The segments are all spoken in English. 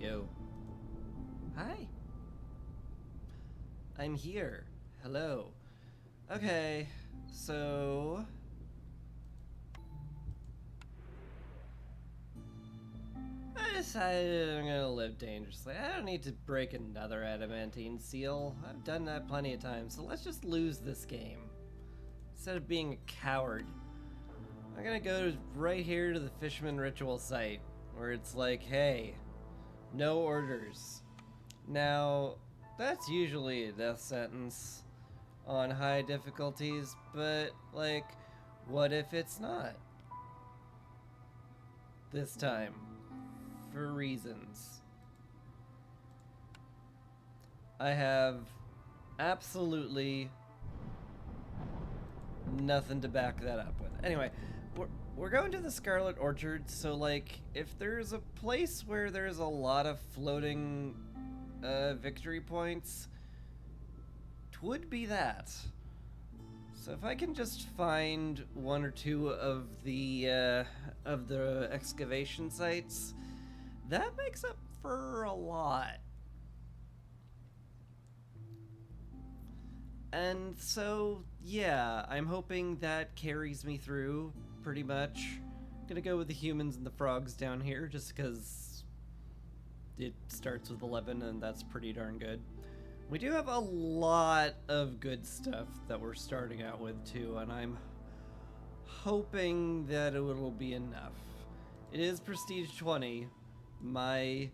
Yo. Hi. I'm here. Hello. Okay, so... I decided I'm gonna live dangerously. I don't need to break another adamantine seal. I've done that plenty of times, so let's just lose this game. Instead of being a coward. I'm gonna go right here to the Fisherman Ritual site, where it's like, hey, no orders. Now, that's usually a death sentence on high difficulties, but, like, what if it's not? This time. For reasons. I have absolutely nothing to back that up with. Anyway, we're going to the Scarlet Orchard, so, like, if there's a place where there's a lot of floating victory points, it would be that. So if I can just find one or two of the excavation sites, that makes up for a lot. And so, yeah, I'm hoping that carries me through, pretty much. I'm gonna go with the humans and the frogs down here, just because it starts with 11 and that's pretty darn good. We do have a lot of good stuff that we're starting out with too, and I'm hoping that it will be enough. It is Prestige 20, my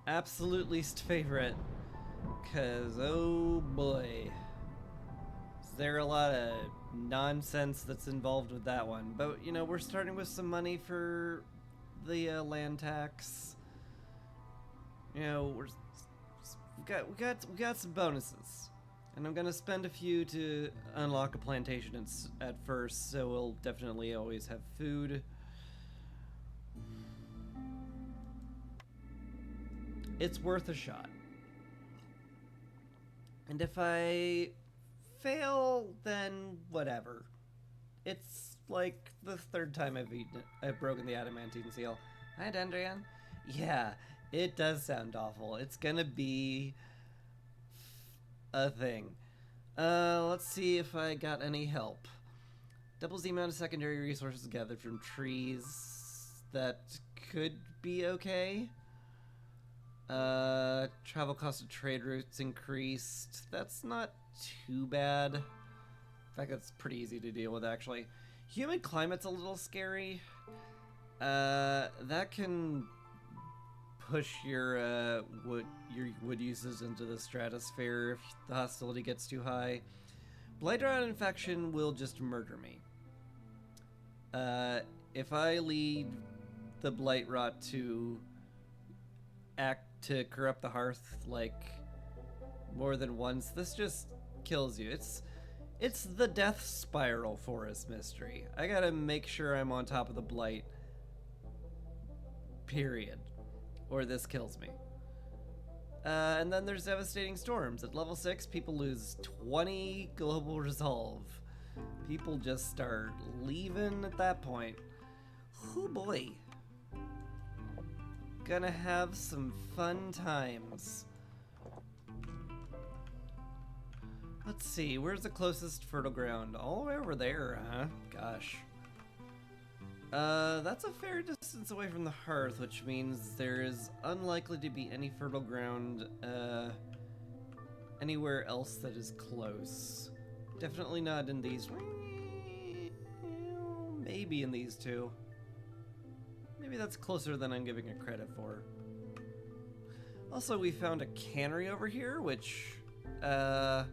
absolute least favorite, because oh boy, is there a lot of nonsense that's involved with that one. But you know, we're starting with some money for the land tax. You know, we got some bonuses, and I'm gonna spend a few to unlock a plantation at first, so we'll definitely always have food. It's worth a shot. And if I fail, then whatever. It's like the third time I've broken the adamantine seal. Hi, Dendrian. Yeah, it does sound awful. It's gonna be a thing. Let's see if I got any help. Doubles the amount of secondary resources gathered from trees. That could be okay. Travel cost of trade routes increased. That's not too bad. In fact, that's pretty easy to deal with, actually. Humid climate's a little scary. That can push your wood uses into the stratosphere if the hostility gets too high. Blight rot infection will just murder me. If I lead the blight rot to corrupt the hearth like more than once, this just kills you. It's the death spiral forest mystery. I gotta make sure I'm on top of the blight, period, or this kills me. And then there's devastating storms. At level 6, people lose 20 global resolve. People just start leaving at that point. Oh boy. Gonna have some fun times. Let's see, where's the closest fertile ground? All the way over there, huh? Gosh. That's a fair distance away from the hearth, which means there is unlikely to be any fertile ground, anywhere else that is close. Definitely not in these. Maybe in these two. Maybe that's closer than I'm giving it credit for. Also, we found a cannery over here, which, I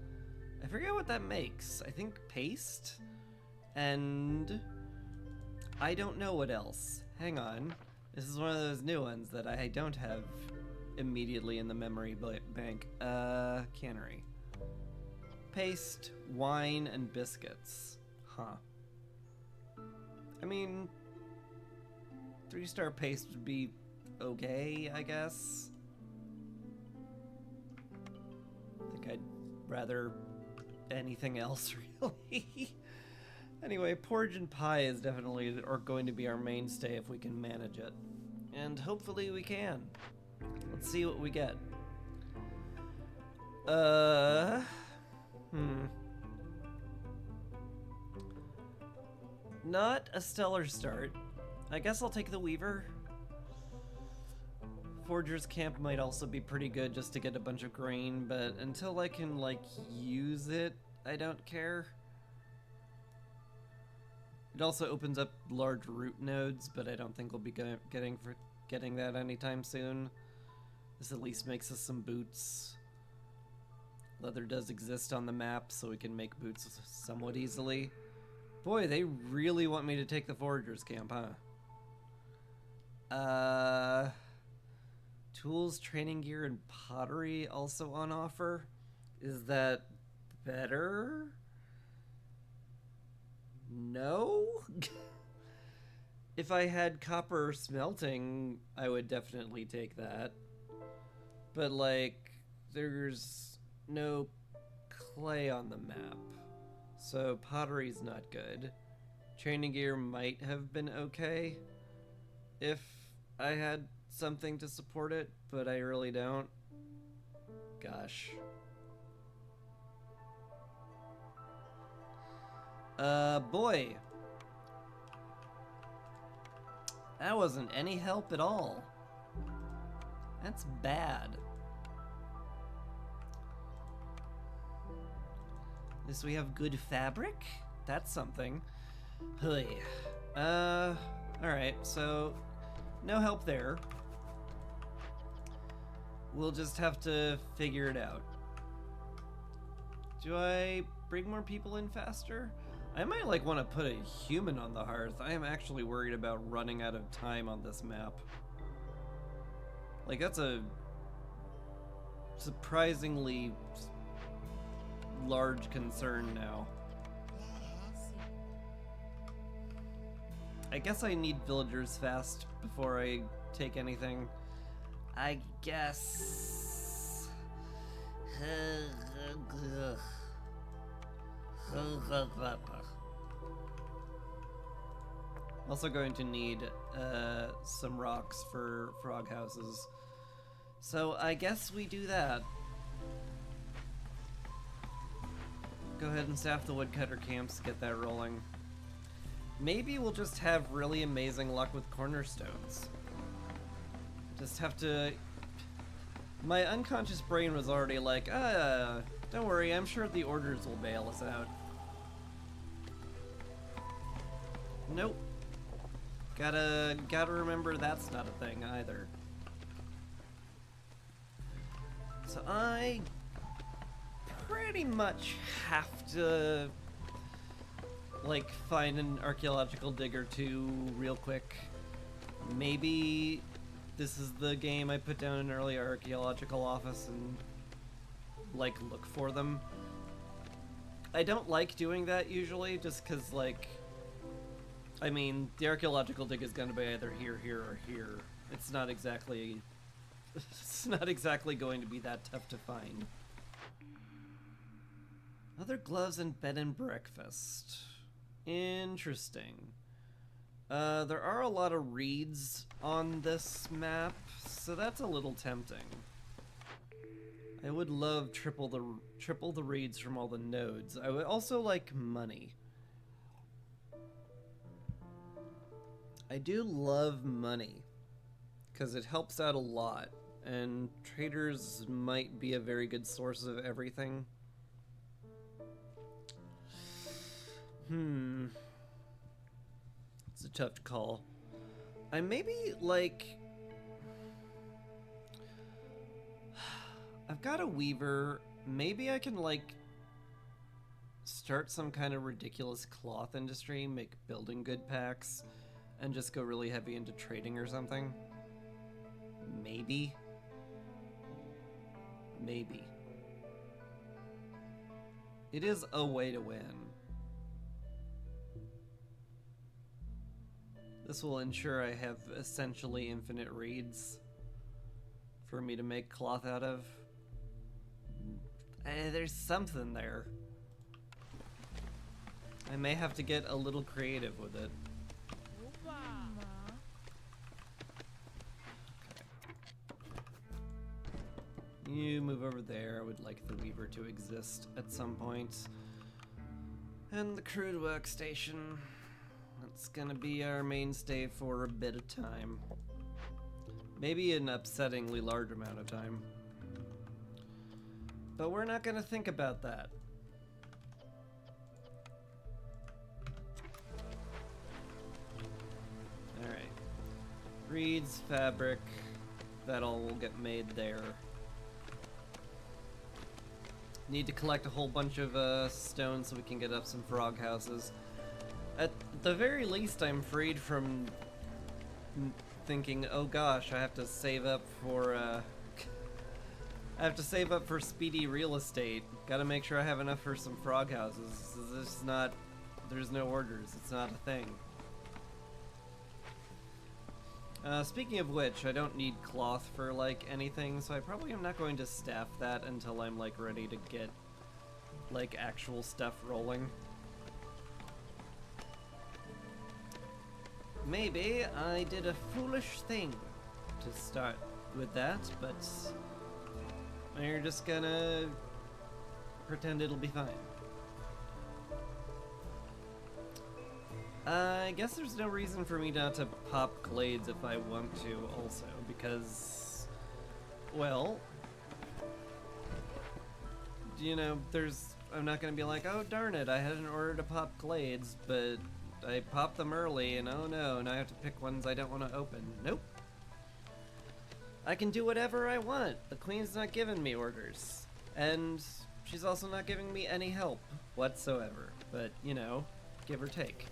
forget what that makes. I think paste? And I don't know what else. Hang on. This is one of those new ones that I don't have immediately in the memory bank. Cannery. Paste, wine, and biscuits. Huh. I mean, 3-star paste would be okay, I guess. I think I'd rather anything else, really. Anyway, porridge and pie is definitely going to be our mainstay if we can manage it. And hopefully we can. Let's see what we get. Not a stellar start. I guess I'll take the Weaver. Forger's Camp might also be pretty good just to get a bunch of grain, but until I can, like, use it, I don't care. It also opens up large root nodes, but I don't think we'll be getting that anytime soon. This at least makes us some boots. Leather does exist on the map, so we can make boots somewhat easily. Boy, they really want me to take the Forager's Camp, huh? Tools, training gear, and pottery also on offer. Is that better? No? If I had copper smelting, I would definitely take that. But, like, there's no clay on the map, so pottery's not good. Training gear might have been okay if I had something to support it, but I really don't. Gosh. Boy. That wasn't any help at all. That's bad. At least we have good fabric? That's something. Hey. Alright, so no help there. We'll just have to figure it out. Do I bring more people in faster? I might like want to put a human on the hearth. I am actually worried about running out of time on this map. Like, that's a surprisingly large concern now. I guess I need villagers fast before I take anything. I guess. Also going to need some rocks for frog houses. So I guess we do that. Go ahead and staff the woodcutter camps to get that rolling. Maybe we'll just have really amazing luck with cornerstones. Just have to... My unconscious brain was already like, don't worry, I'm sure the orders will bail us out. Nope. Gotta remember that's not a thing either. So I pretty much have to like find an archaeological dig or two real quick. Maybe this is the game I put down an early archaeological office and like look for them. I don't like doing that usually just cause like, I mean, the archaeological dig is gonna be either here, here, or here. It's not exactly going to be that tough to find. Other gloves and bed and breakfast. Interesting. There are a lot of reeds on this map, so that's a little tempting. I would love triple the reeds from all the nodes. I would also like money. I do love money, because it helps out a lot, and traders might be a very good source of everything. It's a tough call. I maybe, like... I've got a weaver. Maybe I can, like, start some kind of ridiculous cloth industry, make building good packs, and just go really heavy into trading or something. Maybe. Maybe. It is a way to win. This will ensure I have essentially infinite reeds for me to make cloth out of. There's something there. I may have to get a little creative with it. You move over there. I would like the Weaver to exist at some point. And the crude workstation. That's gonna be our mainstay for a bit of time. Maybe an upsettingly large amount of time. But we're not gonna think about that. Alright. Reeds, fabric, that all will get made there. Need to collect a whole bunch of stone so we can get up some frog houses. At the very least, I'm freed from thinking, oh gosh, I have to save up for I have to save up for speedy real estate. Gotta make sure I have enough for some frog houses. This is not, there's no orders. It's not a thing. Speaking of which, I don't need cloth for, like, anything, so I probably am not going to staff that until I'm, like, ready to get, like, actual stuff rolling. Maybe I did a foolish thing to start with that, but we're just gonna pretend it'll be fine. I guess there's no reason for me not to pop glades if I want to also, because, well, you know, I'm not gonna be like, oh darn it, I had an order to pop glades, but I popped them early and oh no, now I have to pick ones I don't want to open. Nope. I can do whatever I want. The queen's not giving me orders. And she's also not giving me any help whatsoever. But, you know, give or take.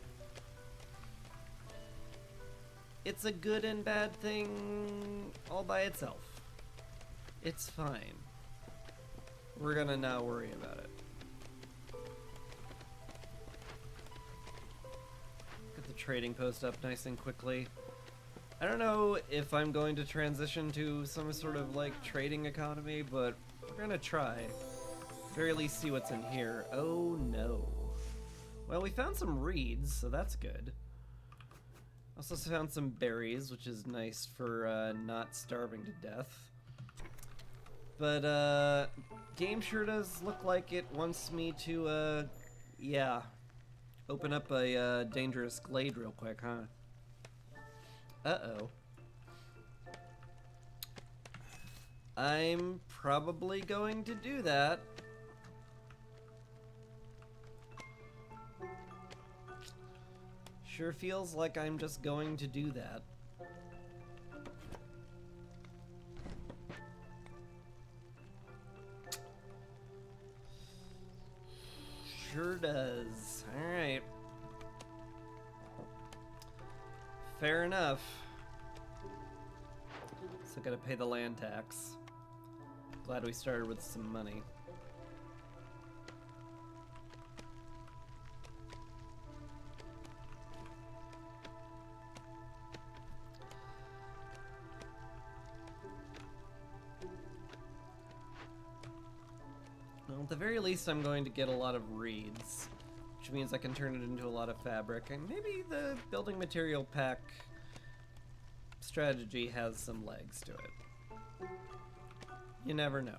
It's a good and bad thing all by itself. It's fine. We're gonna not worry about it. Get the trading post up nice and quickly. I don't know if I'm going to transition to some sort of like trading economy, but we're gonna try. At the very least see what's in here. Oh no. Well, we found some reeds, so that's good. Also found some berries, which is nice for not starving to death. But game sure does look like it wants me to yeah, open up a dangerous glade real quick, huh? Uh-oh. I'm probably going to do that. Sure feels like I'm just going to do that. Sure does. Alright. Fair enough. Still gotta pay the land tax. Glad we started with some money. Well, at the very least, I'm going to get a lot of reeds, which means I can turn it into a lot of fabric, and maybe the building material pack strategy has some legs to it. You never know.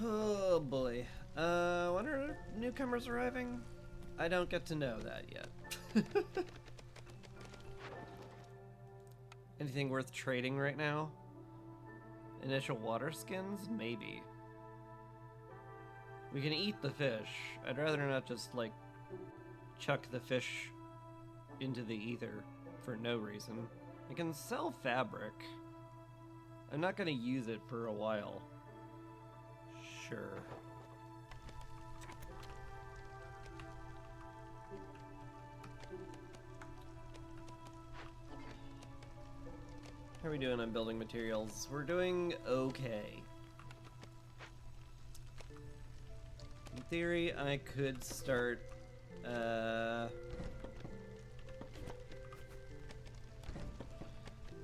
Oh boy. When are newcomers arriving? I don't get to know that yet. Anything worth trading right now? Initial water skins? Maybe. We can eat the fish. I'd rather not just, like, chuck the fish into the ether for no reason. I can sell fabric. I'm not gonna use it for a while. Sure. How are we doing on building materials? We're doing okay. In theory, I could start,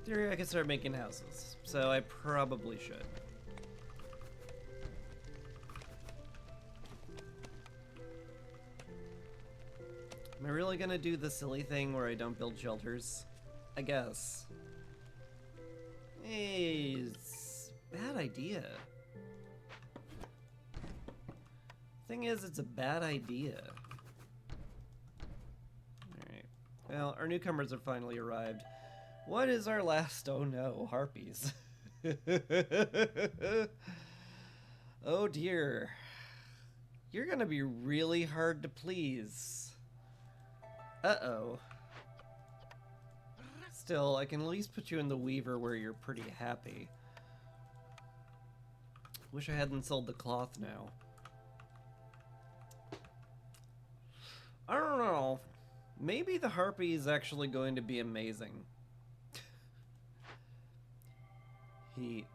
theory, I could start making houses, so I probably should. Am I really gonna do the silly thing where I don't build shelters? I guess. Hey, it's a bad idea. Thing is, it's a bad idea. Alright. Well, our newcomers have finally arrived. What is our last? Oh no, harpies. Oh dear. You're gonna be really hard to please. Uh-oh. Still, I can at least put you in the Weaver where you're pretty happy. Wish I hadn't sold the cloth now. I don't know. Maybe the harpy is actually going to be amazing. He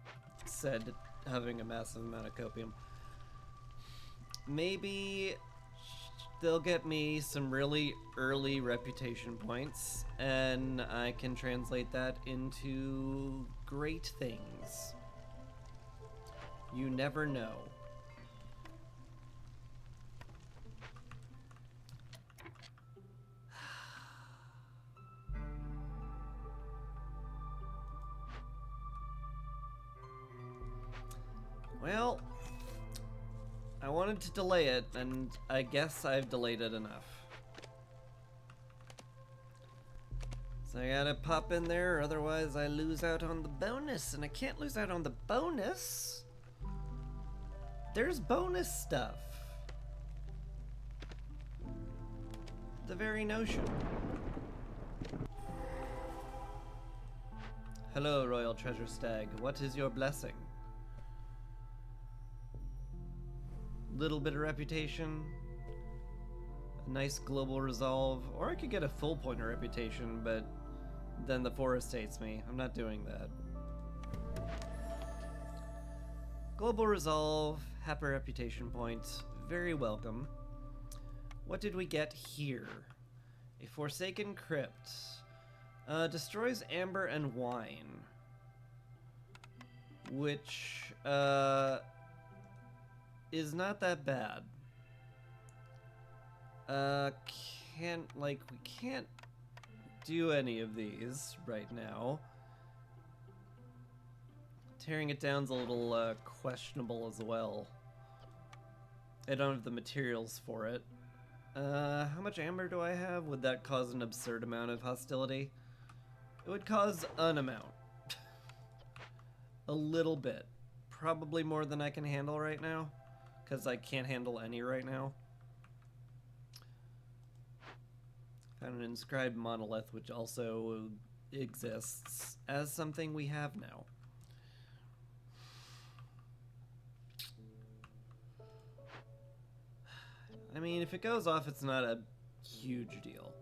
said, having a massive amount of copium. Maybe they'll get me some really early reputation points, and I can translate that into great things. You never know. Well, I wanted to delay it, and I guess I've delayed it enough. So I gotta pop in there, otherwise I lose out on the bonus, and I can't lose out on the bonus. There's bonus stuff. The very notion. Hello, Royal Treasure Stag. What is your blessing? Little bit of reputation, a nice global resolve, or I could get a full point of reputation, but then the forest hates me. I'm not doing that. Global resolve, half a reputation point, very welcome. What did we get here? A Forsaken Crypt. Destroys amber and wine. Which, is not that bad. We can't do any of these right now. Tearing it down's a little, questionable as well. I don't have the materials for it. How much amber do I have? Would that cause an absurd amount of hostility? It would cause an amount. A little bit. Probably more than I can handle right now. Because I can't handle any right now. Found an inscribed monolith, which also exists as something we have now. I mean, if it goes off, it's not a huge deal.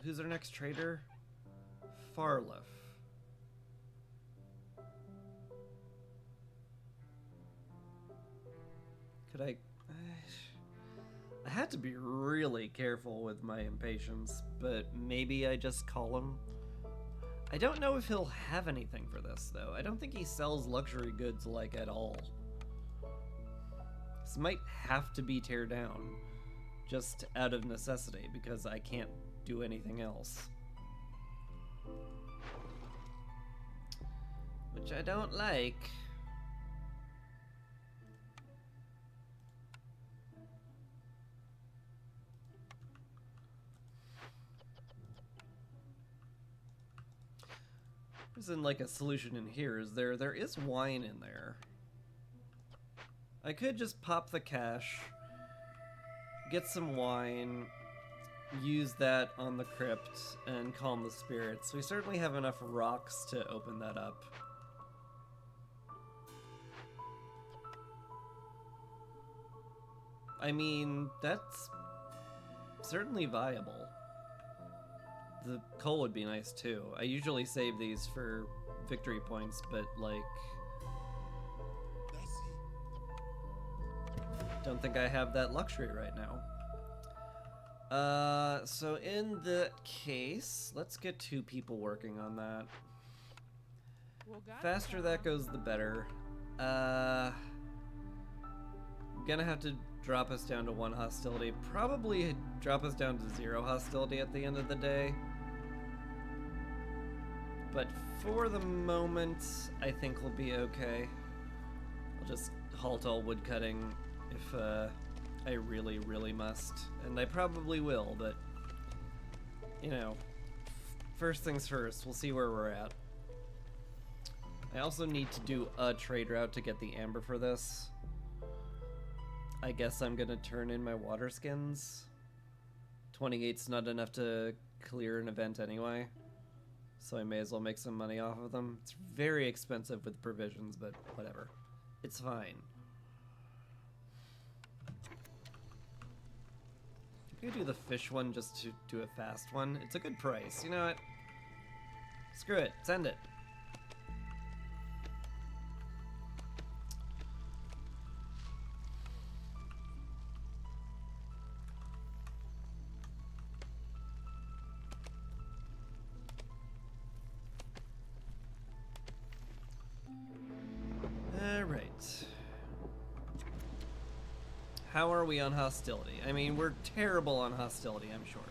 Who's our next trader? Farliff. Could I had to be really careful with my impatience, but maybe I just call him. I don't know if he'll have anything for this, though. I don't think he sells luxury goods, like, at all. This might have to be tear down, just out of necessity, because I can't do anything else. Which I don't like. Isn't like a solution in here, is there? There is wine in there. I could just pop the cash, get some wine, use that on the crypt, and calm the spirits. We certainly have enough rocks to open that up. I mean, that's certainly viable. The coal would be nice too. I usually save these for victory points, but like, don't think I have that luxury right now. So in that case, let's get 2 people working on that. Faster that goes, the better. Gonna have to drop us down to 1 hostility. Probably drop us down to 0 hostility at the end of the day. But for the moment, I think we'll be okay. I'll just halt all woodcutting if I really, really must. And I probably will, but, you know, first things first, we'll see where we're at. I also need to do a trade route to get the amber for this. I guess I'm gonna turn in my water skins. 28's not enough to clear an event anyway, so I may as well make some money off of them. It's very expensive with provisions, but whatever. It's fine. I'm gonna do the fish one just to do a fast one. It's a good price. You know what? Screw it. Send it. Alright. How are we on hostility? I mean, we're terrible on hostility, I'm sure.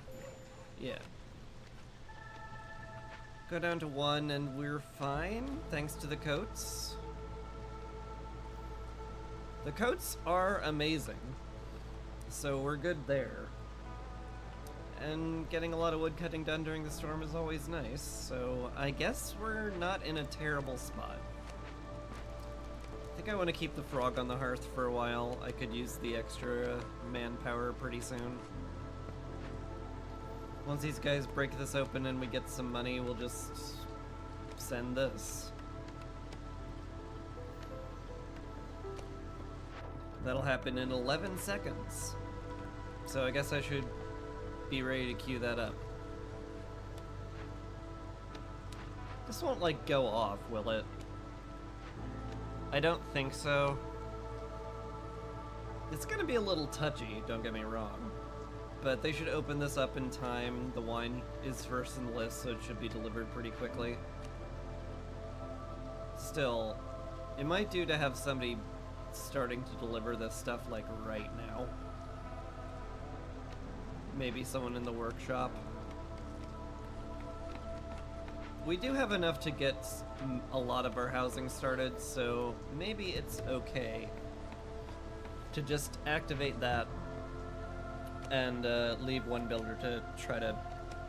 Yeah. Go down to 1 and we're fine, thanks to the coats. The coats are amazing, so we're good there. And getting a lot of wood cutting done during the storm is always nice, so I guess we're not in a terrible spot. I think I want to keep the frog on the hearth for a while. I could use the extra manpower pretty soon. Once these guys break this open and we get some money, we'll just send this. That'll happen in 11 seconds. So I guess I should be ready to queue that up. This won't, like, go off, will it? I don't think so. It's gonna be a little touchy, don't get me wrong. But they should open this up in time. The wine is first in the list, so it should be delivered pretty quickly. Still, it might do to have somebody starting to deliver this stuff, like, right now. Maybe someone in the workshop. We do have enough to get a lot of our housing started, so maybe it's okay to just activate that and leave one builder to try to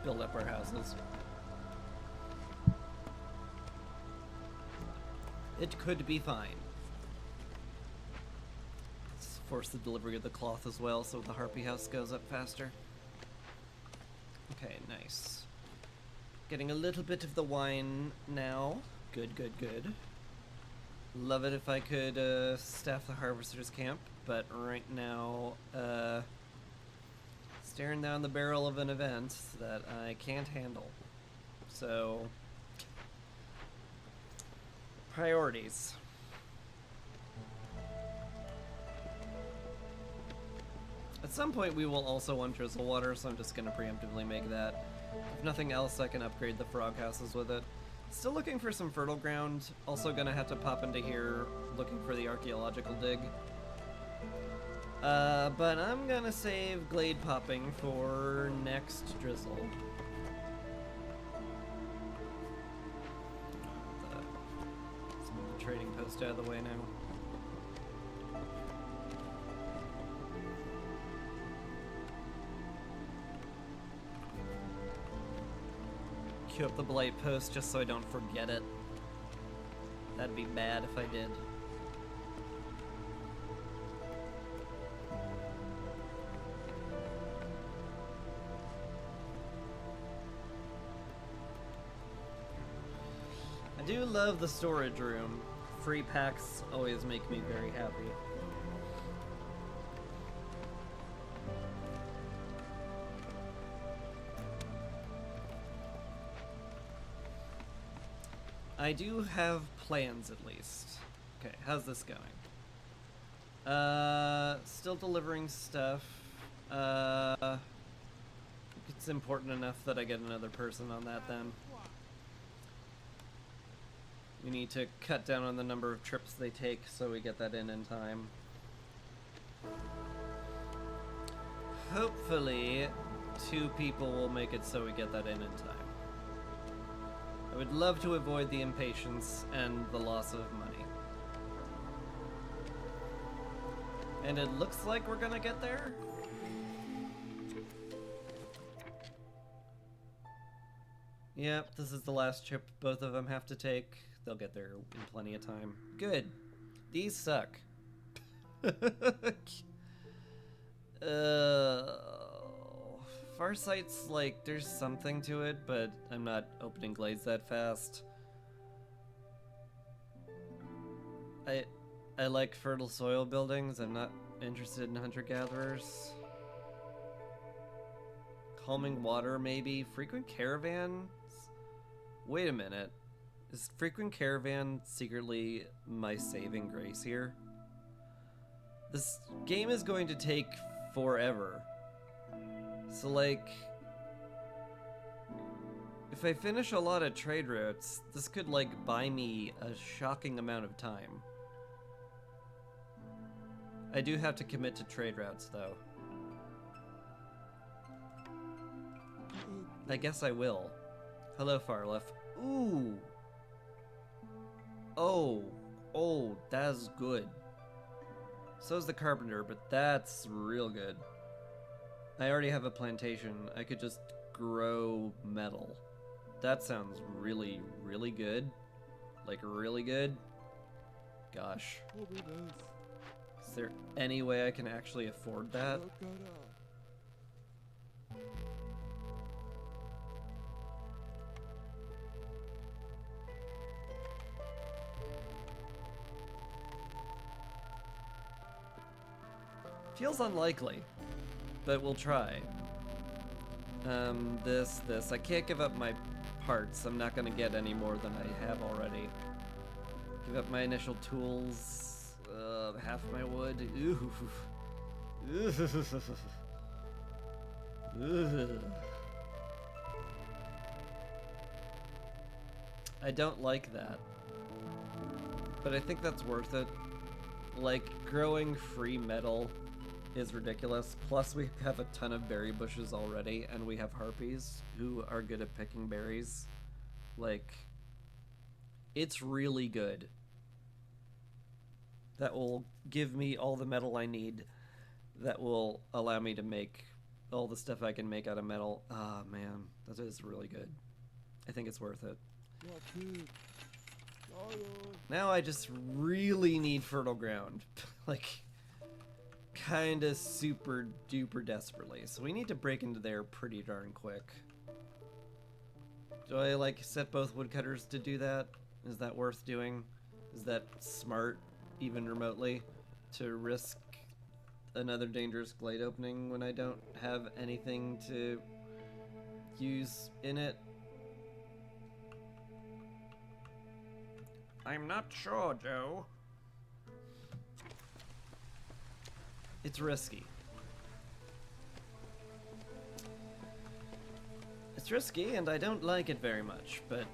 build up our houses. It could be fine. Let's force the delivery of the cloth as well so the Harpy house goes up faster. Okay, nice. Getting a little bit of the wine now. Good, good, good. Love it if I could staff the harvester's camp, but right now, staring down the barrel of an event that I can't handle. So, priorities. At some point we will also want drizzle water, so I'm just gonna preemptively make that. If nothing else, I can upgrade the frog houses with it. Still looking for some fertile ground. Also gonna have to pop into here looking for the archaeological dig. But I'm gonna save glade popping for next drizzle. Let's move the trading post out of the way now. Queue up the blight post just so I don't forget it. That'd be bad if I did. I do love the storage room. Free packs always make me very happy. I do have plans, at least. Okay, how's this going? Still delivering stuff. it's important enough that I get another person on that then. We need to cut down on the number of trips they take so we get that in time. Hopefully, 2 people will make it so we get that in time. I would love to avoid the impatience and the loss of money. And it looks like we're gonna get there. Yep, this is the last trip both of them have to take. They'll get there in plenty of time. Good. These suck. Farsight's like, there's something to it, but I'm not opening glades that fast. I like fertile soil buildings. I'm not interested in hunter-gatherers. Calming water, maybe. Frequent caravans? Wait a minute. Is frequent caravan secretly my saving grace here? This game is going to take forever. So, like, if I finish a lot of trade routes, this could, like, buy me a shocking amount of time. I do have to commit to trade routes, though. I guess I will. Hello, Farlef. Ooh! Oh, that's good. So's the carpenter, but that's real good. I already have a plantation. I could just grow metal. That sounds really, really good. Like, really good. Gosh. Is there any way I can actually afford that? Feels unlikely, but we'll try. This. I can't give up my parts. I'm not gonna get any more than I have already. Give up my initial tools. Half my wood. Ooh. I don't like that. But I think that's worth it. Like, growing free metal is ridiculous. Plus, we have a ton of berry bushes already, and we have harpies who are good at picking berries. Like, it's really good. That will give me all the metal I need. That will allow me to make all the stuff I can make out of metal. Ah, man, that is really good. I think it's worth it. Now I just really need fertile ground. Like, kinda super duper desperately. So we need to break into there pretty darn quick. Do I, like, set both woodcutters to do that? Is that worth doing? Is that smart, even remotely, to risk another dangerous glade opening when I don't have anything to use in it? I'm not sure, Joe. It's risky. It's risky, and I don't like it very much, but...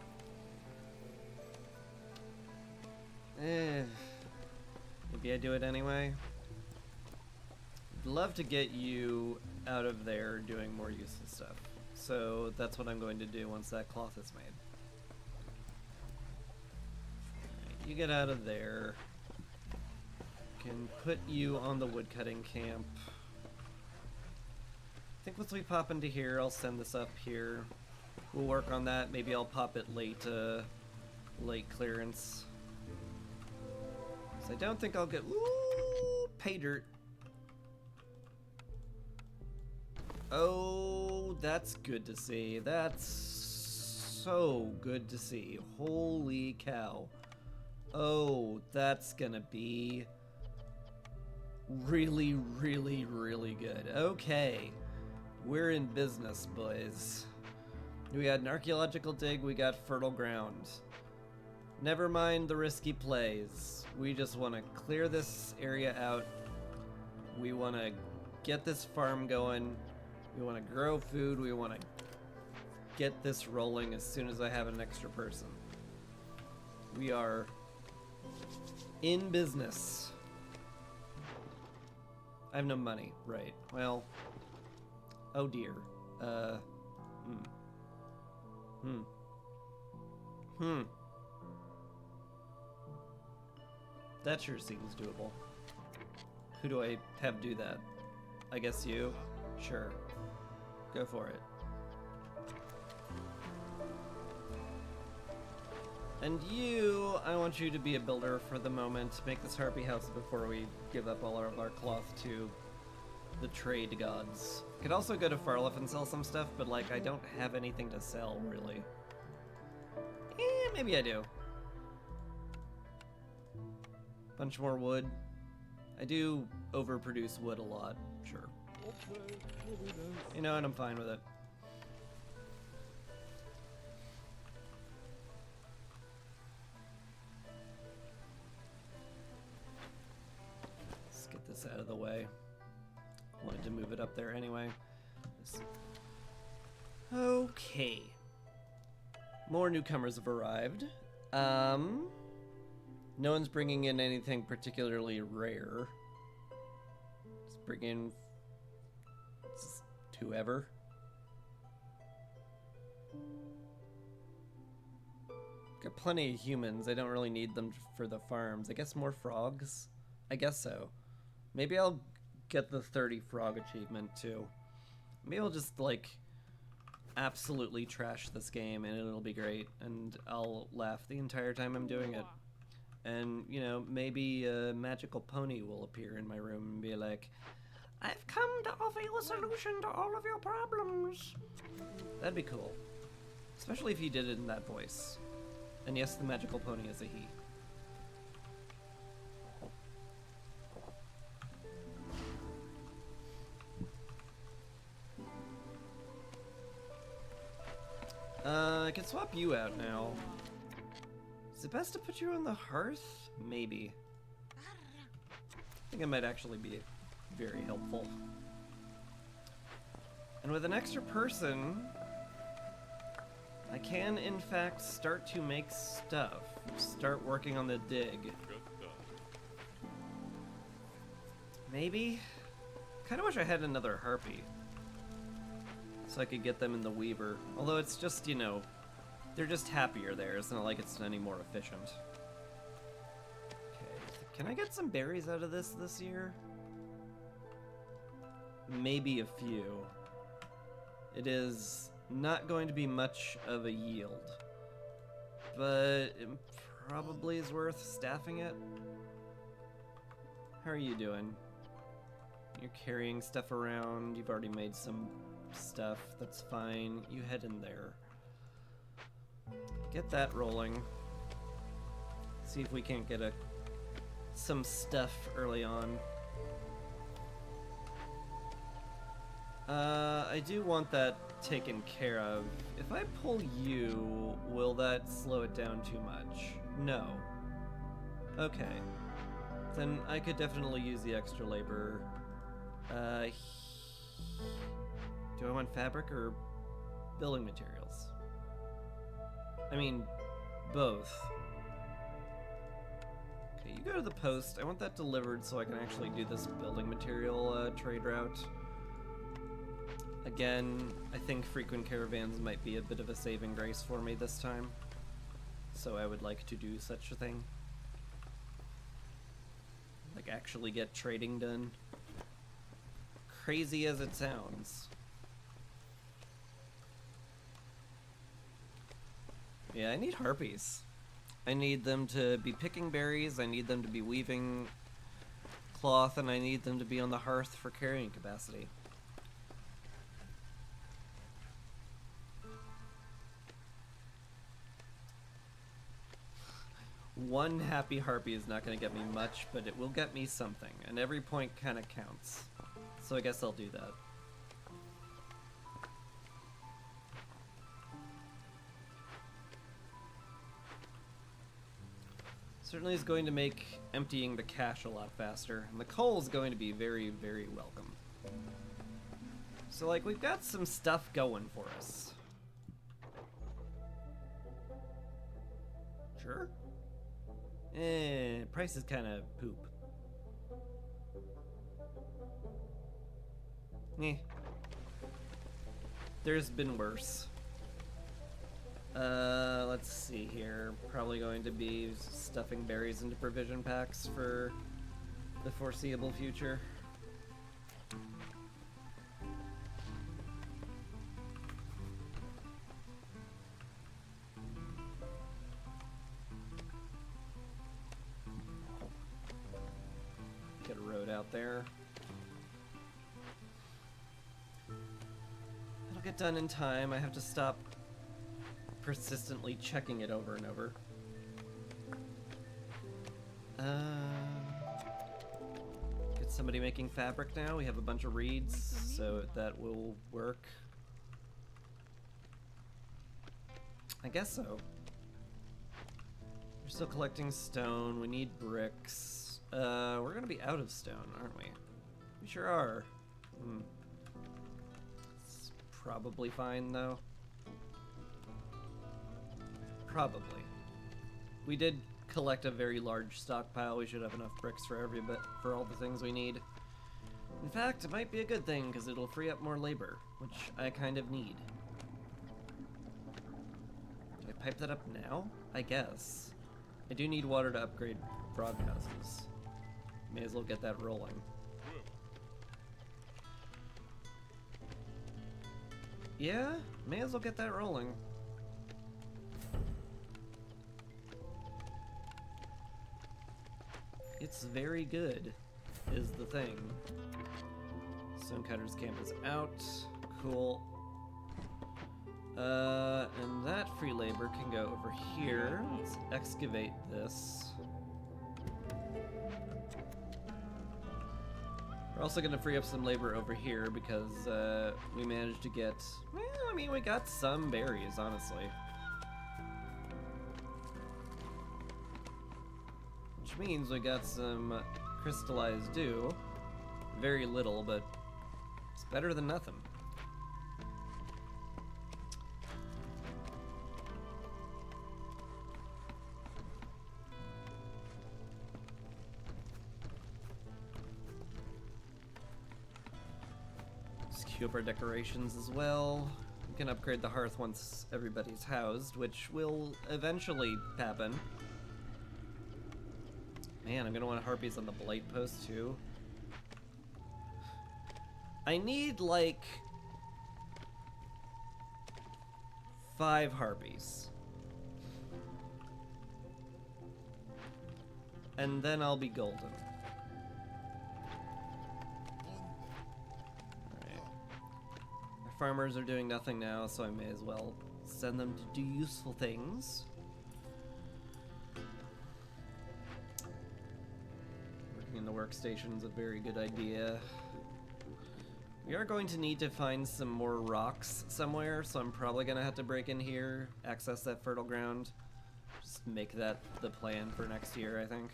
maybe I do it anyway. I'd love to get you out of there doing more useful stuff. So that's what I'm going to do once that cloth is made. You get out of there. Can put you on the woodcutting camp. I think once we pop into here, I'll send this up here. We'll work on that. Maybe I'll pop it late clearance. So I don't think I'll get pay dirt. Oh, that's good to see. That's so good to see. Holy cow. Oh, that's gonna be really, really, really good. Okay, we're in business, boys. We got an archaeological dig, we got fertile ground. Never mind the risky plays. We just want to clear this area out. We want to get this farm going. We want to grow food. We want to get this rolling as soon as I have an extra person. We are in business. I have no money. Right. Well. Oh dear. That sure seems doable. Who do I have do that? I guess you? Sure. Go for it. And you, I want you to be a builder for the moment. Make this harpy house before we give up all of our cloth to the trade gods. Could also go to Farliff and sell some stuff, but like I don't have anything to sell, really. Maybe I do. Bunch more wood. I do overproduce wood a lot, sure. You know, and I'm fine with it. Let's get this out of the way. Wanted to move it up there anyway. Okay. More newcomers have arrived. No one's bringing in anything particularly rare. Just bring in whoever. Got plenty of humans. I don't really need them for the farms. I guess more frogs? I guess so. Maybe I'll get the 30 frog achievement too. Maybe I'll just like absolutely trash this game and it'll be great and I'll laugh the entire time I'm doing it. And, you know, maybe a magical pony will appear in my room and be like, I've come to offer you a solution to all of your problems. That'd be cool. Especially if he did it in that voice. And yes, the magical pony is a he. I can swap you out now. Is it best to put you on the hearth? Maybe. I think it might actually be very helpful. And with an extra person, I can in fact start to make stuff. Start working on the dig. Maybe? Kinda wish I had another harpy. So I could get them in the weaver. Although it's just, you know, they're just happier there. It's not like it's any more efficient. Okay, can I get some berries out of this year? Maybe a few. It is not going to be much of a yield. But it probably is worth staffing it. How are you doing? You're carrying stuff around. You've already made some stuff. That's fine. You head in there. Get that rolling. See if we can't get some stuff early on. I do want that taken care of. If I pull you, will that slow it down too much? No. Okay. Then I could definitely use the extra labor. Do I want fabric or building materials? I mean, both. Okay, you go to the post. I want that delivered so I can actually do this building material trade route. Again, I think frequent caravans might be a bit of a saving grace for me this time. So I would like to do such a thing. Like actually get trading done. Crazy as it sounds. Yeah, I need harpies. I need them to be picking berries, I need them to be weaving cloth, and I need them to be on the hearth for carrying capacity. One happy harpy is not going to get me much, but it will get me something, and every point kind of counts. So I guess I'll do that. Certainly is going to make emptying the cache a lot faster, and the coal is going to be very, very welcome. So, like, we've got some stuff going for us. Sure. Price is kind of poop. There's been worse. Let's see here. Probably going to be stuffing berries into provision packs for the foreseeable future. Get a road out there. It'll get done in time. I have to stop persistently checking it over and over. Get somebody making fabric now. We have a bunch of reeds, so that will work. I guess so. We're still collecting stone. We need bricks. We're gonna be out of stone, aren't we? We sure are. It's probably fine, though. Probably. We did collect a very large stockpile. We should have enough bricks for every bit, for all the things we need. In fact, it might be a good thing, because it'll free up more labor, which I kind of need. Do I pipe that up now? I guess. I do need water to upgrade frog houses. May as well get that rolling. Yeah, may as well get that rolling. It's very good, is the thing. Stonecutter's camp is out. Cool. And that free labor can go over here. Let's excavate this. We're also going to free up some labor over here because we managed to get... Well, I mean, we got some berries, honestly. Which means we got some crystallized dew. Very little, but it's better than nothing. Let's queue up our decorations as well. We can upgrade the hearth once everybody's housed, which will eventually happen. Man, I'm gonna want harpies on the blight post too. I need like 5 harpies. And then I'll be golden. Alright. Our farmers are doing nothing now, so I may as well send them to do useful things. In the workstation's a very good idea. We are going to need to find some more rocks somewhere, so I'm probably gonna have to break in here, access that fertile ground. Just make that the plan for next year, I think.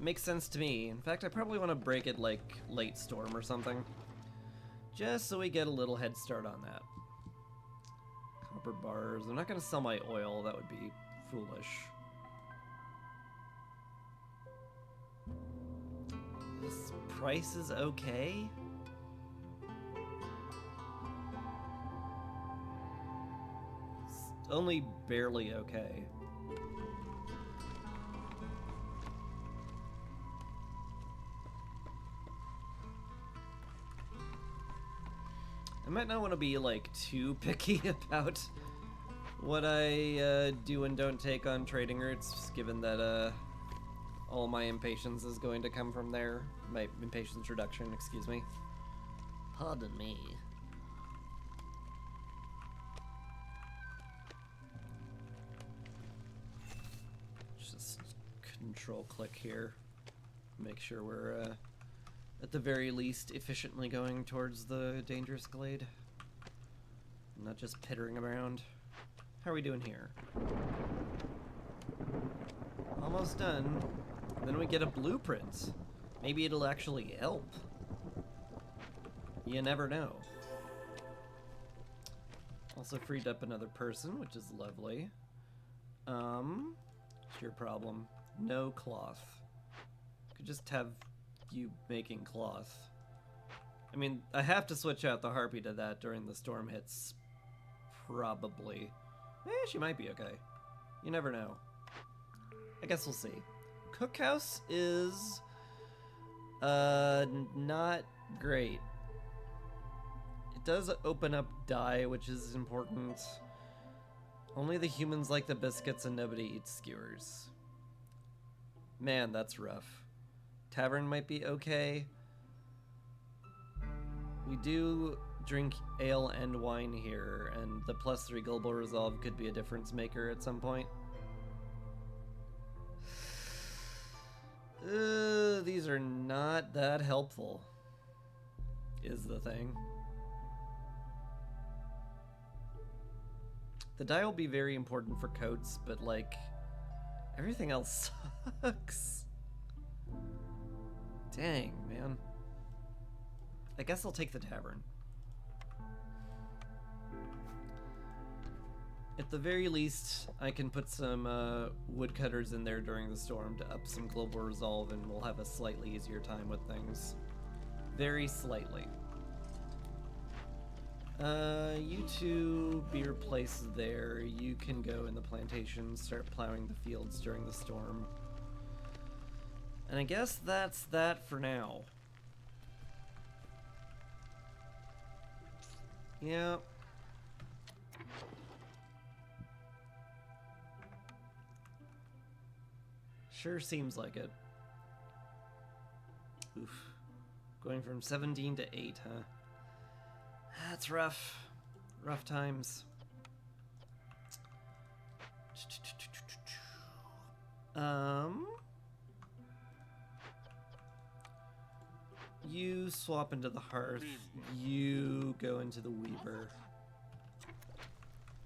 Makes sense to me. In fact, I probably want to break it like late storm or something. Just so we get a little head start on that. Copper bars. I'm not gonna sell my oil, that would be foolish. This price is okay. It's only barely okay. I might not want to be like too picky about what I do and don't take on trading routes, given that all my impatience is going to come from there. My impatience reduction, excuse me. Pardon me. Just control click here. Make sure we're at the very least efficiently going towards the dangerous glade. Not just pittering around. How are we doing here? Almost done. Then we get a blueprint. Maybe it'll actually help. You never know. Also freed up another person, which is lovely. What's your problem? No cloth. Could just have you making cloth. I mean, I have to switch out the harpy to that during the storm hits. Probably. She might be okay. You never know. I guess we'll see. Cookhouse is not great. It does open up dye, which is important. Only the humans like the biscuits and nobody eats skewers. Man, that's rough. Tavern might be okay. We do drink ale and wine here, and the +3 global resolve could be a difference maker at some point. These are not that helpful, is the thing. The dye will be very important for coats, but like, everything else sucks. Dang, man. I guess I'll take the tavern. At the very least, I can put some woodcutters in there during the storm to up some global resolve, and we'll have a slightly easier time with things. Very slightly. You two be replaced there. You can go in the plantation, start plowing the fields during the storm. And I guess that's that for now. Yeah. Sure seems like it. Oof. Going from 17 to 8, huh? That's rough. Rough times. You swap into the hearth. You go into the weaver.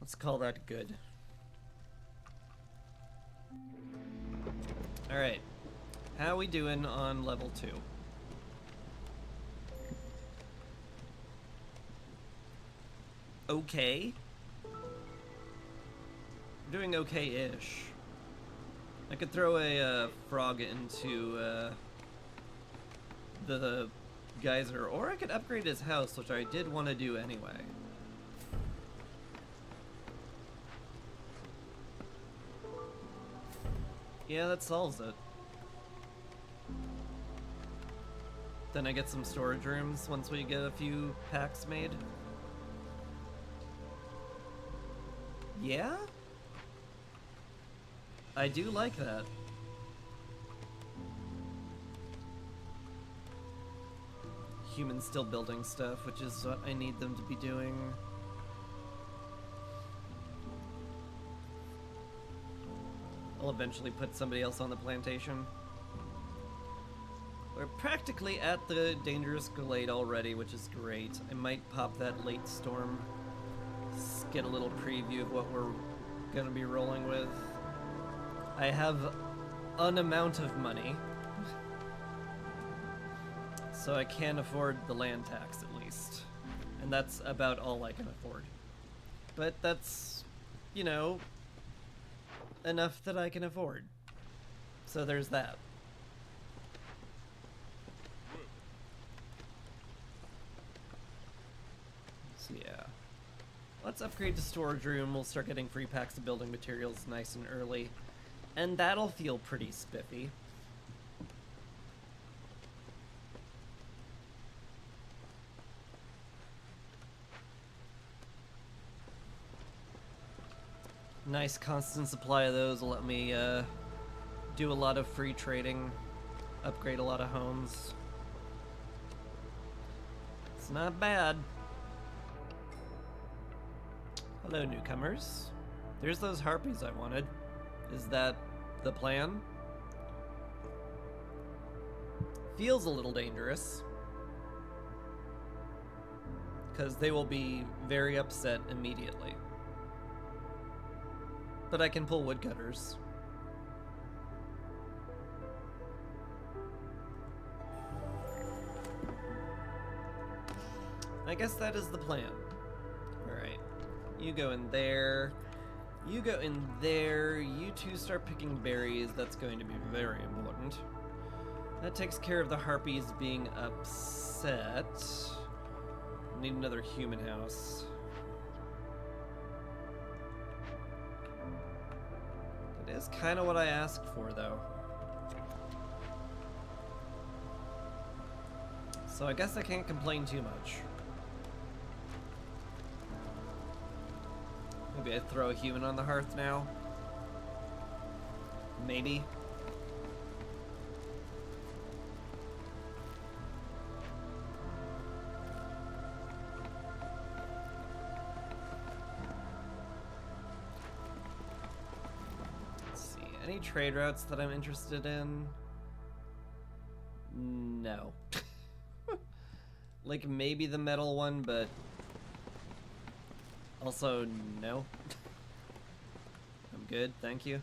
Let's call that good. Alright. How we doing on level 2? Okay. We're doing okay-ish. I could throw a frog into the geyser, or I could upgrade his house, which I did want to do anyway. Yeah, that solves it. Then I get some storage rooms once we get a few packs made. Yeah? I do like that. Humans still building stuff, which is what I need them to be doing. I'll eventually put somebody else on the plantation. We're practically at the dangerous glade already, which is great. I might pop that late storm. Get a little preview of what we're gonna be rolling with. I have an amount of money, so I can afford the land tax at least. And that's about all I can afford. But that's, you know, enough that I can afford. So there's that. So yeah. Let's upgrade to storage room. We'll start getting free packs of building materials nice and early. And that'll feel pretty spiffy. Nice constant supply of those will let me do a lot of free trading, upgrade a lot of homes. It's not bad. Hello, newcomers. There's those harpies I wanted. Is that the plan? Feels a little dangerous, because they will be very upset immediately. But I can pull woodcutters. I guess that is the plan. Alright. You go in there. You go in there. You two start picking berries. That's going to be very important. That takes care of the harpies being upset. Need another human house. It is kind of what I asked for, though. So I guess I can't complain too much. Maybe I throw a human on the hearth now? Maybe. Let's see, any trade routes that I'm interested in? No. Like maybe the metal one, but also no. I'm good, thank you.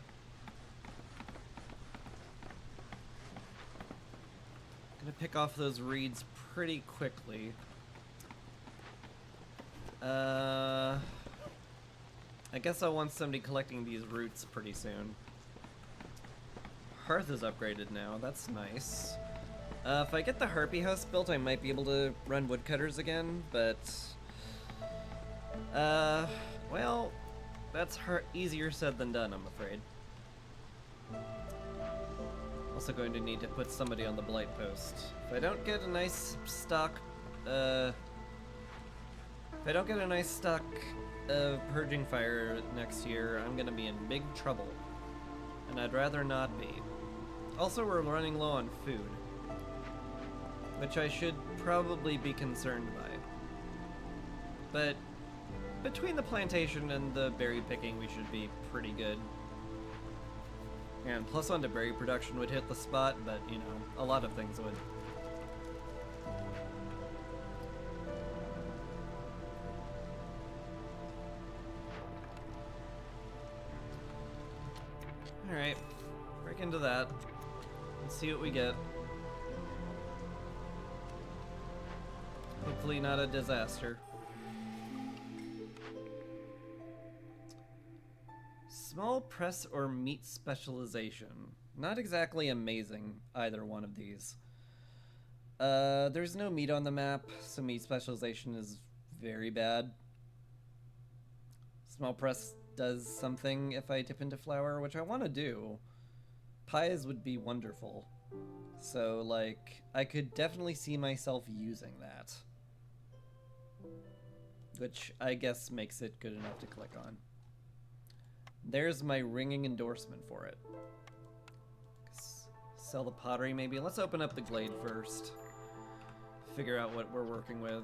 Gonna pick off those reeds pretty quickly. I guess I want somebody collecting these roots pretty soon. Hearth is upgraded now, that's nice. If I get the harpy house built, I might be able to run woodcutters again, but well, that's easier said than done, I'm afraid. Also going to need to put somebody on the blight post. If I don't get a nice stock, of purging fire next year, I'm gonna be in big trouble. And I'd rather not be. Also, we're running low on food, which I should probably be concerned by. But between the plantation and the berry picking, we should be pretty good. And plus on to berry production would hit the spot, but you know, a lot of things would. Alright, break into that. Let's see what we get. Hopefully not a disaster. Small press or meat specialization. Not exactly amazing, either one of these. There's no meat on the map, so meat specialization is very bad. Small press does something if I dip into flour, which I want to do. Pies would be wonderful. So, like, I could definitely see myself using that. Which I guess makes it good enough to click on. There's my ringing endorsement for it. Sell the pottery maybe. Let's open up the glade first. Figure out what we're working with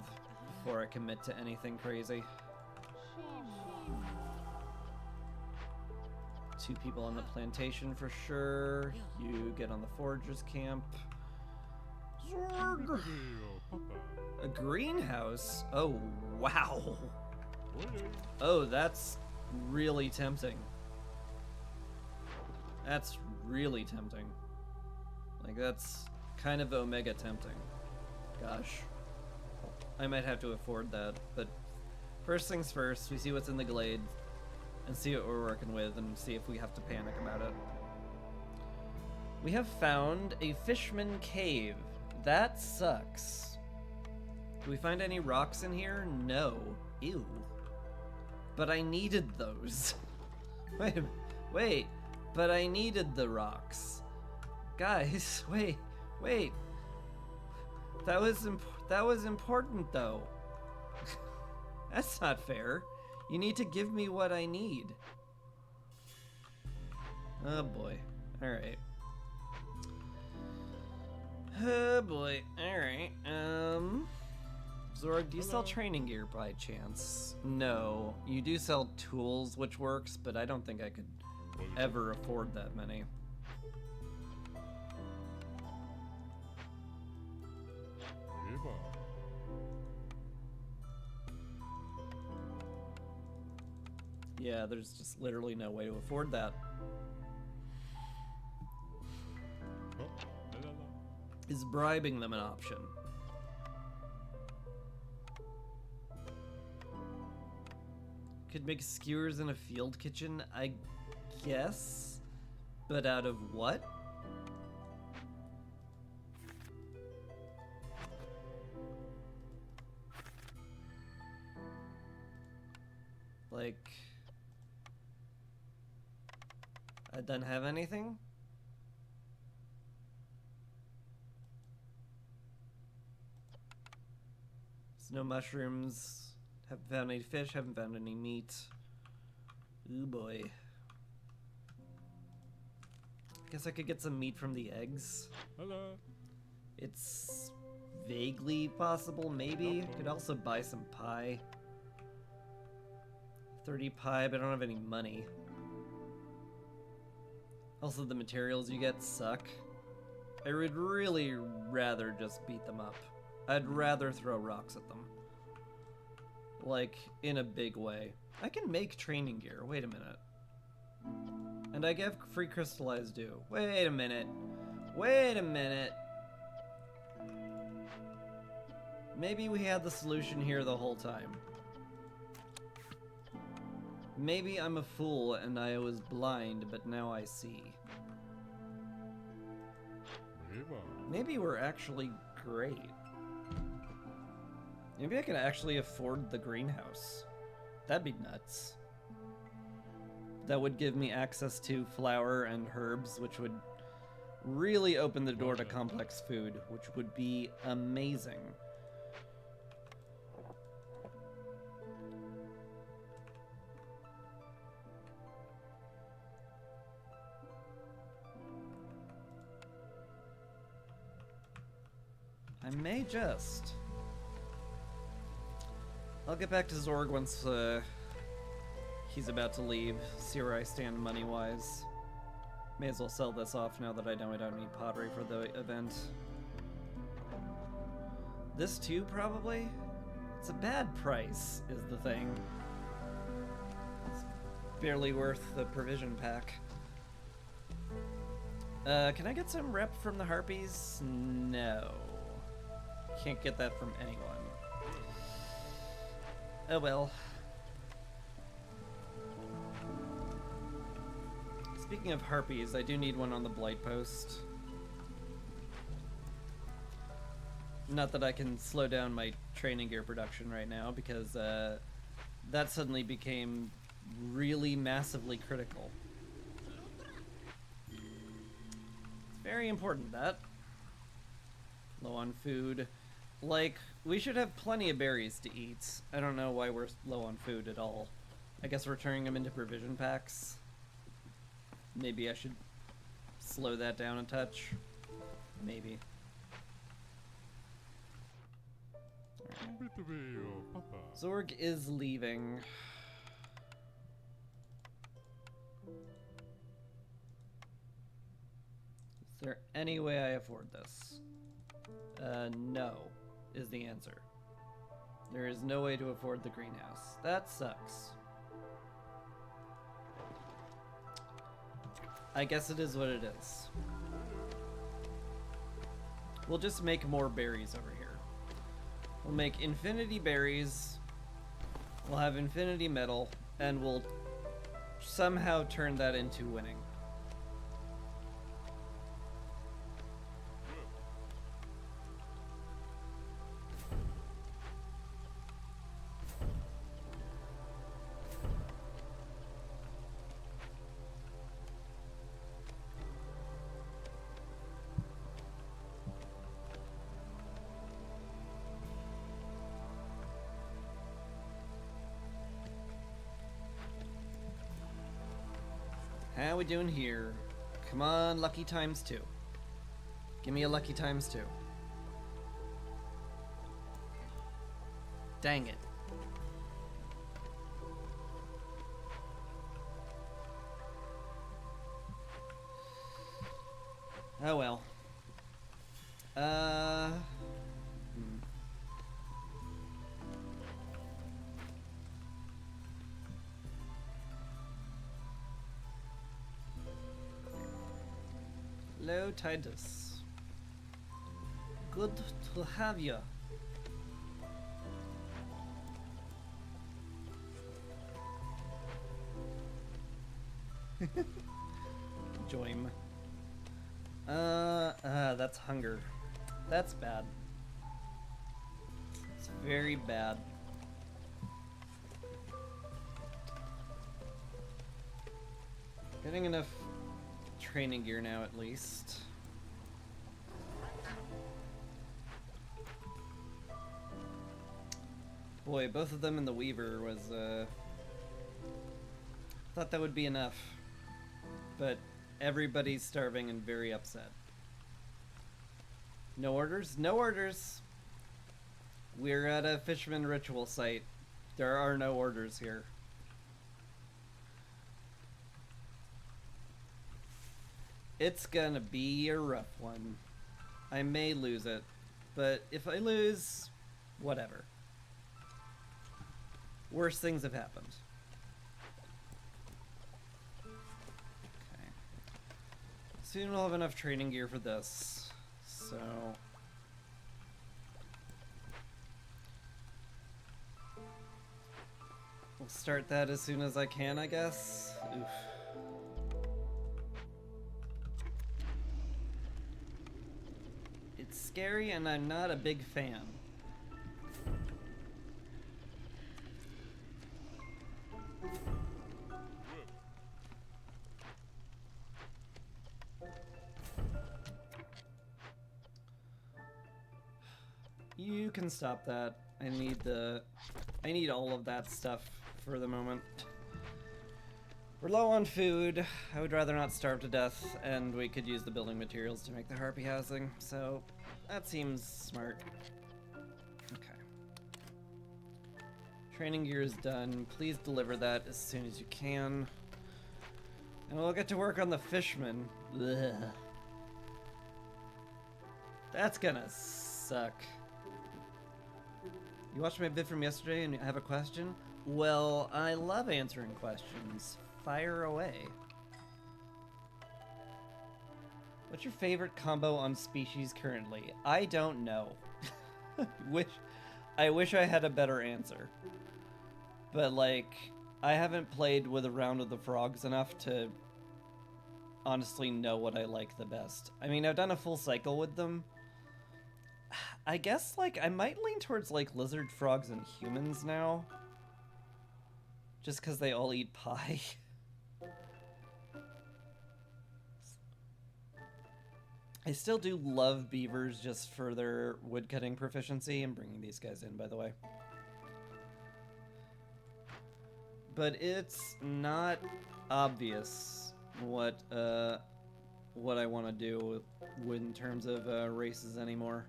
before I commit to anything crazy. 2 people on the plantation for sure. You get on the foragers camp. Zorg! A greenhouse? Oh, wow. Oh, that's really tempting. That's really tempting. Like, that's kind of omega tempting. Gosh. I might have to afford that, but first things first, we see what's in the glade and see what we're working with and see if we have to panic about it. We have found a fishman cave. That sucks. Do we find any rocks in here? No. Ew. But I needed those. Wait. But I needed the rocks. Guys, wait. That was important though. That's not fair. You need to give me what I need. Oh boy. Alright. Oh boy. Alright. Zorg, do you sell training gear by chance? No. You do sell tools, which works, but I don't think I could ever afford that many. Yeah, there's just literally no way to afford that. Is bribing them an option? Could make skewers in a field kitchen, I guess. But out of what? Like, I don't have anything? There's no mushrooms. Haven't found any fish, haven't found any meat. Ooh boy. Guess I could get some meat from the eggs. Hello. It's vaguely possible, maybe. Could also buy some pie. 30 pie, but I don't have any money. Also, the materials you get suck. I would really rather just beat them up. I'd rather throw rocks at them. Like, in a big way. I can make training gear. Wait a minute. And I get free crystallized dew. Wait a minute. Wait a minute. Maybe we had the solution here the whole time. Maybe I'm a fool and I was blind, but now I see. Maybe we're actually great. Maybe I can actually afford the greenhouse. That'd be nuts. That would give me access to flour and herbs, which would really open the door to complex food, which would be amazing. I may just. I'll get back to Zorg once he's about to leave, see where I stand money-wise. May as well sell this off now that I know I don't need pottery for the event. This too, probably? It's a bad price, is the thing. It's barely worth the provision pack. Can I get some rep from the Harpies? No. Can't get that from anyone. Oh well. Speaking of Harpies, I do need one on the Blight Post. Not that I can slow down my training gear production right now, because that suddenly became really massively critical. It's very important, that. Low on food. Like, we should have plenty of berries to eat. I don't know why we're low on food at all. I guess we're turning them into provision packs. Maybe I should slow that down a touch. Maybe. Zorg is leaving. Is there any way I afford this? No, is the answer. There is no way to afford the greenhouse. That sucks. I guess it is what it is. We'll just make more berries over here. We'll make infinity berries. We'll have infinity metal, and we'll somehow turn that into winning. How we doing here? Come on, lucky times 2. Give me a lucky times 2. Dang it. Oh well. Hello, Titus. Good to have you. Joim. That's hunger. That's bad. It's very bad. Getting enough training gear now, at least. Boy, both of them in the Weaver was, thought that would be enough. But everybody's starving and very upset. No orders? No orders! We're at a fisherman ritual site. There are no orders here. It's gonna be a rough one. I may lose it, but if I lose, whatever. Worse things have happened. Okay. Soon we'll have enough training gear for this, so... we'll start that as soon as I can, I guess. Oof. It's scary and I'm not a big fan. You can stop that. I need all of that stuff for the moment. We're low on food. I would rather not starve to death, and we could use the building materials to make the harpy housing, so that seems smart. Okay. Training gear is done. Please deliver that as soon as you can. And we'll get to work on the fishmen. Ugh. That's gonna suck. You watched my vid from yesterday and have a question? Well, I love answering questions. Fire away. What's your favorite combo on species currently? I don't know. I wish I had a better answer. But like, I haven't played with a round of the frogs enough to honestly know what I like the best. I mean, I've done a full cycle with them. I guess, like, I might lean towards, like, lizard frogs and humans now. Just because they all eat pie. I still do love beavers just for their woodcutting proficiency. I'm bringing these guys in, by the way. But it's not obvious what I want to do in terms of races anymore.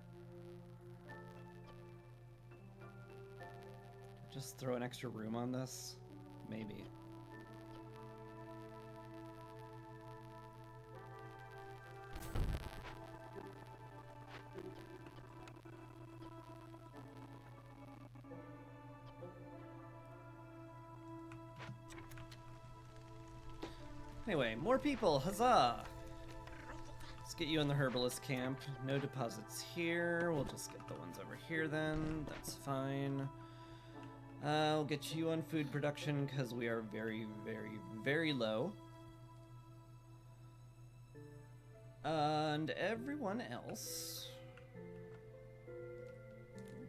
Just throw an extra room on this? Maybe. Anyway, more people, huzzah! Let's get you in the herbalist camp. No deposits here. We'll just get the ones over here then. That's fine. I'll get you on food production because we are very, very, very low. And everyone else...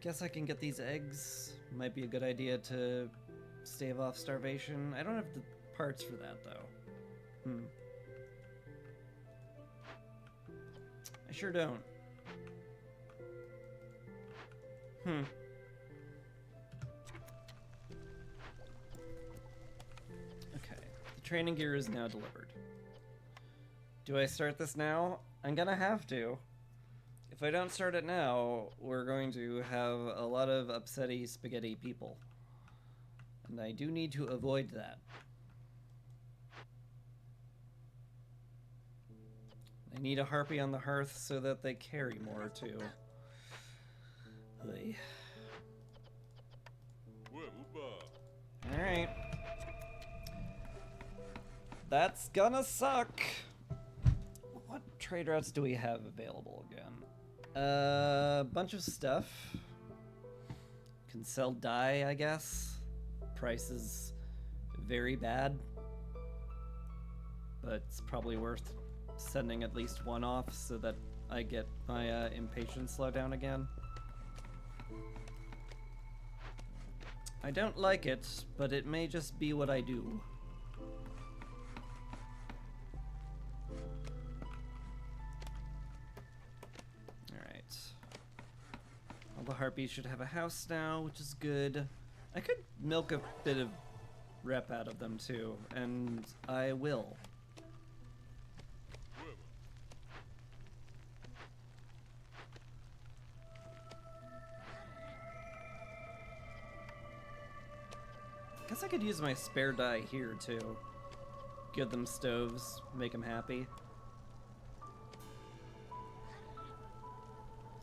guess I can get these eggs. Might be a good idea to stave off starvation. I don't have the parts for that, though. I sure don't. Training gear is now delivered. Do I start this now? I'm gonna have to. If I don't start it now, we're going to have a lot of upsetty spaghetti people. And I do need to avoid that. I need a harpy on the hearth so that they carry more, too. Alright. That's gonna suck. What trade routes do we have available again? Bunch of stuff. Can sell dye, I guess. Price is very bad. but it's probably worth sending at least one off so that I get my impatience slow down again. I don't like it, but it may just be what I do. Alright. All the harpies should have a house now, which is good. I could milk a bit of rep out of them too, and I will. Guess I could use my spare die here too. Give them stoves, make them happy.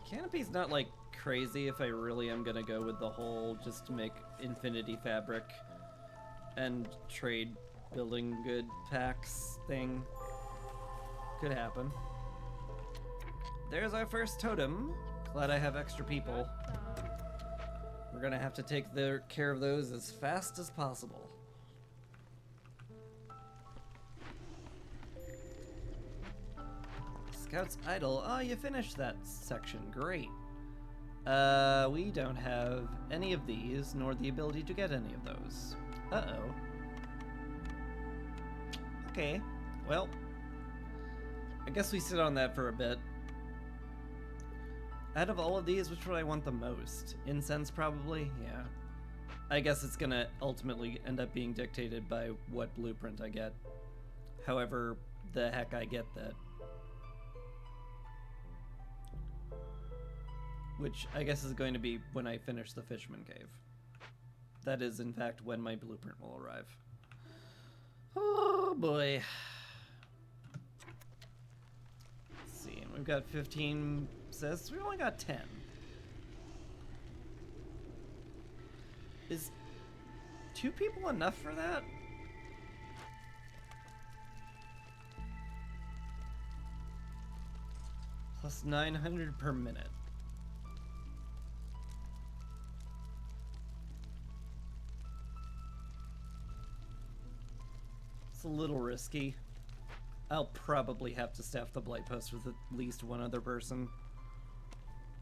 Canopy's not like crazy if I really am gonna go with the whole just to make infinity fabric and trade building good packs thing. Could happen. There's our first totem. Glad I have extra people. We're gonna have to take care of those as fast as possible. Scout's Idol. Oh, you finished that section. Great. We don't have any of these, nor the ability to get any of those. Uh-oh. Okay. Well, I guess we sit on that for a bit. Out of all of these, which would I want the most? Incense, probably? Yeah. I guess it's gonna ultimately end up being dictated by what blueprint I get. However the heck I get that. Which I guess is going to be when I finish the Fisherman Cave. That is, in fact, when my blueprint will arrive. Oh, boy. Let's see, we've got 15 assists. We've only got 10. Is 2 people enough for that? Plus 900 per minute. It's a little risky. I'll probably have to staff the Blight Post with at least one other person.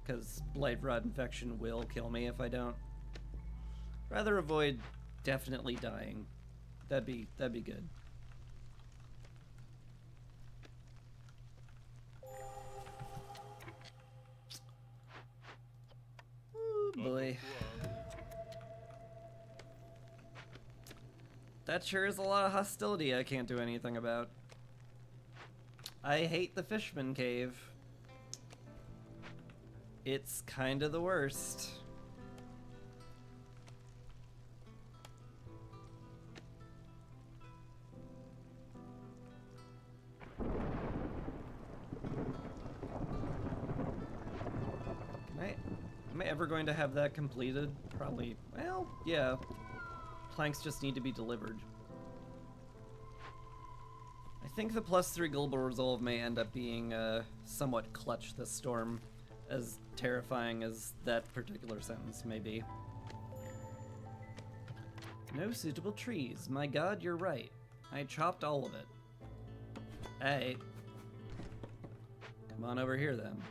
Because Blight Rot Infection will kill me if I don't. Rather avoid definitely dying. That'd be good. Oh boy. That sure is a lot of hostility I can't do anything about. I hate the Fishman Cave. It's kind of the worst. Am I ever going to have that completed? Probably. Well, yeah. Planks just need to be delivered. I think the +3 global resolve may end up being somewhat clutch this storm, as terrifying as that particular sentence may be. No suitable trees. My god, you're right. I chopped all of it. Hey. Come on over here then.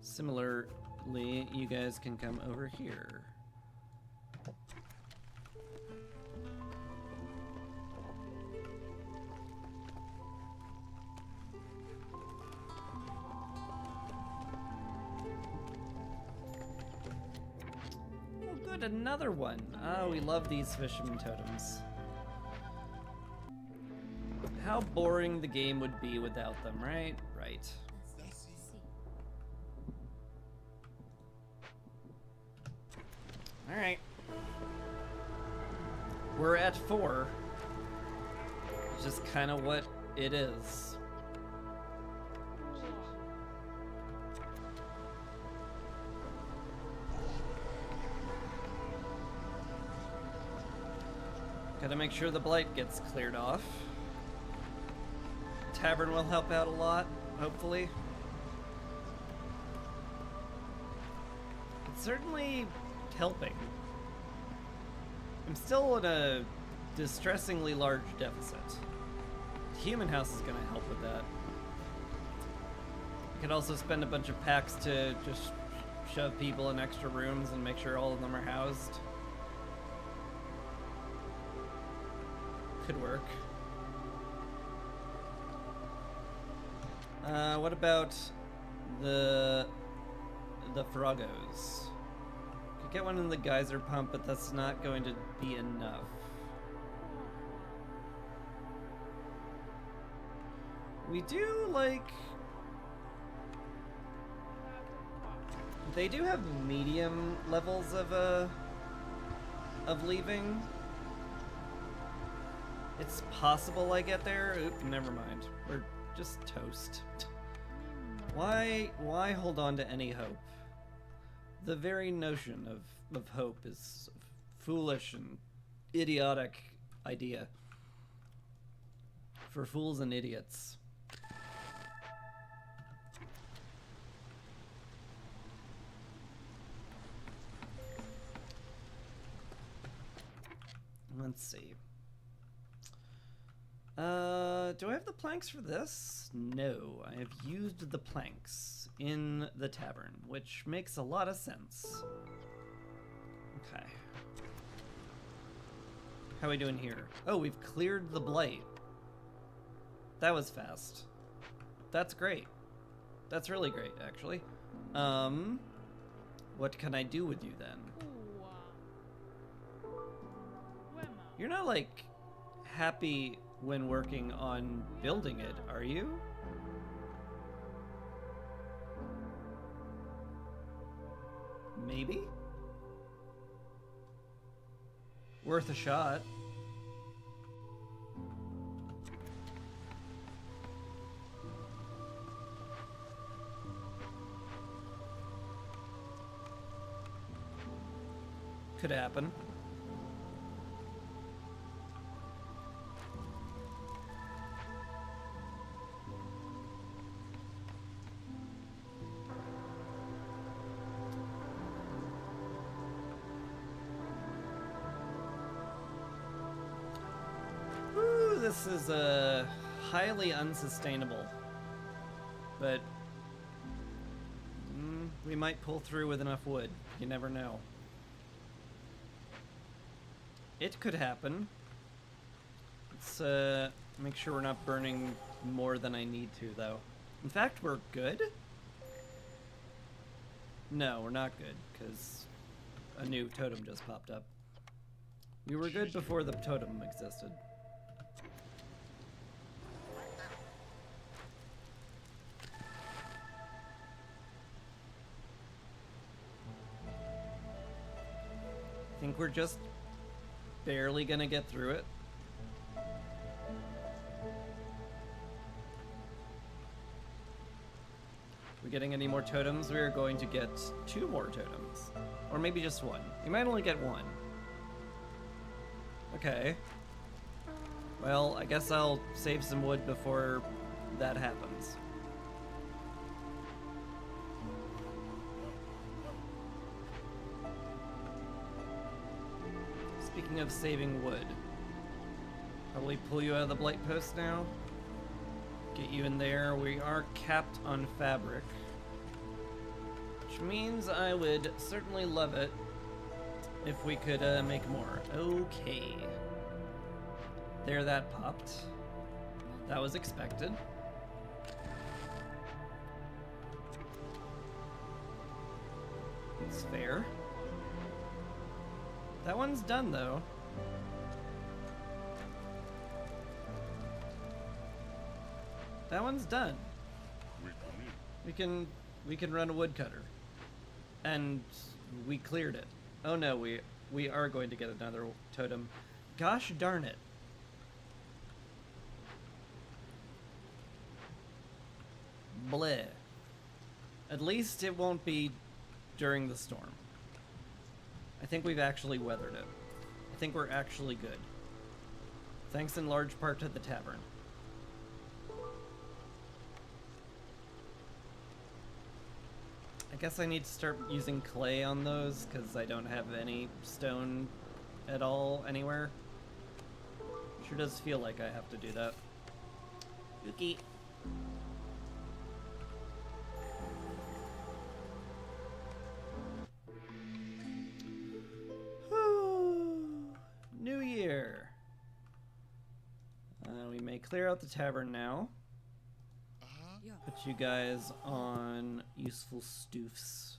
Similarly, you guys can come over here. Another one. Oh, we love these fisherman totems. How boring the game would be without them, right? Right. Alright. We're at 4. Which is kind of what it is. Gotta make sure the blight gets cleared off. Tavern will help out a lot, hopefully. It's certainly helping. I'm still in a distressingly large deficit. Human house is gonna help with that. You could also spend a bunch of packs to just shove people in extra rooms and make sure all of them are housed. Could work. What about the Frogos? Could get one in the geyser pump, but that's not going to be enough. We do, like... They do have medium levels of leaving. It's possible I get there. Oop, never mind. We're just toast. Why hold on to any hope? The very notion of hope is a foolish and idiotic idea. For fools and idiots. Let's see. Do I have the planks for this? No, I have used the planks in the tavern, which makes a lot of sense. Okay. How are we doing here? Oh, we've cleared the blight. That was fast. That's great. That's really great, actually. What can I do with you then? You're not, like, happy when working on building it, are you? Maybe? Worth a shot. Could happen. This is highly unsustainable, but we might pull through with enough wood. You never know. It could happen. Let's make sure we're not burning more than I need to, though. In fact, we're good? No, we're not good, because a new totem just popped up. We were good before the totem existed. I think we're just barely gonna get through it. We getting any more totems? We are going to get 2 more totems. Or maybe just 1. We might only get 1. Okay. Well, I guess I'll save some wood before that happens. Speaking of saving wood, probably pull you out of the blight post now. Get you in there. We are capped on fabric, which means I would certainly love it if we could make more. Okay. There, that popped. That was expected. It's fair. That one's done, though. That one's done. We can run a woodcutter. And we cleared it. Oh no, we are going to get another totem. Gosh darn it. Bleh. At least it won't be during the storm. I think we've actually weathered it. I think we're actually good. Thanks in large part to the tavern. I guess I need to start using clay on those because I don't have any stone at all anywhere. Sure does feel like I have to do that. Yuki. New Year. We may clear out the tavern now. Put you guys on useful stoofs.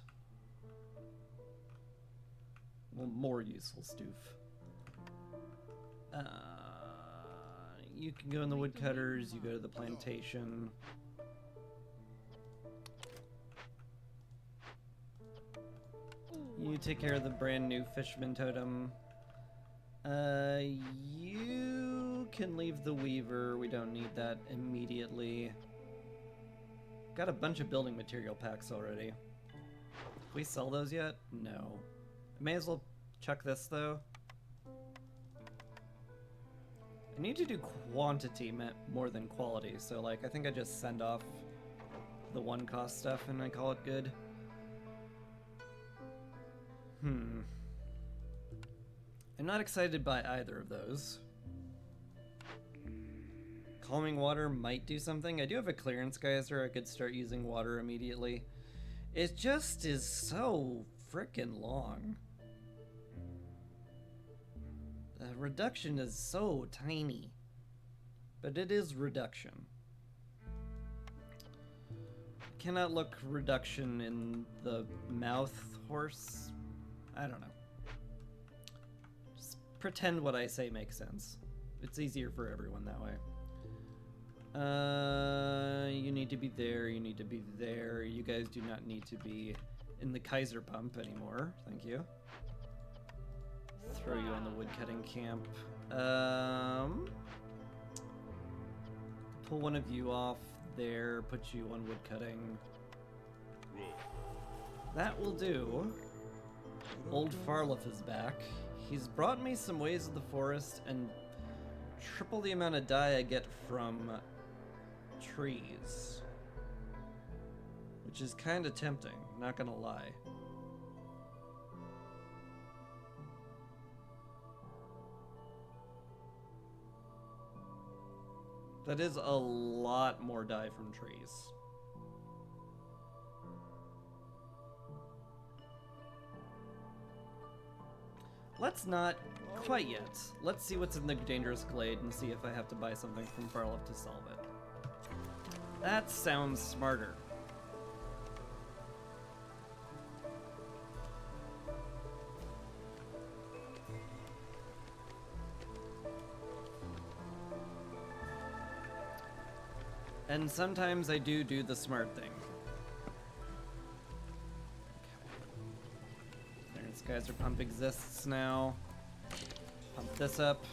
Well, more useful stoof. You can go in the woodcutters, you go to the plantation. You take care of the brand new fisherman totem. You can leave the weaver, we don't need that immediately. Got a bunch of building material packs already. Did we sell those yet? No. I may as well chuck this though. I need to do quantity more than quality, so like I think I just send off the one cost stuff and I call it good. I'm not excited by either of those. Calming water might do something. I do have a clearance geyser. I could start using water immediately. It just is so frickin' long. The reduction is so tiny. But it is reduction. Cannot look reduction in the mouth horse. I don't know. Just pretend what I say makes sense. It's easier for everyone that way. You need to be there, you need to be there. You guys do not need to be in the Kaiser pump anymore. Thank you. Throw you on the woodcutting camp. Pull one of you off there, put you on woodcutting. That will do. Old Farloff is back. He's brought me some ways of the forest and triple the amount of dye I get from trees, which is kind of tempting, not gonna lie. That is a lot more dye from trees. Let's not quite yet. Let's see what's in the dangerous glade and see if I have to buy something from Farloff to solve it. That sounds smarter. And sometimes I do the smart thing. This geyser pump exists now. Pump this up.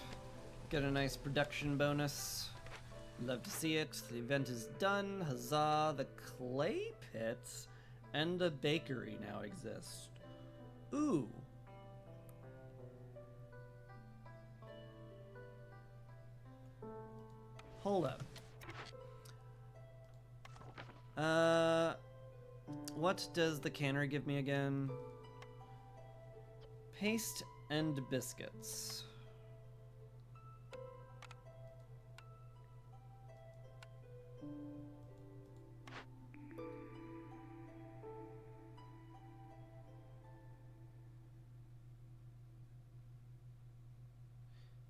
Get a nice production bonus. Love to see it. The event is done. Huzzah. The clay pits and a bakery now exist. Ooh. Hold up. What does the cannery give me again? Paste and biscuits.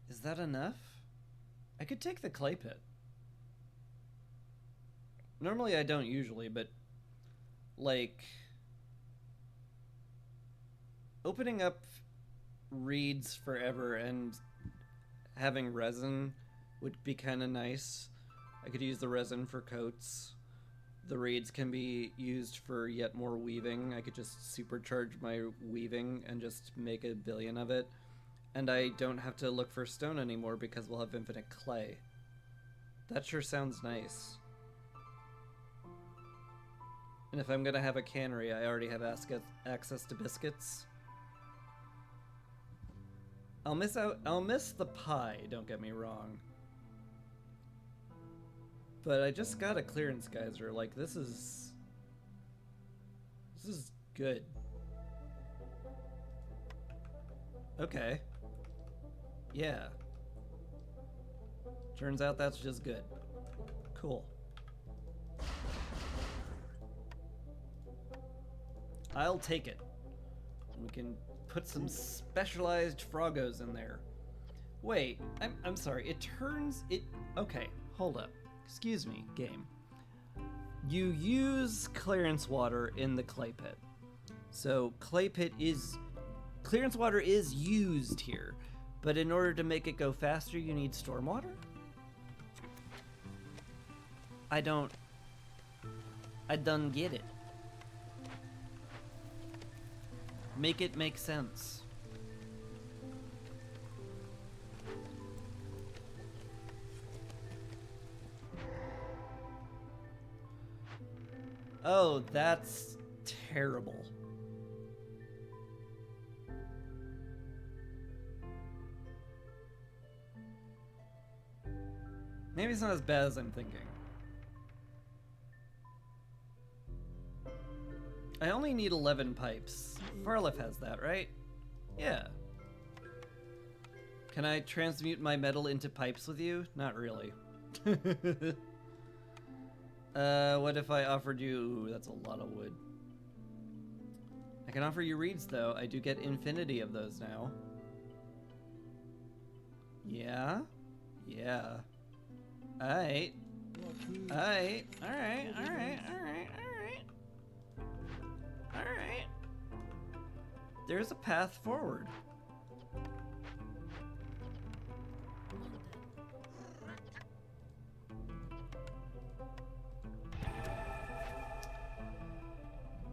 Is that enough? I could take the clay pit. Normally I don't usually, but like opening up reeds forever and having resin would be kind of nice. I could use the resin for coats. The reeds can be used for yet more weaving. I could just supercharge my weaving and just make a billion of it. And I don't have to look for stone anymore because we'll have infinite clay. That sure sounds nice. And if I'm gonna have a cannery, I already have access to biscuits. I'll miss the pie, don't get me wrong. But I just got a clearance geyser, like this is good. Okay. Yeah. Turns out that's just good. Cool. I'll take it. We can put some specialized Froggos in there. Wait, I'm sorry. It turns it. Okay, hold up. Excuse me, game. You use clearance water in the clay pit. So clearance water is used here, but in order to make it go faster, you need storm water? I don't get it. Make it make sense. Oh, that's terrible. Maybe it's not as bad as I'm thinking. I only need 11 pipes. Farlef has that, right? Yeah. Can I transmute my metal into pipes with you? Not really. What if I offered you... Ooh, that's a lot of wood. I can offer you reeds, though. I do get infinity of those now. Yeah? Yeah. Alright. Alright. Alright. Alright. Alright. Alright. Alright. There's a path forward.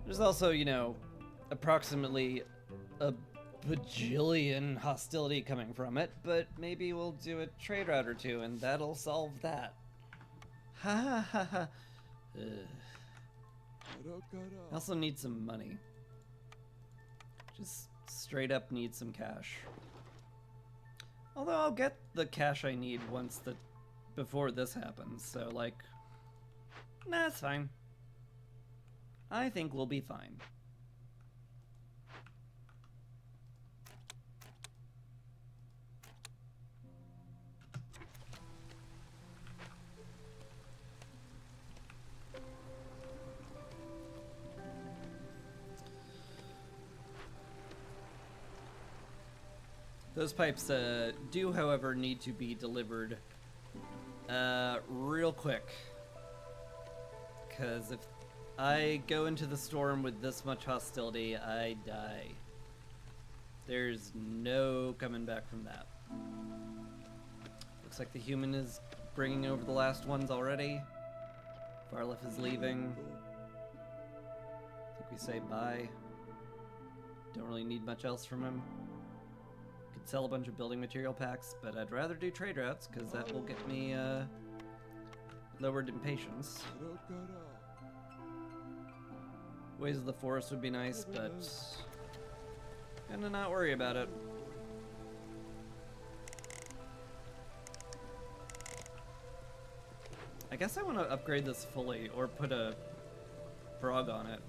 There's also, you know, approximately a bajillion hostility coming from it, but maybe we'll do a trade route or two and that'll solve that. Ha ha ha ha. I also need some money. Just straight up need some cash. Although I'll get the cash I need before this happens, so like, nah, it's fine. I think we'll be fine. Those pipes do, however, need to be delivered real quick. Because if I go into the storm with this much hostility, I die. There's no coming back from that. Looks like the human is bringing over the last ones already. Farlef is leaving. I think we say bye. Don't really need much else from him. Could sell a bunch of building material packs, but I'd rather do trade routes, because that will get me lowered impatience. Ways of the forest would be nice, but gonna not worry about it. I guess I want to upgrade this fully, or put a frog on it.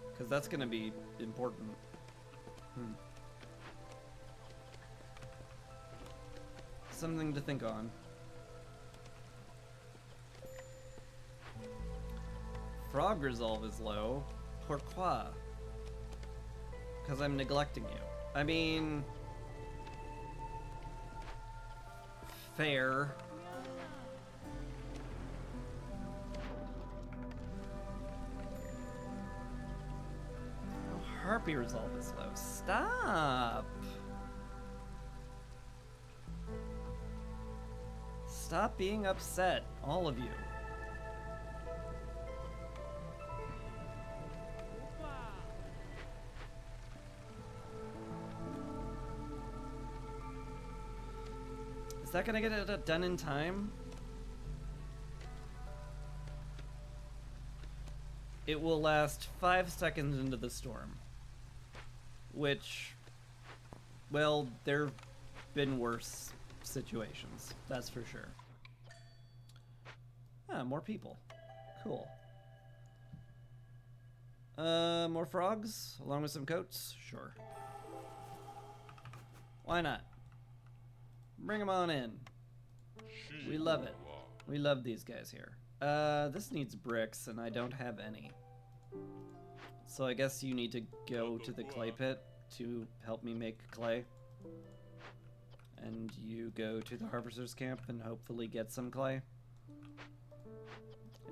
Because that's gonna be important. Something to think on. Frog resolve is low. Pourquoi? Because I'm neglecting you. I mean... fair. Oh, Harpy resolve is low. Stop! Stop being upset, all of you. Is that gonna get it done in time? It will last 5 seconds into the storm. Which, well, there've been worse situations, that's for sure. Ah, more people. Cool. More frogs, along with some coats? Sure. Why not? Bring them on in. We love it. We love these guys here. This needs bricks, and I don't have any. So I guess you need to go to the clay pit to help me make clay. And you go to the harvester's camp and hopefully get some clay.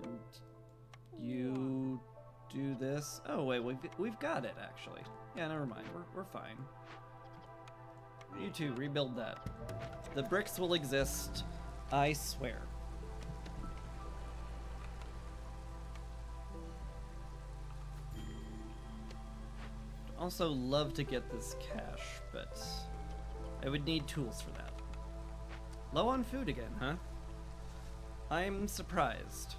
And you do this. Oh wait, we've got it actually. Yeah, never mind. We're fine. You two, rebuild that. The bricks will exist, I swear. Also love to get this cash, but I would need tools for that. Low on food again, huh? I'm surprised.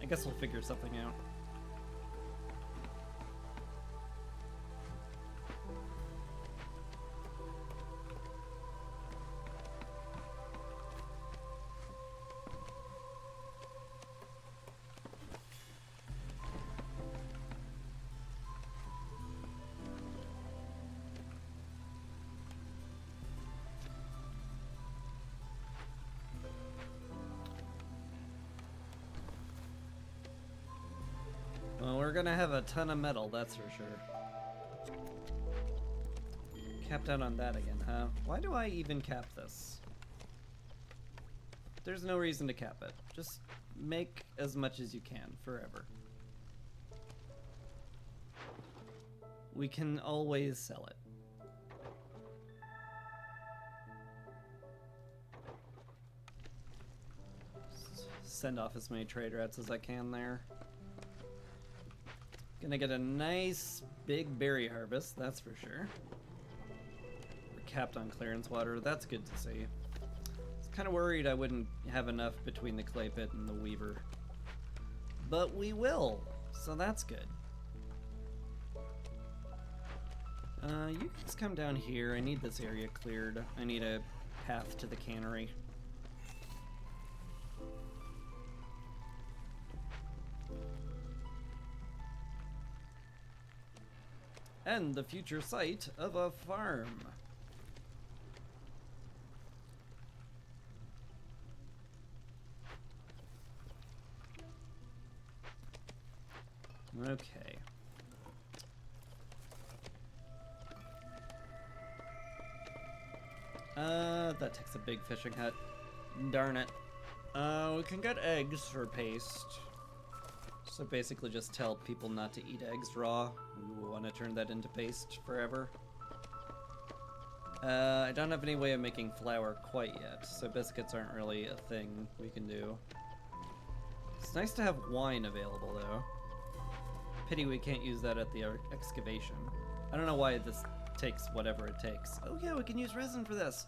I guess we'll figure something out. Well, we're gonna have a ton of metal, that's for sure. Capped out on that again, huh? Why do I even cap this? There's no reason to cap it. Just make as much as you can, forever. We can always sell it. Send off as many trade routes as I can there. Gonna get a nice big berry harvest, that's for sure. We're capped on clearance water, that's good to see. I was kind of worried I wouldn't have enough between the clay pit and the weaver. But we will, so that's good. You guys come down here, I need this area cleared. I need a path to the cannery. And the future site of a farm. Okay. That takes a big fishing hut. Darn it. We can get eggs for paste. So basically just tell people not to eat eggs raw. We want to turn that into paste forever. I don't have any way of making flour quite yet, so biscuits aren't really a thing we can do. It's nice to have wine available though. Pity we can't use that at the excavation. I don't know why this takes whatever it takes. Oh yeah, we can use resin for this.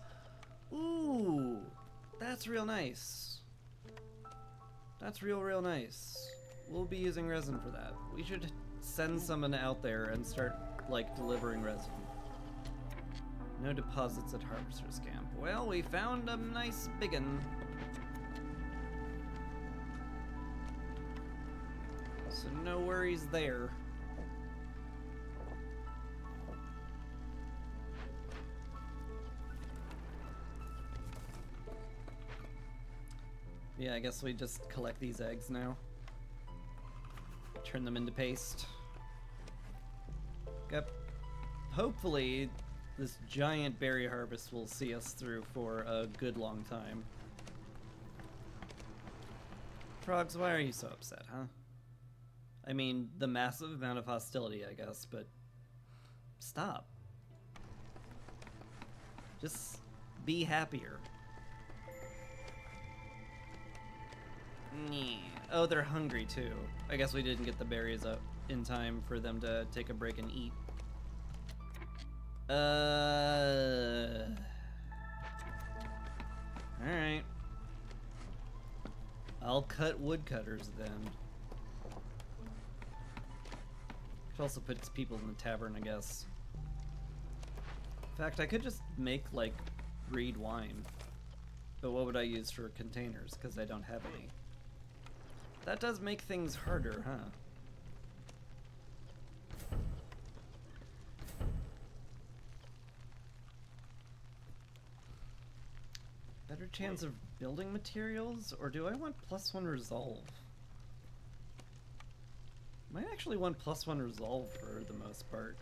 Ooh, that's real nice. That's real nice. We'll be using resin for that. We should send someone out there and start, like, delivering resin. No deposits at Harvester's Camp. Well, we found a nice biggin. So no worries there. Yeah, I guess we just collect these eggs now. Turn them into paste. Yep. Hopefully, this giant berry harvest will see us through for a good long time. Frogs, why are you so upset, huh? I mean, the massive amount of hostility, I guess, but stop. Just be happier. Oh, they're hungry too. I guess we didn't get the berries up in time for them to take a break and eat. Alright. I'll cut woodcutters then. Could also put people in the tavern, I guess. In fact, I could just make, like, reed wine. But what would I use for containers? Because I don't have any. That does make things harder, huh? Better chance of building materials? Or do I want +1 resolve? Might actually want +1 resolve for the most part.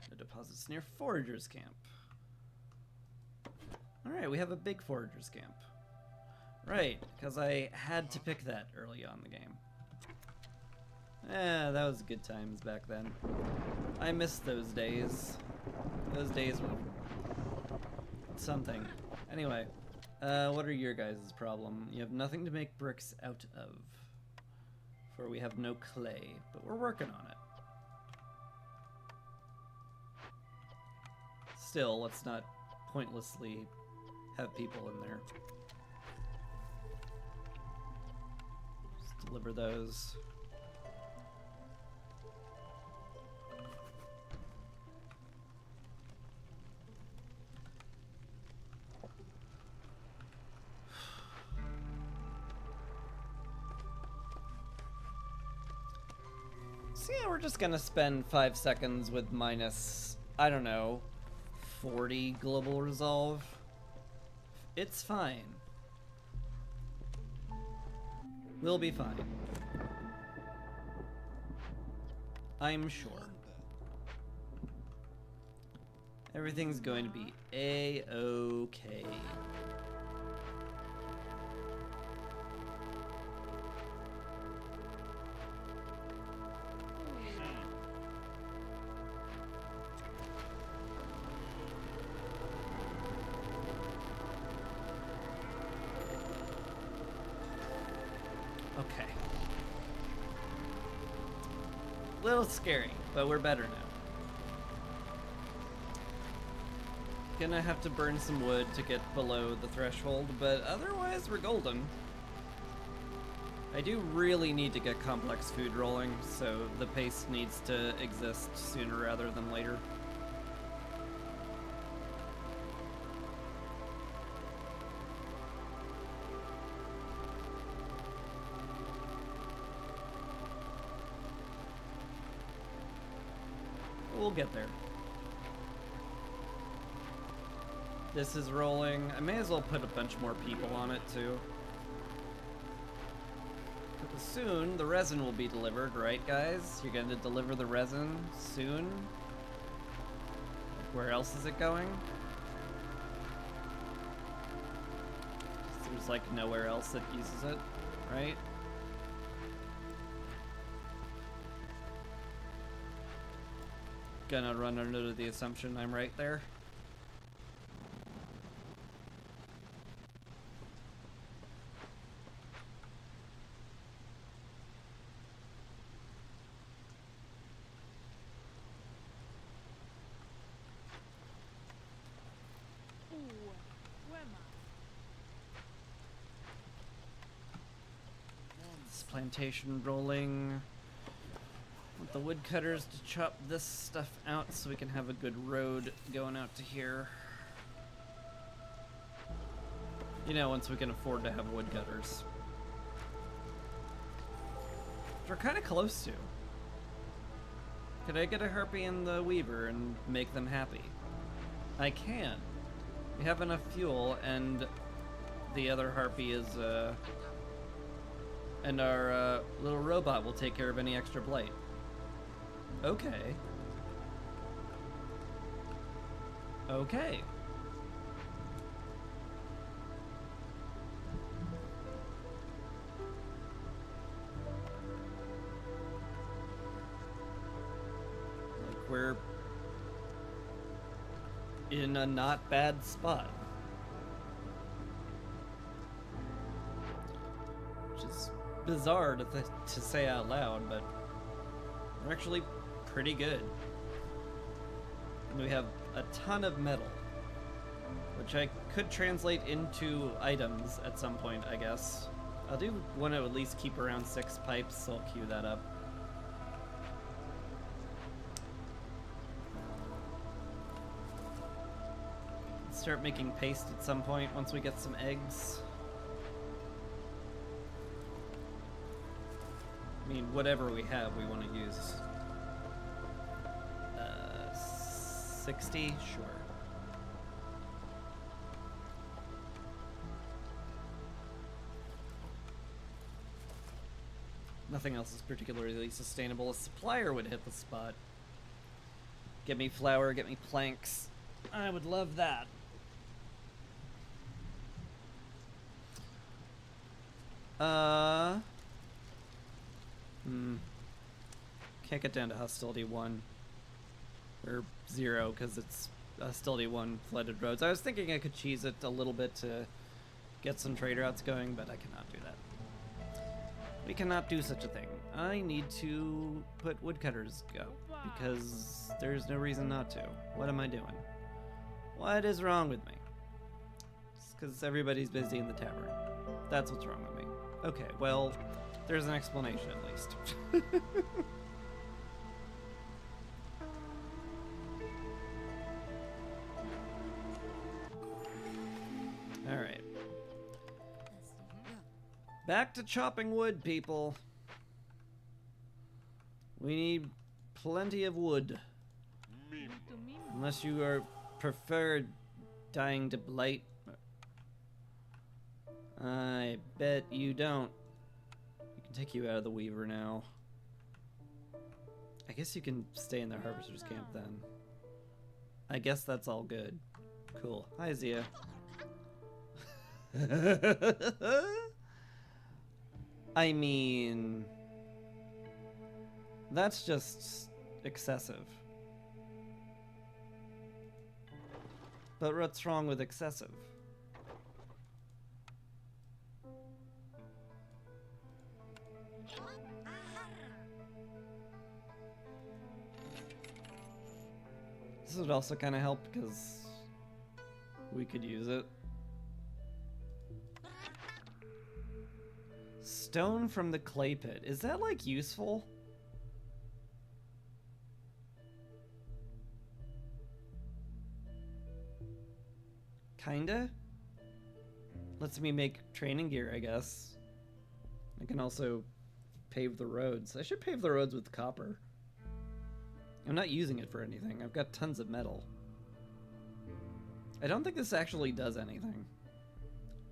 The deposits near Forager's Camp. Alright, we have a big Forager's Camp. Right, because I had to pick that early on in the game. That was good times back then. I miss those days. Those days were something. Anyway, what are your guys' problem? You have nothing to make bricks out of. For we have no clay, but we're working on it. Still, let's not pointlessly have people in there. Just deliver those. So yeah, we're just gonna spend 5 seconds with minus, I don't know, 40 global resolve. It's fine. We'll be fine. I'm sure. Everything's going to be A-okay. Okay. Little scary, but we're better now. Gonna have to burn some wood to get below the threshold, but otherwise we're golden. I do really need to get complex food rolling, so the paste needs to exist sooner rather than later. We'll get there. This is rolling. I may as well put a bunch more people on it too. But soon the resin will be delivered, right guys? You're gonna deliver the resin soon? Where else is it going? There's like nowhere else that uses it, right? Gonna run under the assumption I'm right there. This plantation rolling. Want the woodcutters to chop this stuff out so we can have a good road going out to here. You know, once we can afford to have woodcutters. Which we're kind of close to. Could I get a harpy and the weaver and make them happy? I can. We have enough fuel, and the other harpy is, and our little robot will take care of any extra blight. Okay. Okay. Like we're in a not bad spot. Which is bizarre to say out loud, but we're actually pretty good. And we have a ton of metal, which I could translate into items at some point, I guess. I do want to at least keep around 6 pipes, so I'll queue that up. start making paste at some point once we get some eggs. I mean, whatever we have, we want to use. 60? Sure. Nothing else is particularly sustainable. A supplier would hit the spot. Get me flour, get me planks. I would love that. Can't get down to hostility 1. Or 0, because it's hostility 1 flooded roads. I was thinking I could cheese it a little bit to get some trade routes going, but I cannot do that. We cannot do such a thing. I need to put woodcutters go, because there's no reason not to. What am I doing? What is wrong with me? It's because everybody's busy in the tavern. That's what's wrong with me. Okay, well, there's an explanation at least. Alright. Back to chopping wood, people. We need plenty of wood. Unless you are preferred dying to blight. I bet you don't. We can take you out of the Weaver now. I guess you can stay in the Harvester's camp then. I guess that's all good. Cool. Hi, Zia. I mean, that's just excessive. But what's wrong with excessive? This would also kind of help because we could use it. Stone from the clay pit. Is that, like, useful? Kinda? Lets me make training gear, I guess. I can also pave the roads. I should pave the roads with copper. I'm not using it for anything. I've got tons of metal. I don't think this actually does anything.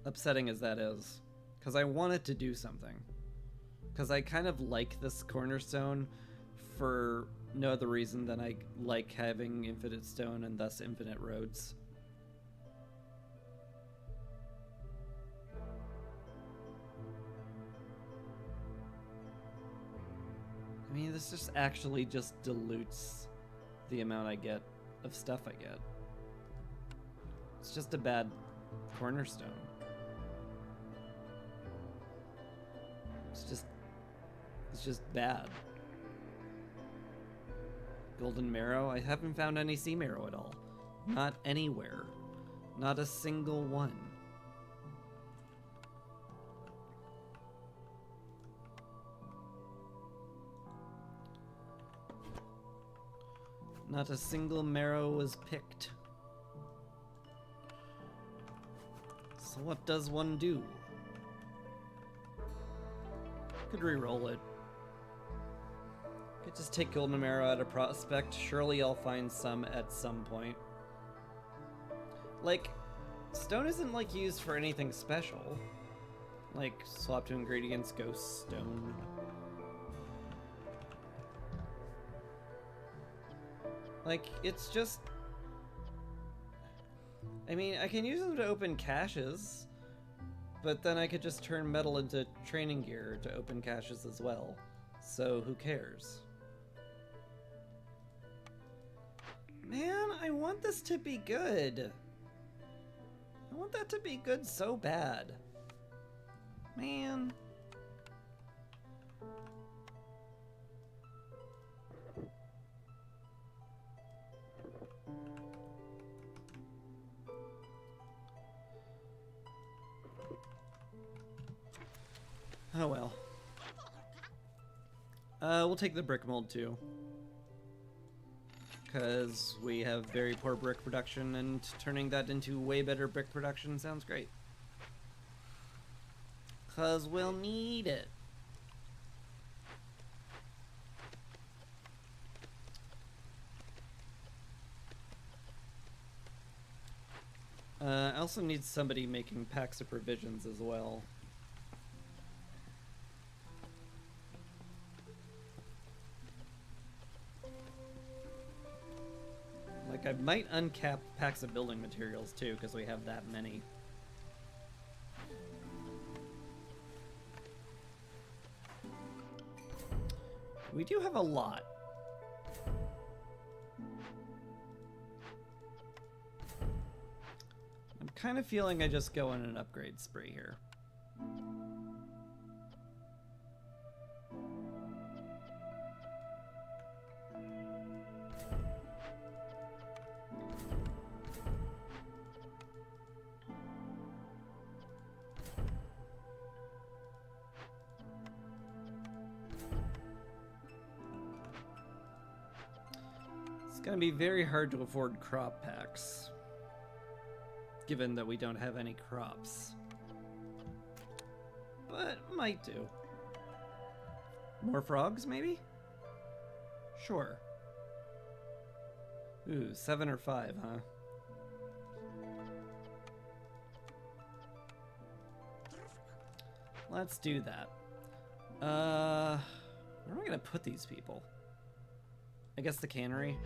Upsetting as that is. Because I want it to do something. Because I kind of like this cornerstone for no other reason than I like having infinite stone and thus infinite roads. I mean, this just actually just dilutes the amount I get of stuff I get. It's just a bad cornerstone. It's just bad. Golden marrow? I haven't found any sea marrow at all. Not anywhere. Not a single one. Not a single marrow was picked. So what does one do? Could re-roll it. Could just take golden marrow out of prospect. Surely I'll find some at some point. Like, stone isn't like used for anything special. Like swap to ingredients, ghost stone. Like, it's just... I mean, I can use them to open caches, but then I could just turn metal into training gear to open caches as well. So, who cares? Man, I want this to be good. I want that to be good so bad. Man. Oh well. We'll take the brick mold too. because we have very poor brick production, and turning that into way better brick production sounds great. Because we'll need it. I also need somebody making packs of provisions as well. Like, I might uncap packs of building materials too, because we have that many. We do have a lot. I'm kind of feeling I just go on an upgrade spree here. It's gonna be very hard to afford crop packs, given that we don't have any crops. But might do. More frogs, maybe? Sure. Ooh, 7 or 5, huh? Let's do that. Where am I gonna put these people? I guess the cannery.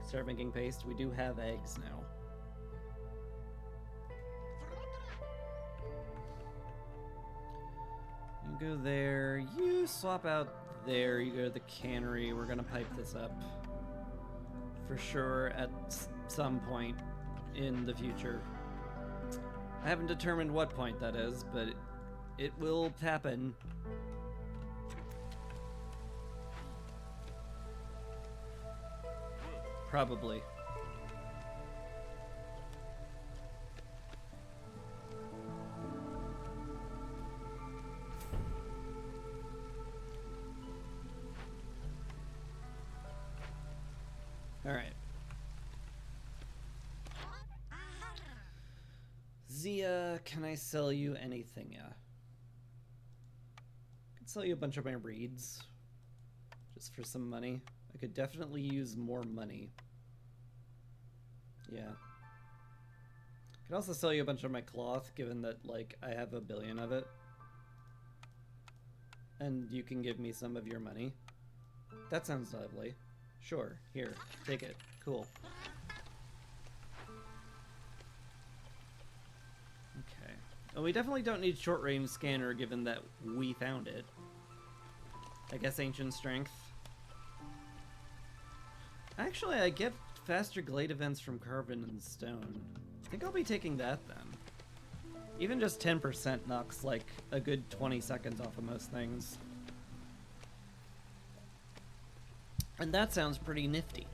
Start making paste. We do have eggs now. You go there. You swap out there. You go to the cannery. We're gonna pipe this up for sure at some point in the future. I haven't determined what point that is, but it will happen. Probably. All right. Zia, can I sell you anything? Yeah. I can sell you a bunch of my reeds just for some money. I could definitely use more money. Yeah. I could also sell you a bunch of my cloth, given that, like, I have 1 billion of it. And you can give me some of your money. That sounds lovely. Sure, here, take it. Cool. Okay. Well, we definitely don't need short-range scanner, given that we found it. I guess ancient strength. Actually, I get faster glade events from carbon and stone. I think I'll be taking that then. Even just 10% knocks like a good 20 seconds off of most things. And that sounds pretty nifty.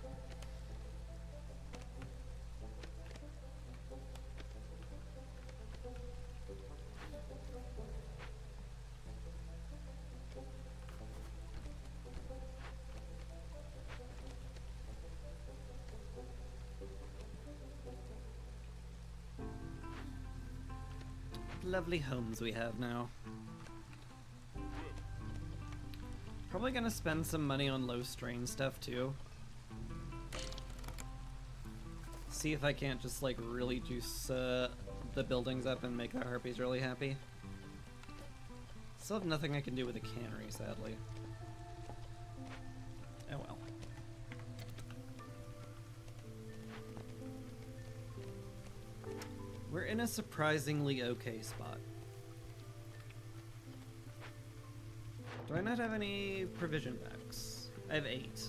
Lovely homes we have now. Probably gonna spend some money on low strain stuff too. See if I can't just like really juice the buildings up and make the harpies really happy. Still have nothing I can do with the cannery, sadly. Oh well. We're in a surprisingly okay spot. Do I not have any provision packs? I have 8.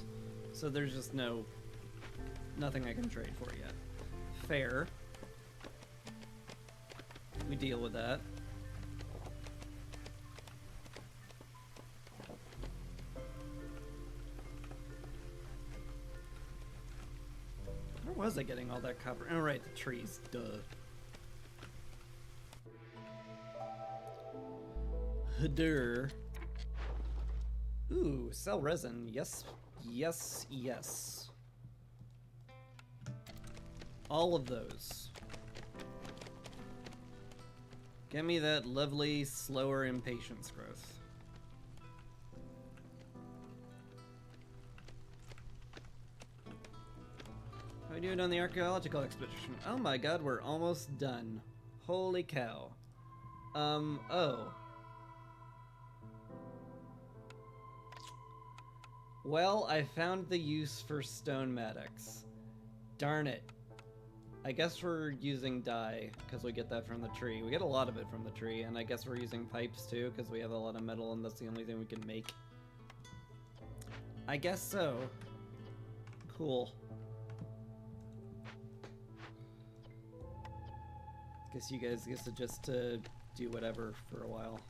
So there's just nothing I can trade for yet. Fair. We deal with that. Where was I getting all that copper? Oh right, the trees, duh. Hadur. Ooh, sell resin. Yes, yes, yes. All of those. Get me that lovely, slower impatience growth. How are we doing on the archaeological expedition? Oh my god, we're almost done. Holy cow. Oh. Well, I found the use for stone mattocks. Darn it. I guess we're using dye, because we get that from the tree. We get a lot of it from the tree, and I guess we're using pipes too, because we have a lot of metal and that's the only thing we can make. I guess so. Cool. Guess you guys get to just do whatever for a while.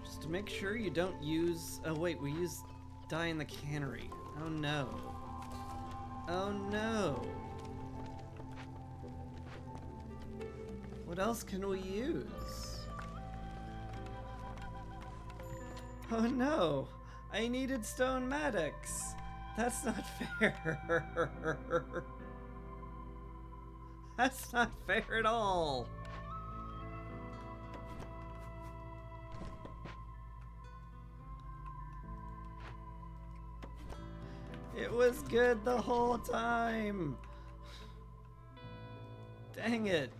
Just to make sure you don't use... Oh wait, we use dye in the cannery. Oh no. Oh no! What else can we use? Oh no! I needed stone mattocks! That's not fair! That's not fair at all! It was good the whole time! Dang it!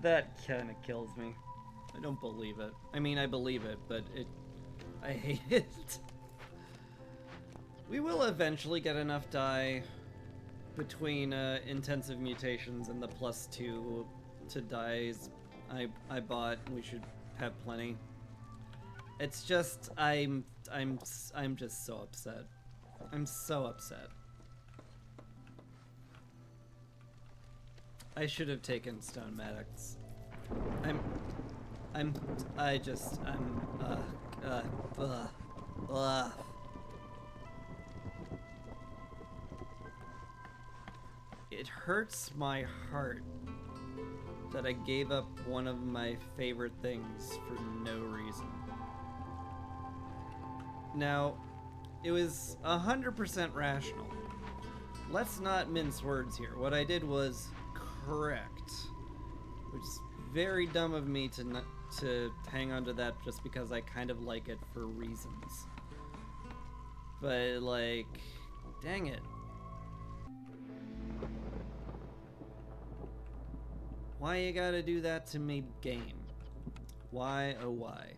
That kind of kills me. I don't believe it. I mean, I believe it, but I hate it. We will eventually get enough dye between intensive mutations and the +2 to dyes I bought. We should have plenty. It's just I'm just so upset. I'm so upset. I should have taken stone mattocks. It hurts my heart that I gave up one of my favorite things for no reason. Now, it was 100% rational. Let's not mince words here. What I did was correct, which is very dumb of me to hang on to that just because I kind of like it for reasons. But like, dang it. Why you gotta do that to me, game? Why, oh why?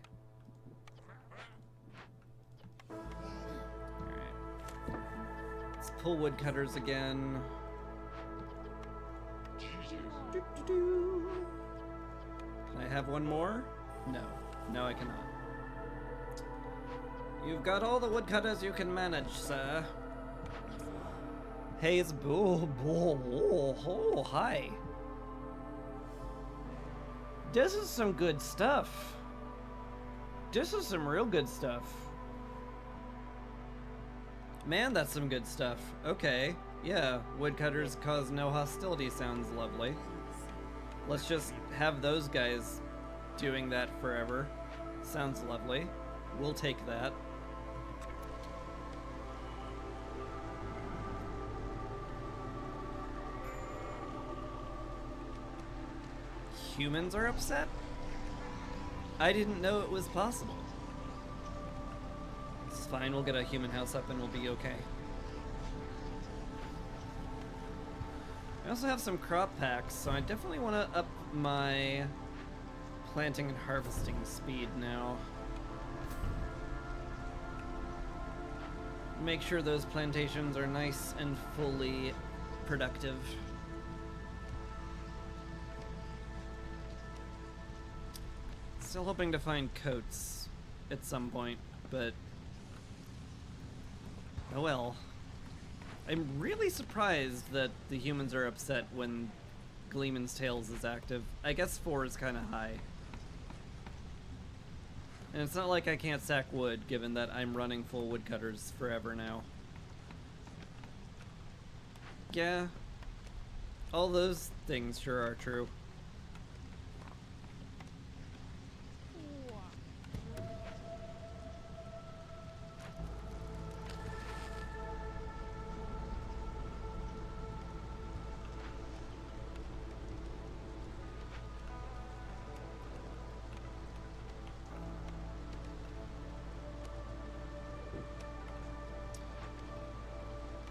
Alright. Let's pull woodcutters again. Can I have one more? No. No, I cannot. You've got all the woodcutters you can manage, sir. Hey, it's oh, hi. This is some good stuff. This is some real good stuff. Man, that's some good stuff. Okay. Yeah, woodcutters cause no hostility sounds lovely. Let's just have those guys doing that forever. Sounds lovely. We'll take that. Humans are upset? I didn't know it was possible. It's fine, we'll get a human house up and we'll be okay. I also have some crop packs, so I definitely want to up my planting and harvesting speed now. Make sure those plantations are nice and fully productive. Still hoping to find coats at some point, but Oh well. I'm really surprised that the humans are upset when Gleeman's Tales is active. I guess 4 is kind of high. And it's not like I can't stack wood, given that I'm running full woodcutters forever now. Yeah. All those things sure are true.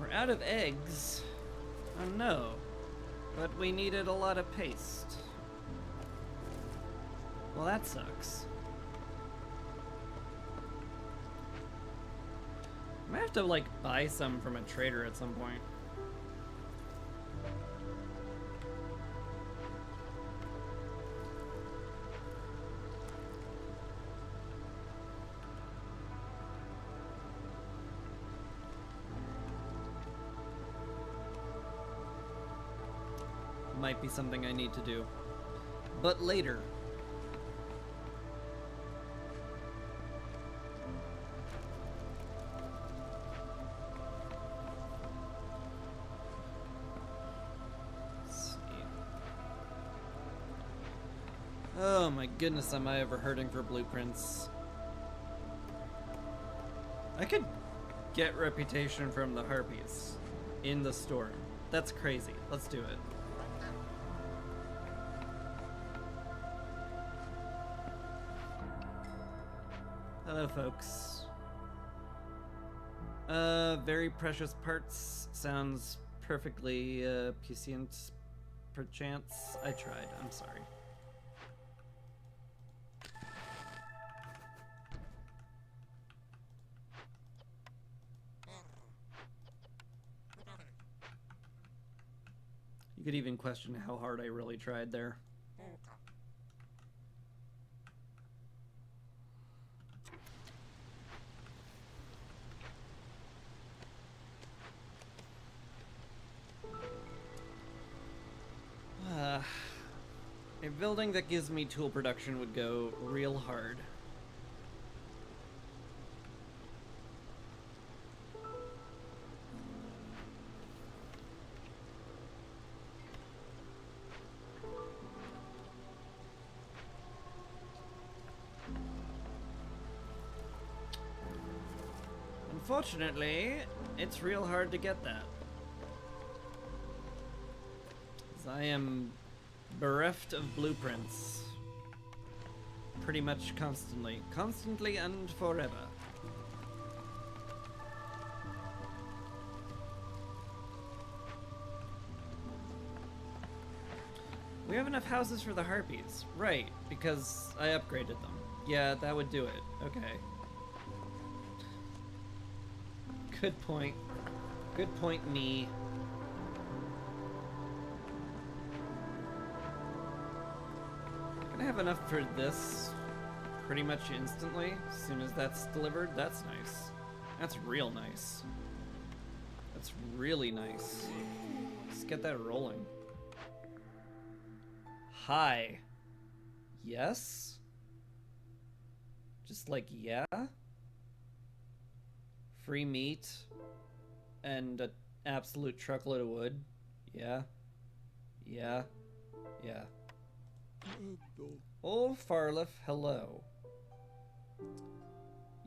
We're out of eggs. Oh no. But we needed a lot of paste. Well, that sucks. I might have to, like, buy some from a trader at some point. Might be something I need to do. But later. Oh my goodness, am I ever hurting for blueprints. I could get reputation from the harpies in the storm. That's crazy. Let's do it. Hello, folks. Very precious parts sounds perfectly puissant, perchance. I tried. I'm sorry. You could even question how hard I really tried there. A building that gives me tool production would go real hard. Unfortunately, it's real hard to get that. As I am bereft of blueprints. Pretty much constantly. Constantly and forever. We have enough houses for the harpies. Right, because I upgraded them. Yeah, that would do it. Okay. Good point. Good point, me. I have enough for this pretty much instantly. As soon as that's delivered, that's nice. That's real nice. That's really nice. Let's get that rolling. Hi. Yes? Just like, yeah? Free meat and an absolute truckload of wood. Yeah. Yeah. Yeah. Old Farliff, hello.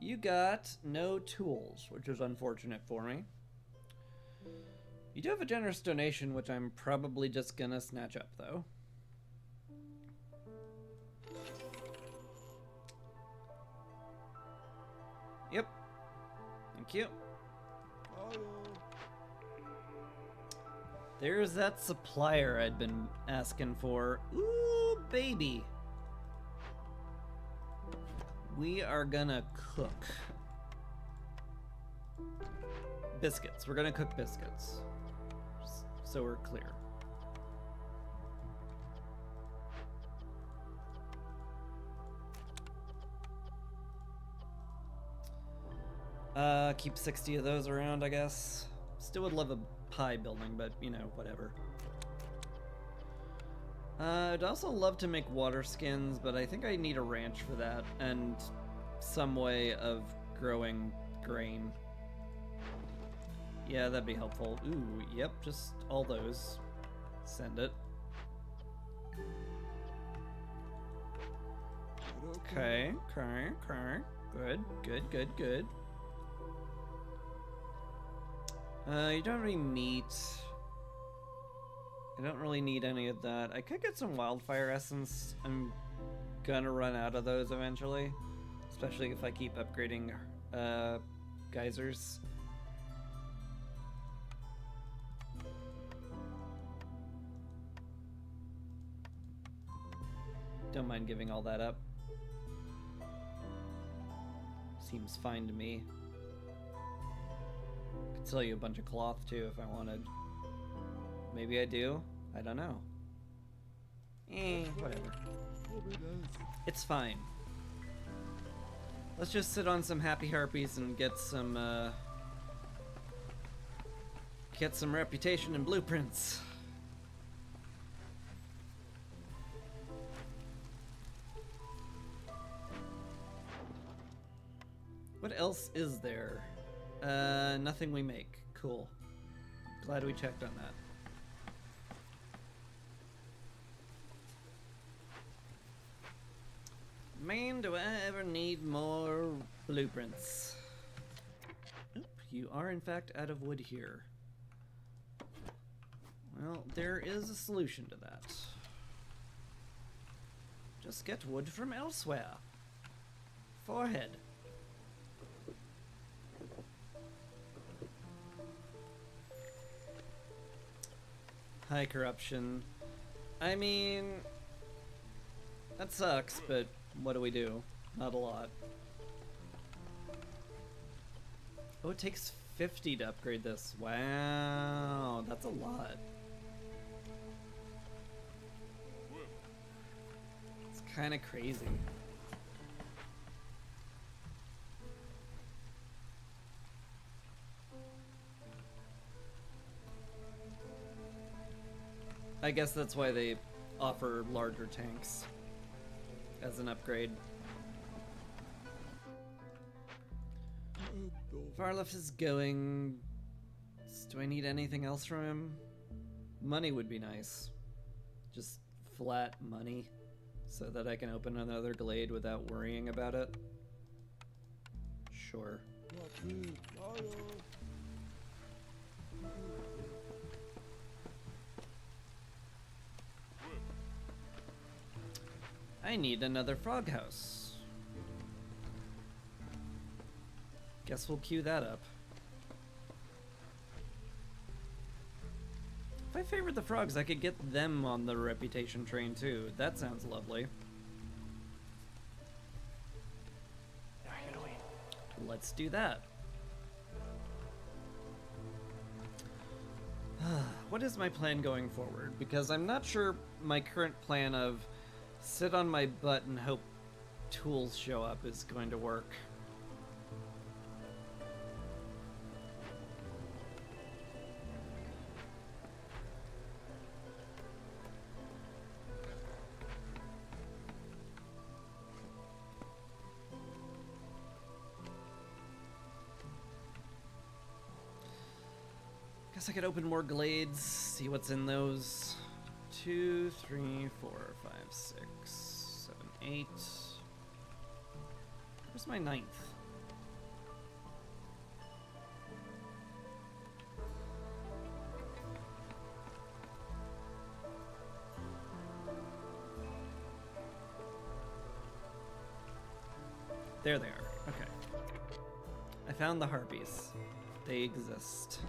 You got no tools, which is unfortunate for me. You do have a generous donation, which I'm probably just gonna snatch up, though. Yep. Thank you. There's that supplier I'd been asking for. Ooh, baby. We are gonna cook biscuits. We're gonna cook biscuits. So we're clear. Keep 60 of those around, I guess. Still would love a pie building, but, you know, whatever. I'd also love to make water skins, but I think I need a ranch for that, and some way of growing grain. Yeah, that'd be helpful. Ooh, yep, just all those. Send it. Okay. Good. You don't have any meat. I don't really need any of that. I could get some wildfire essence. I'm gonna run out of those eventually. Especially if I keep upgrading geysers. Don't mind giving all that up. Seems fine to me. Could sell you a bunch of cloth too if I wanted. Maybe I do? I don't know. Whatever. It's fine. Let's just sit on some happy harpies and get some reputation and blueprints. What else is there? Nothing we make. Cool. Glad we checked on that. Man, do I ever need more blueprints. Oop, you are in fact out of wood here. Well, there is a solution to that. Just get wood from elsewhere. Forehead. High corruption. I mean, that sucks, but what do we do? Not a lot. Oh, it takes 50 to upgrade this. Wow, that's a lot. It's kind of crazy. I guess that's why they offer larger tanks as an upgrade. Varlef is going. Do I need anything else from him? Money would be nice. Just flat money so that I can open another glade without worrying about it. Sure. I need another frog house. Guess we'll queue that up. If I favored the frogs, I could get them on the reputation train too. That sounds lovely. Let's do that. What is my plan going forward? Because I'm not sure my current plan of sit on my butt and hope tools show up is going to work. Guess I could open more glades, see what's in those. 2, 3, 4, 5, 6, 7, 8. Where's my 9th? There they are. Okay. I found the harpies. They exist.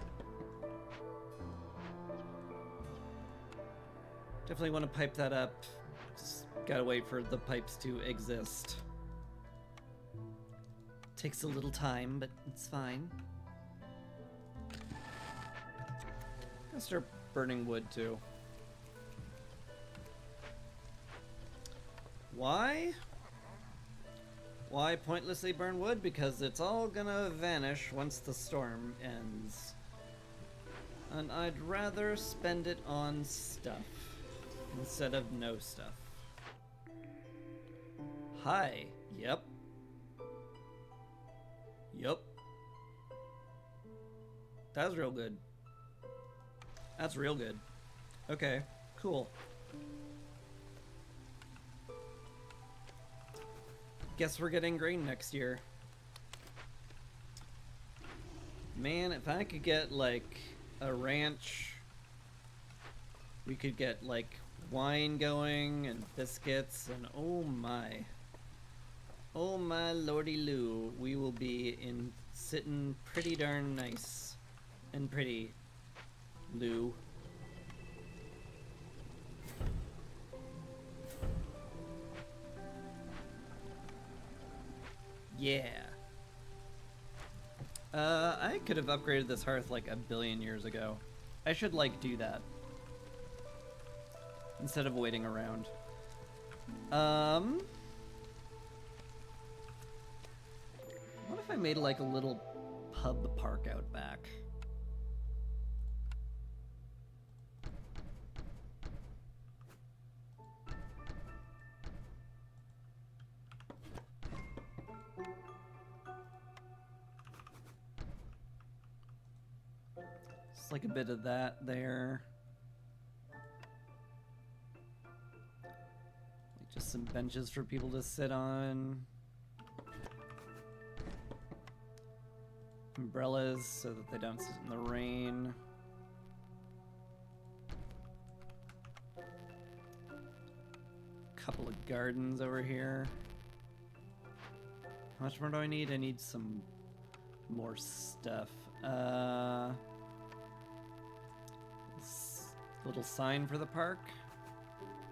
Definitely want to pipe that up. Just gotta wait for the pipes to exist. Takes a little time, but it's fine. Gonna start burning wood too. Why? Why pointlessly burn wood? Because it's all gonna vanish once the storm ends. And I'd rather spend it on stuff instead of no stuff. Hi. Yep. Yep. That's real good. That's real good. Okay, cool. Guess we're getting grain next year. Man, if I could get like a ranch, we could get like wine going and biscuits and oh my lordy loo, we will be in sitting pretty darn nice and pretty, Lou. Yeah. I could have upgraded this hearth like a billion years ago. I should like do that instead of waiting around. What if I made like a little pub park out back? Just like a bit of that there. Like just some benches for people to sit on. Umbrellas so that they don't sit in the rain. Couple of gardens over here. How much more do I need? I need some more stuff. Little sign for the park.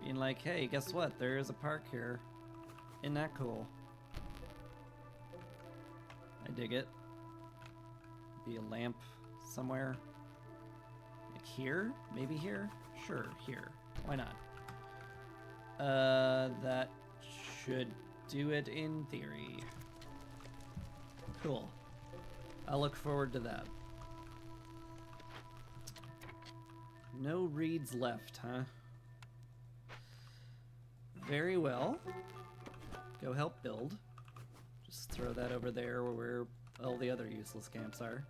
Being like, hey, guess what? There is a park here. Isn't that cool? I dig it. Be a lamp somewhere. Like here? Maybe here? Sure, here. Why not? That should do it in theory. Cool. I'll look forward to that. No reeds left, huh? Very well. Go help build. Just throw that over there where all the other useless camps are.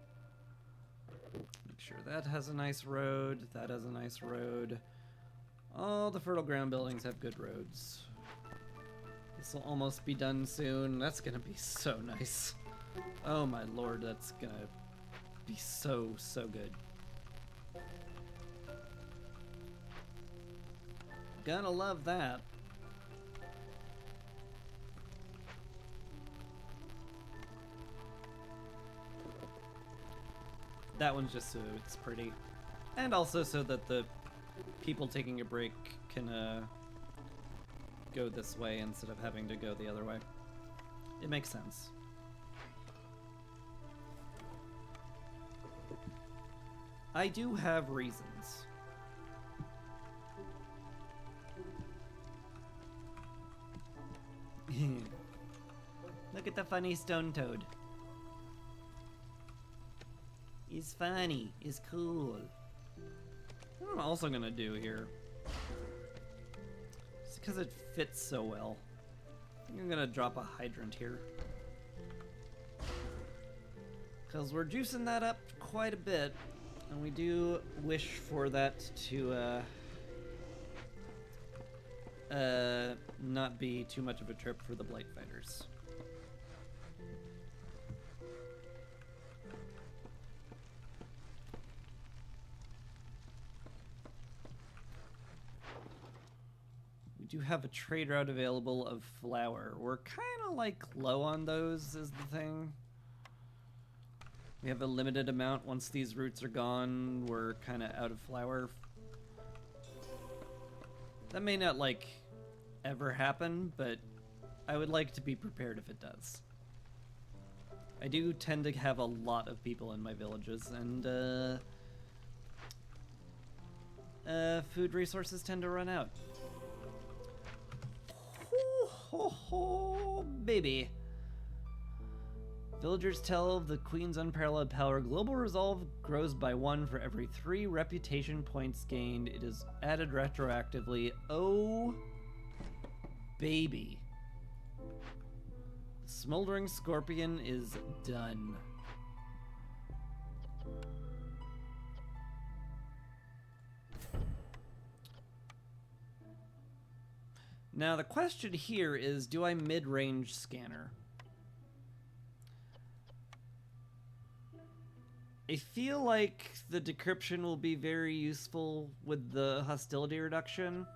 Make sure that has a nice road. That has a nice road. All the fertile ground buildings have good roads. This will almost be done soon. That's gonna be so nice. Oh my lord, that's gonna be so, so good. Gonna love that. That one's just so it's pretty. And also so that the people taking a break can go this way instead of having to go the other way. It makes sense. I do have reasons. Look at the funny stone toad. He's funny. He's cool. What I'm also gonna do here, just because it fits so well, I think I'm gonna drop a hydrant here. Because we're juicing that up quite a bit, and we do wish for that to not be too much of a trip for the blight fighters. We do have a trade route available of flour. We're kind of like low on those is the thing. We have a limited amount. Once these roots are gone, we're kind of out of flour. That may not like ever happen, but I would like to be prepared if it does. I do tend to have a lot of people in my villages, and food resources tend to run out. Ho, ho, ho, baby. Villagers tell of the Queen's unparalleled power. Global resolve grows by 1 for every 3 reputation points gained. It is added retroactively. Oh, baby. The Smoldering Scorpion is done. Now the question here is, do I mid-range scanner? I feel like the decryption will be very useful with the hostility reduction.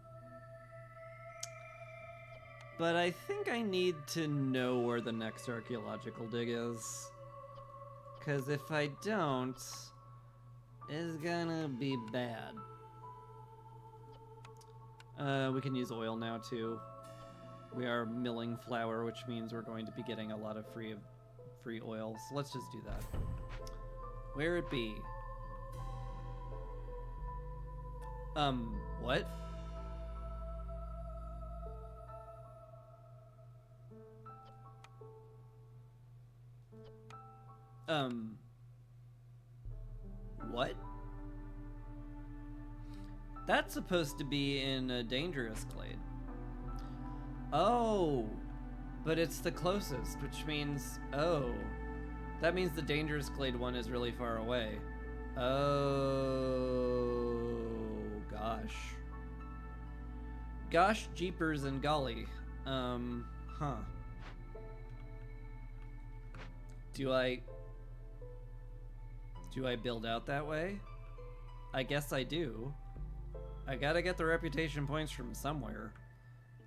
But I think I need to know where the next archaeological dig is. Because if I don't, it's gonna be bad. We can use oil now too. We are milling flour, which means we're going to be getting a lot of free oil. So let's just do that. Where it be? What? What? That's supposed to be in a dangerous glade. Oh, but it's the closest, which means, oh, that means the dangerous glade one is really far away. Oh, gosh. Gosh, jeepers and golly. Huh. Do I build out that way? I guess I do. I gotta get the reputation points from somewhere,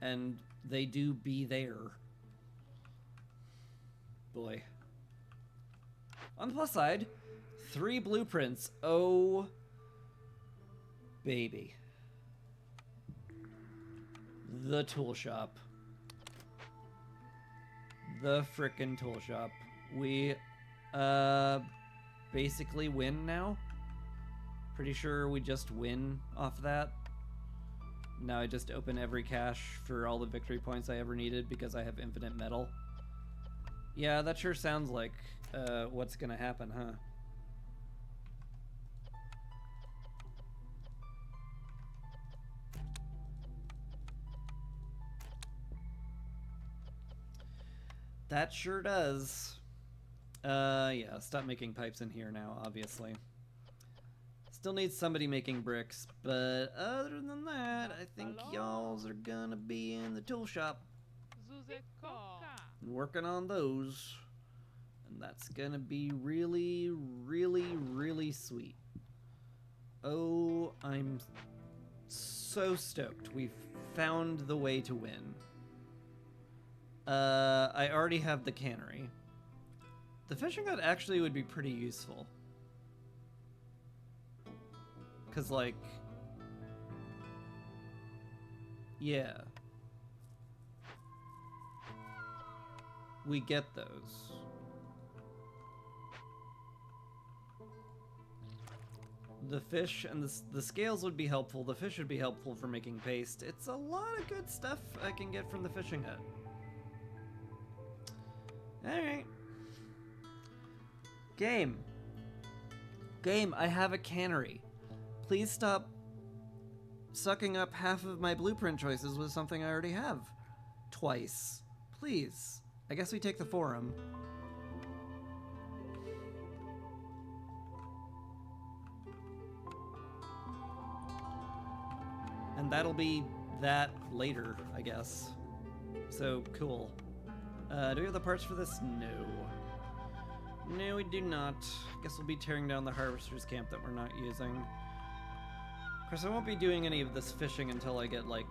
and they do be there. Boy. On the plus side, 3 blueprints. Oh, baby. The tool shop. The frickin' tool shop. We, basically win now. Pretty sure we just win off that. Now I just open every cache for all the victory points I ever needed because I have infinite metal. Yeah, that sure sounds like what's gonna happen, huh? That sure does. Yeah, stop making pipes in here now, obviously. Still need somebody making bricks, but other than that, I think y'alls are gonna be in the tool shop. Working on those. And that's gonna be really, really, really sweet. Oh, I'm so stoked. We've found the way to win. I already have the cannery. The fishing hut actually would be pretty useful. Cause like, yeah. We get those. The fish and the scales would be helpful. The fish would be helpful for making paste. It's a lot of good stuff I can get from the fishing hut. Alright. Game, I have a cannery. Please stop sucking up half of my blueprint choices with something I already have. Twice. Please. I guess we take the forum. And that'll be that later, I guess. So, cool. Do we have the parts for this? No. No, we do not. Guess we'll be tearing down the harvester's camp that we're not using. Of course, I won't be doing any of this fishing until I get, like,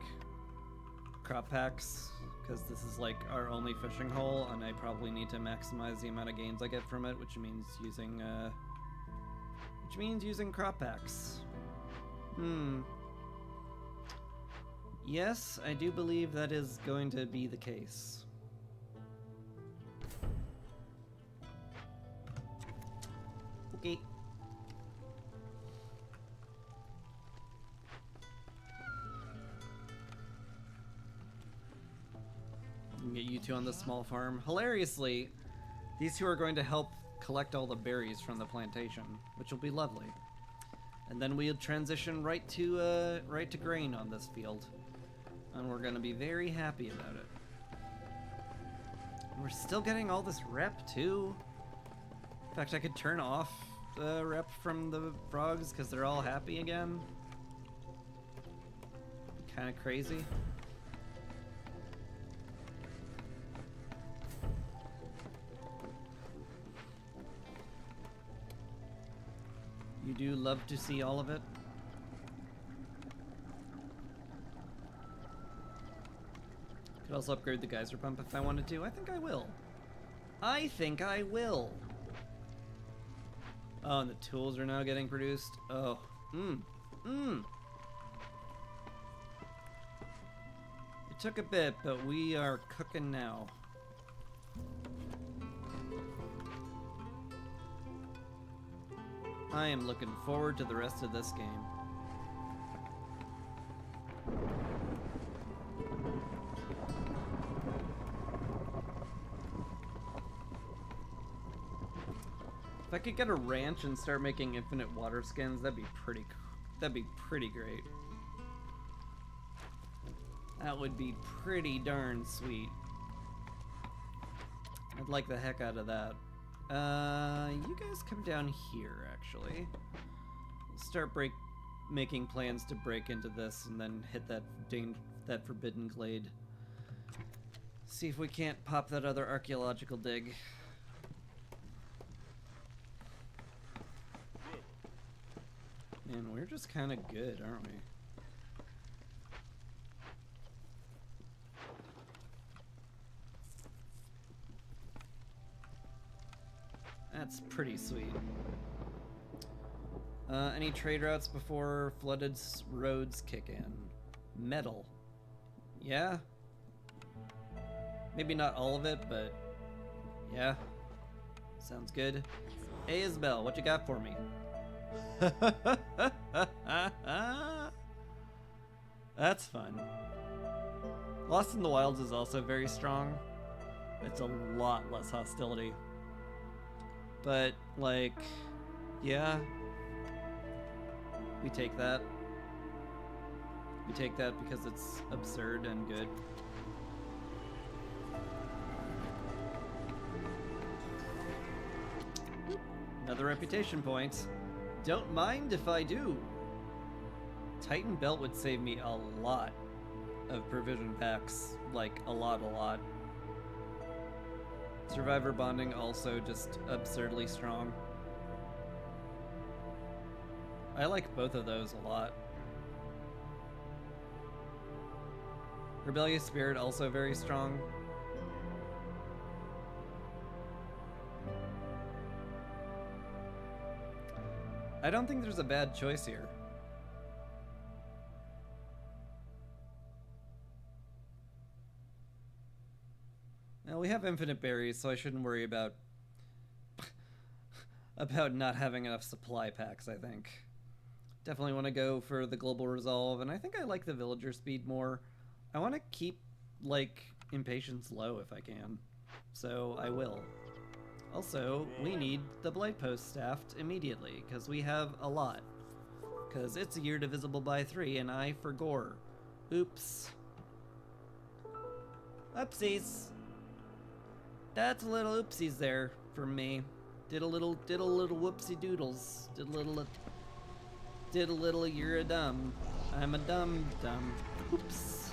crop packs, because this is, like, our only fishing hole, and I probably need to maximize the amount of gains I get from it, which means using crop packs. Yes, I do believe that is going to be the case. Okay. We can get you two on the small farm. Hilariously, These two are going to help collect all the berries from the plantation, which will be lovely. And then we'll transition right to grain on this field. And we're gonna be very happy about it. And we're still getting all this rep too. In fact, I could turn off the rep from the frogs because they're all happy again. Kind of crazy. You do love to see all of it. Could also upgrade the geyser pump if I wanted to. I think I will. I think I will. Oh, and the tools are now getting produced. Oh, It took a bit, but we are cooking now. I am looking forward to the rest of this game. If I could get a ranch and start making infinite water skins, that'd be pretty great. That would be pretty darn sweet. I'd like the heck out of that. You guys come down here, actually. We'll start making plans to break into this and then hit that forbidden glade. See if we can't pop that other archaeological dig. Man, we're just kind of good, aren't we? That's pretty sweet. Any trade routes before flooded roads kick in? Metal. Yeah. Maybe not all of it, but yeah. Sounds good. Hey Isabel, what you got for me? That's fun. Lost in the Wilds is also very strong. It's a lot less hostility. But, like, yeah. We take that. We take that because it's absurd and good. Another reputation point. Don't mind if I do. Titan Belt would save me a lot of provision packs. Like, a lot. Survivor bonding also just absurdly strong. I like both of those a lot. Rebellious Spirit also very strong. I don't think there's a bad choice here. Now we have infinite berries, so I shouldn't worry about not having enough supply packs, I think. Definitely want to go for the global resolve, and I think I like the villager speed more. I want to keep, like, impatience low if I can, so I will. Also, we need the Blight Post staffed immediately, because we have a lot. Because it's a year divisible by 3, and I forgore. Oops. Oopsies. That's a little oopsies there from me. Did a little whoopsie doodles. Did a little you're a dumb. I'm a dumb. Oops.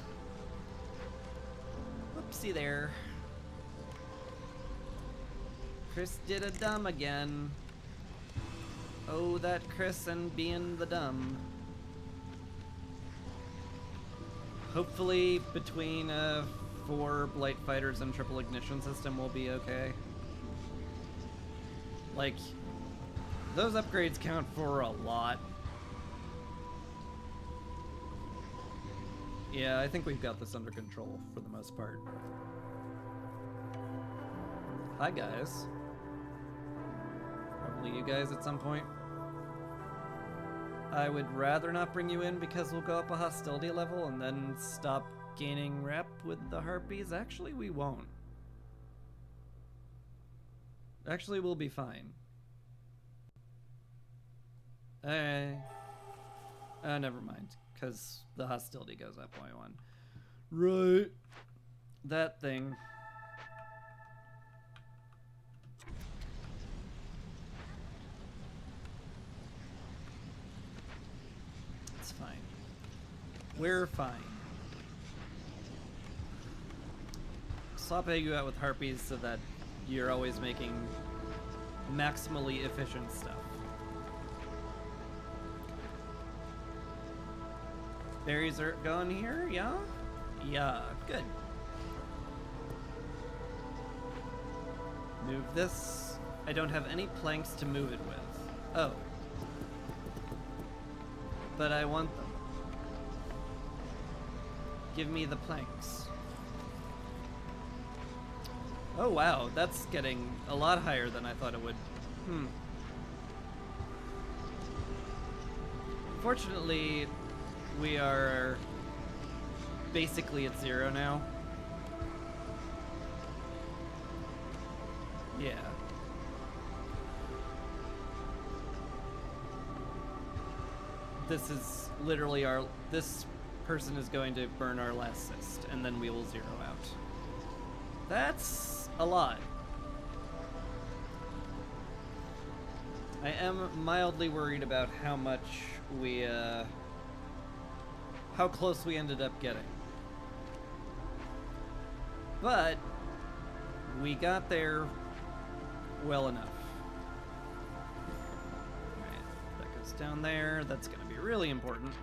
Oopsie there. Chris did a dumb again. Oh, that Chris and being the dumb. Hopefully between 4 Blight Fighters and triple ignition system will be okay. Like, those upgrades count for a lot. Yeah, I think we've got this under control for the most part. Hi guys. Probably you guys at some point. I would rather not bring you in because we'll go up a hostility level and then stop gaining rep with the harpies. Actually, we won't. Actually, we'll be fine. Never mind, because the hostility goes up by 1. Right. That thing. It's fine. We're fine. Swap you out with harpies so that you're always making maximally efficient stuff. Berries are gone here, yeah? Yeah, good. Move this. I don't have any planks to move it with. Oh. But I want them. Give me the planks. Oh wow, that's getting a lot higher than I thought it would. Fortunately, we are basically at 0 now. Yeah. This is literally this person is going to burn our last cyst, and then we will 0 out. That's a lot. I am mildly worried about how much we, how close we ended up getting. But we got there well enough. Alright, that goes down there. That's gonna be really important.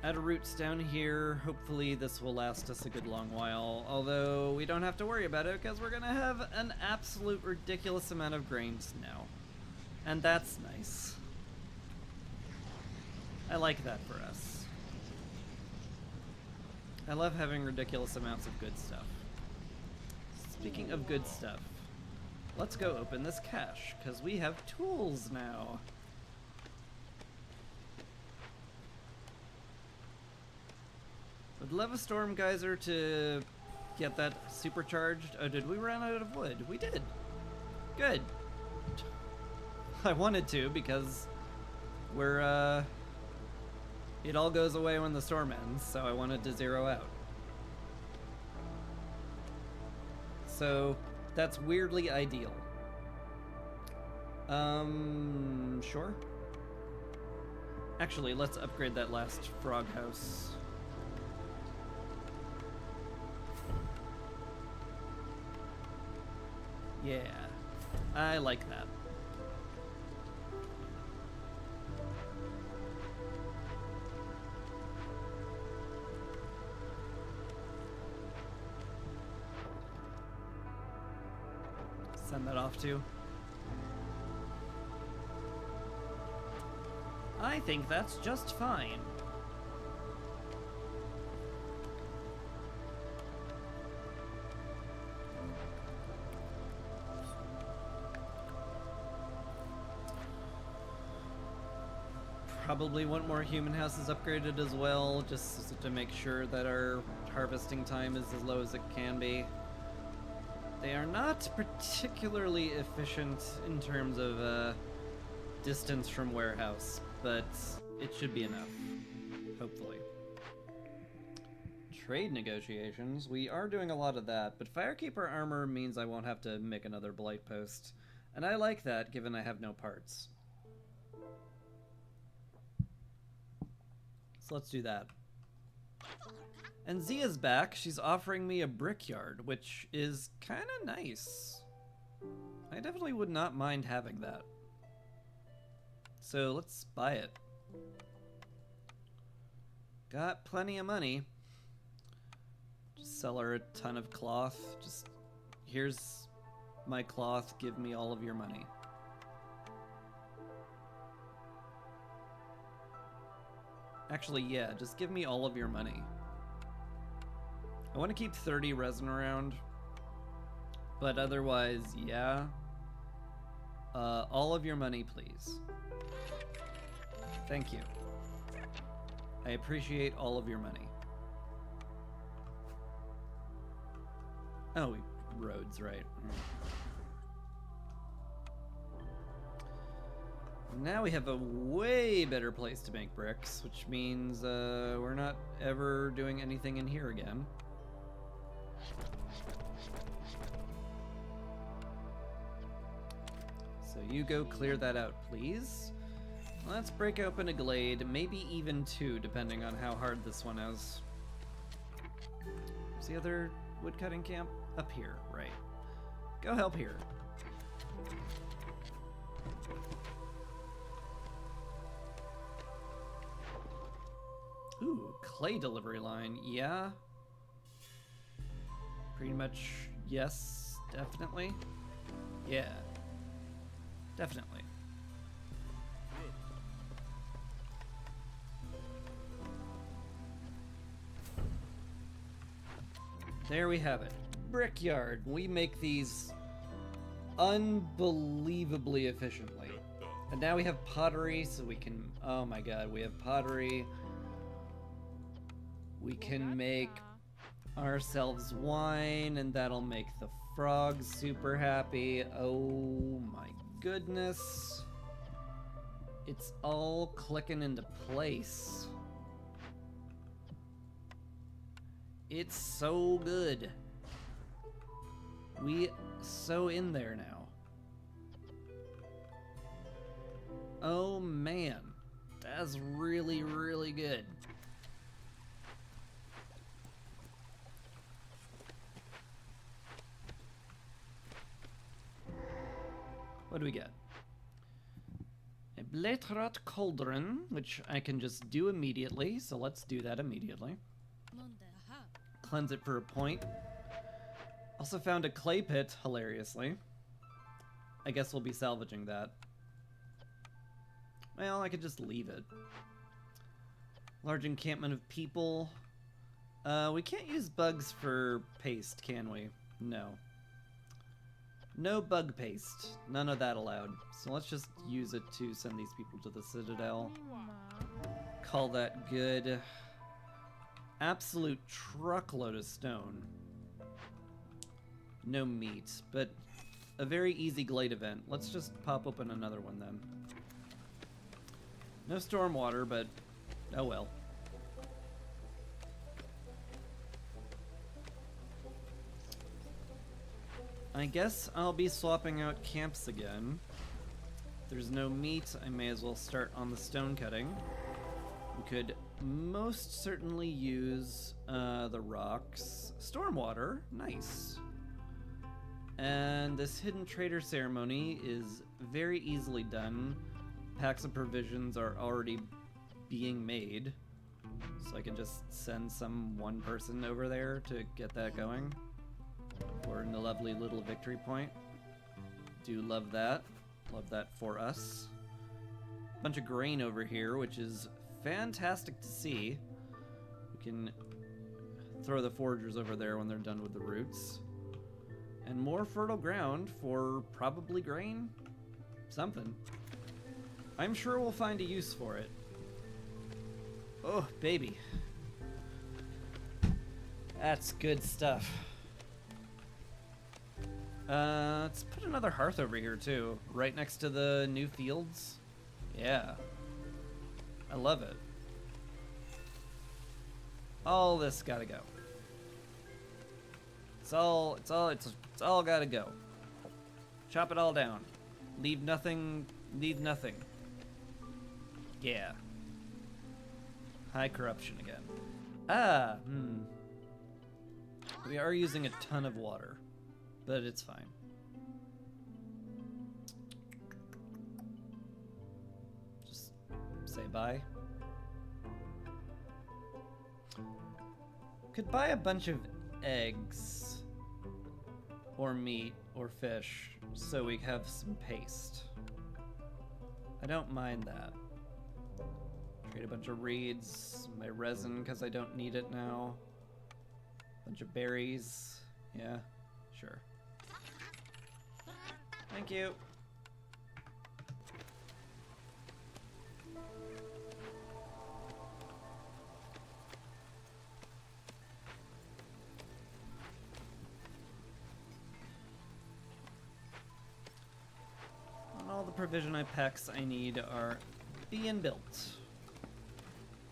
Add roots down here. Hopefully this will last us a good long while, although we don't have to worry about it because we're gonna have an absolute ridiculous amount of grains now. And that's nice. I like that for us. I love having ridiculous amounts of good stuff. Speaking of good stuff, let's go open this cache, because we have tools now. Would love a storm geyser to get that supercharged. Oh, did we run out of wood? We did. Good. I wanted to, because we're, it all goes away when the storm ends, so I wanted to 0 out. So, that's weirdly ideal. Sure. Actually, let's upgrade that last frog house. Yeah, I like that. Send that off too. I think that's just fine. Probably want more human houses upgraded as well, just to make sure that our harvesting time is as low as it can be. They are not particularly efficient in terms of distance from warehouse, but it should be enough, hopefully. Trade negotiations, we are doing a lot of that, but Firekeeper armor means I won't have to make another blight post, and I like that given I have no parts. So let's do that. And Zia's back. She's offering me a brickyard, which is kind of nice. I definitely would not mind having that. So let's buy it. Got plenty of money. Just sell her a ton of cloth. Just, here's my cloth. Give me all of your money. Actually, yeah, just give me all of your money. I want to keep 30 resin around, but otherwise, yeah. All of your money, please. Thank you. I appreciate all of your money. Oh, roads, right. Now we have a way better place to make bricks, which means we're not ever doing anything in here again. So you go clear that out, please. Let's break open a glade, maybe even two, depending on how hard this one is. Where's the other woodcutting camp? Up here, right. Go help here. Ooh, clay delivery line, yeah. Pretty much, yes, definitely. Yeah, definitely. There we have it. Brickyard. We make these unbelievably efficiently. And now we have pottery, so we can... Oh my god, we have pottery. We can make ourselves wine, and that'll make the frogs super happy. Oh my goodness. It's all clicking into place. It's so good. We so in there now. Oh man, that's really, really good. What do we get? A Blatrot Cauldron, which I can just do immediately, so let's do that immediately. Cleanse it for a point. Also found a clay pit, hilariously. I guess we'll be salvaging that. Well, I could just leave it. Large encampment of people. We can't use bugs for paste, can we? No. No bug paste. None of that allowed. So let's just use it to send these people to the Citadel. Call that good. Absolute truckload of stone. No meat, but a very easy glade event. Let's just pop open another one then. No storm water, but oh well. I guess I'll be swapping out camps again. If there's no meat, I may as well start on the stone cutting. We could most certainly use the rocks. Stormwater, nice. And this hidden trader ceremony is very easily done. Packs of provisions are already being made. So I can just send one person over there to get that going. For a lovely little victory point. Do love that. Love that for us. Bunch of grain over here, which is fantastic to see. We can throw the foragers over there when they're done with the roots. And more fertile ground for probably grain? Something. I'm sure we'll find a use for it. Oh, baby. That's good stuff. Let's put another hearth over here too, right next to the new fields. Yeah. I love it. All this gotta go. It's all gotta go. Chop it all down. Leave nothing, Yeah. High corruption again. We are using a ton of water, but it's fine. Just say bye. Could buy a bunch of eggs or meat or fish so we have some paste. I don't mind that. Trade a bunch of reeds, my resin because I don't need it now. Bunch of berries. Yeah, sure. Thank you. provision packs I need are being built.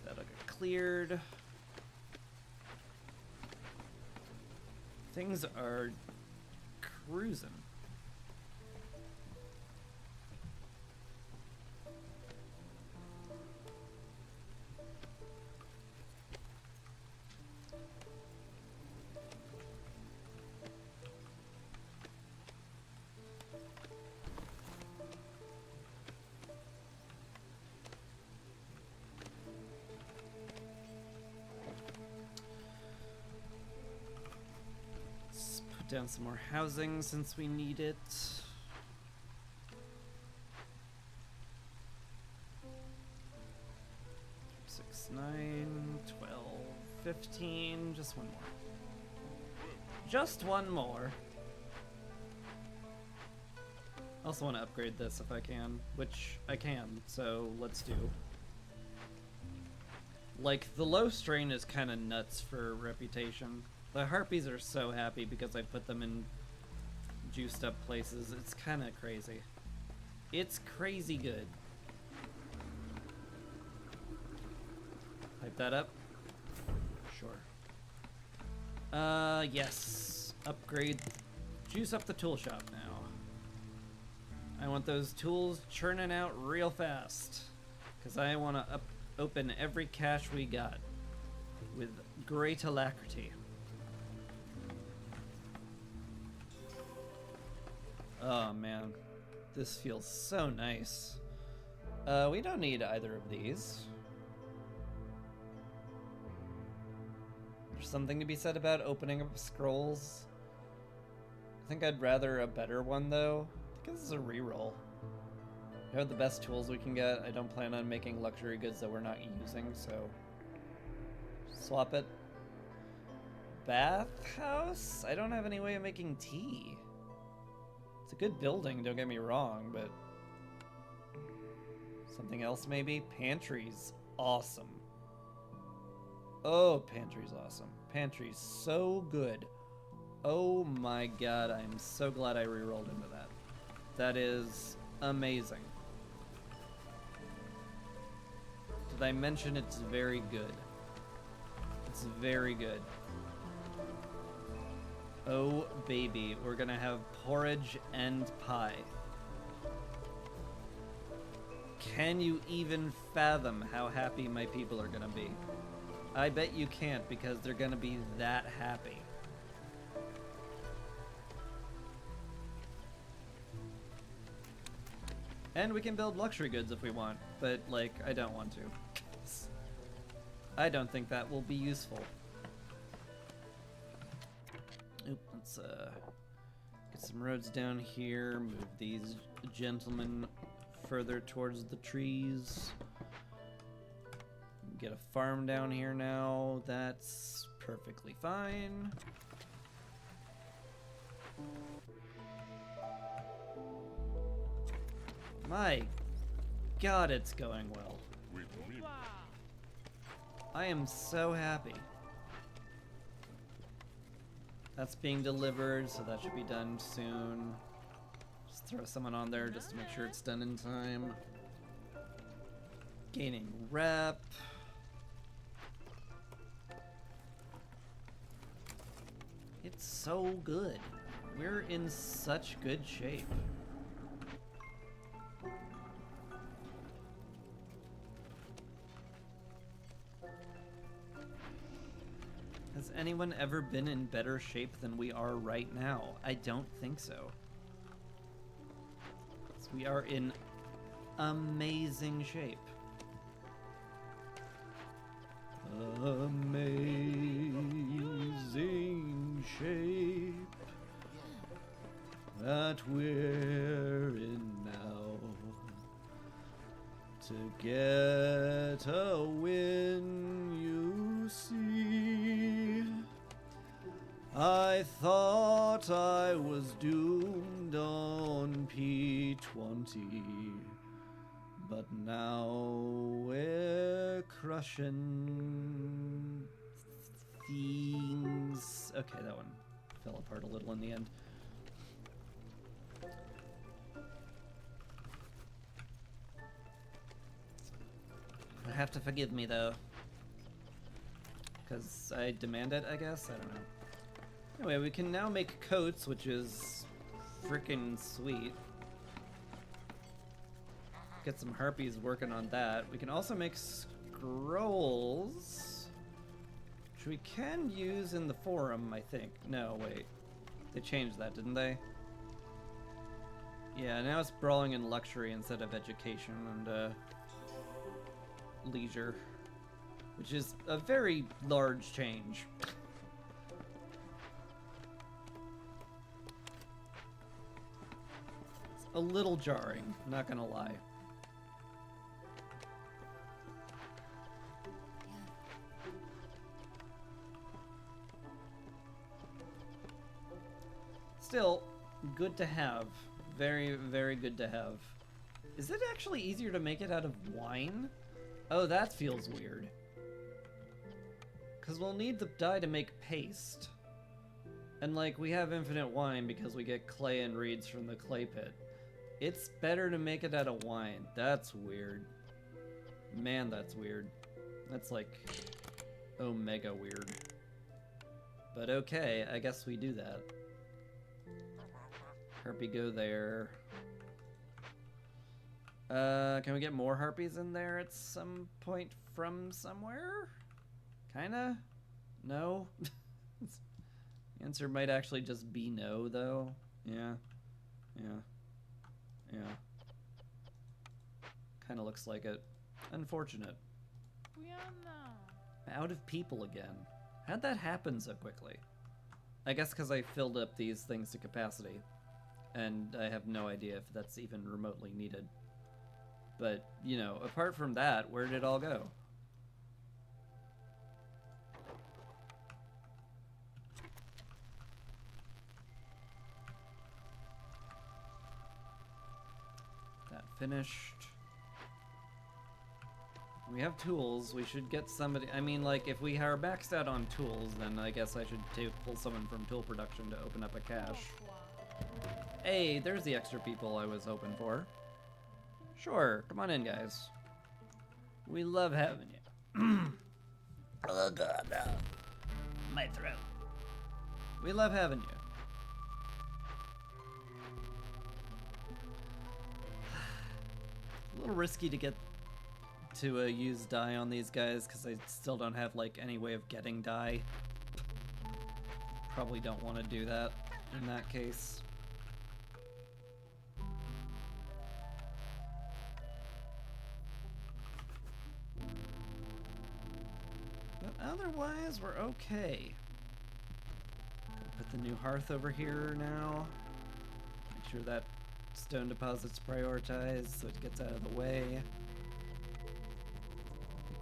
That'll get cleared. Things are cruising. Down some more housing since we need it. 6, 9, 12, 15. Just one more. Just one more. Also want to upgrade this if I can, which I can, so let's do. Like, the low strain is kind of nuts for reputation. The harpies are so happy because I put them in juiced up places. It's kind of crazy. It's crazy good. Hype that up? Sure. Yes. Upgrade. Juice up the tool shop now. I want those tools churning out real fast. Because I want to open every cache we got with great alacrity. Oh man, this feels so nice. We don't need either of these. There's something to be said about opening up scrolls. I think I'd rather a better one though. I think this is a reroll. We have the best tools we can get. I don't plan on making luxury goods that we're not using, so swap it. Bathhouse? I don't have any way of making tea. It's a good building, don't get me wrong, but something else maybe? Pantry's awesome. Oh, pantry's awesome. Pantry's so good. Oh my god, I'm so glad I rerolled into that. That is amazing. Did I mention it's very good? It's very good. Oh baby, we're gonna have porridge and pie. Can you even fathom how happy my people are gonna be? I bet you can't because they're gonna be that happy. And we can build luxury goods if we want, but like, I don't want to. I don't think that will be useful. Oop, let's get some roads down here, move these gentlemen further towards the trees. Get a farm down here now, that's perfectly fine. My god, it's going well. I am so happy. That's being delivered, so that should be done soon. Just throw someone on there just to make sure it's done in time. Gaining rep. It's so good. We're in such good shape. Has anyone ever been in better shape than we are right now? I don't think so. We are in amazing shape. Amazing shape that we're in now. To get a win, you see. I thought I was doomed on P20, but now we're crushing things. Okay, that one fell apart a little in the end. have to forgive me, though. Because I demand it, I guess? I don't know. Anyway, we can now make coats, which is freaking sweet. Get some harpies working on that. We can also make scrolls, which we can use in the forum, I think. No, wait. They changed that, didn't they? Yeah, now it's brawling in luxury instead of education and leisure, which is a very large change. It's a little jarring, not gonna lie. Still, good to have. Very, very good to have. Is it actually easier to make it out of wine? Oh, that feels weird. Because we'll need the dye to make paste. And, like, we have infinite wine because we get clay and reeds from the clay pit. It's better to make it out of wine. That's weird. Man, that's weird. That's, like, omega weird. But okay, I guess we do that. Harpy, go there. Can we get more harpies in there at some point from somewhere? Kinda? No? The answer might actually just be no, though. Yeah. Yeah. Yeah. Kinda looks like it. Unfortunate. Out of people again. How'd that happen so quickly? I guess because I filled up these things to capacity. And I have no idea if that's even remotely needed. But, you know, apart from that, where did it all go? That finished. We have tools. We should get somebody. I mean, like, if we are maxed out on tools, then I guess I should pull someone from tool production to open up a cache. Hey, there's the extra people I was hoping for. Sure, come on in, guys. We love having you. Oh god, no. My throat. We love having you. A little risky to get to use dye on these guys because I still don't have like any way of getting dye. Probably don't want to do that in that case. But otherwise, we're okay. Put the new hearth over here now. Make sure that stone deposit's prioritized so it gets out of the way.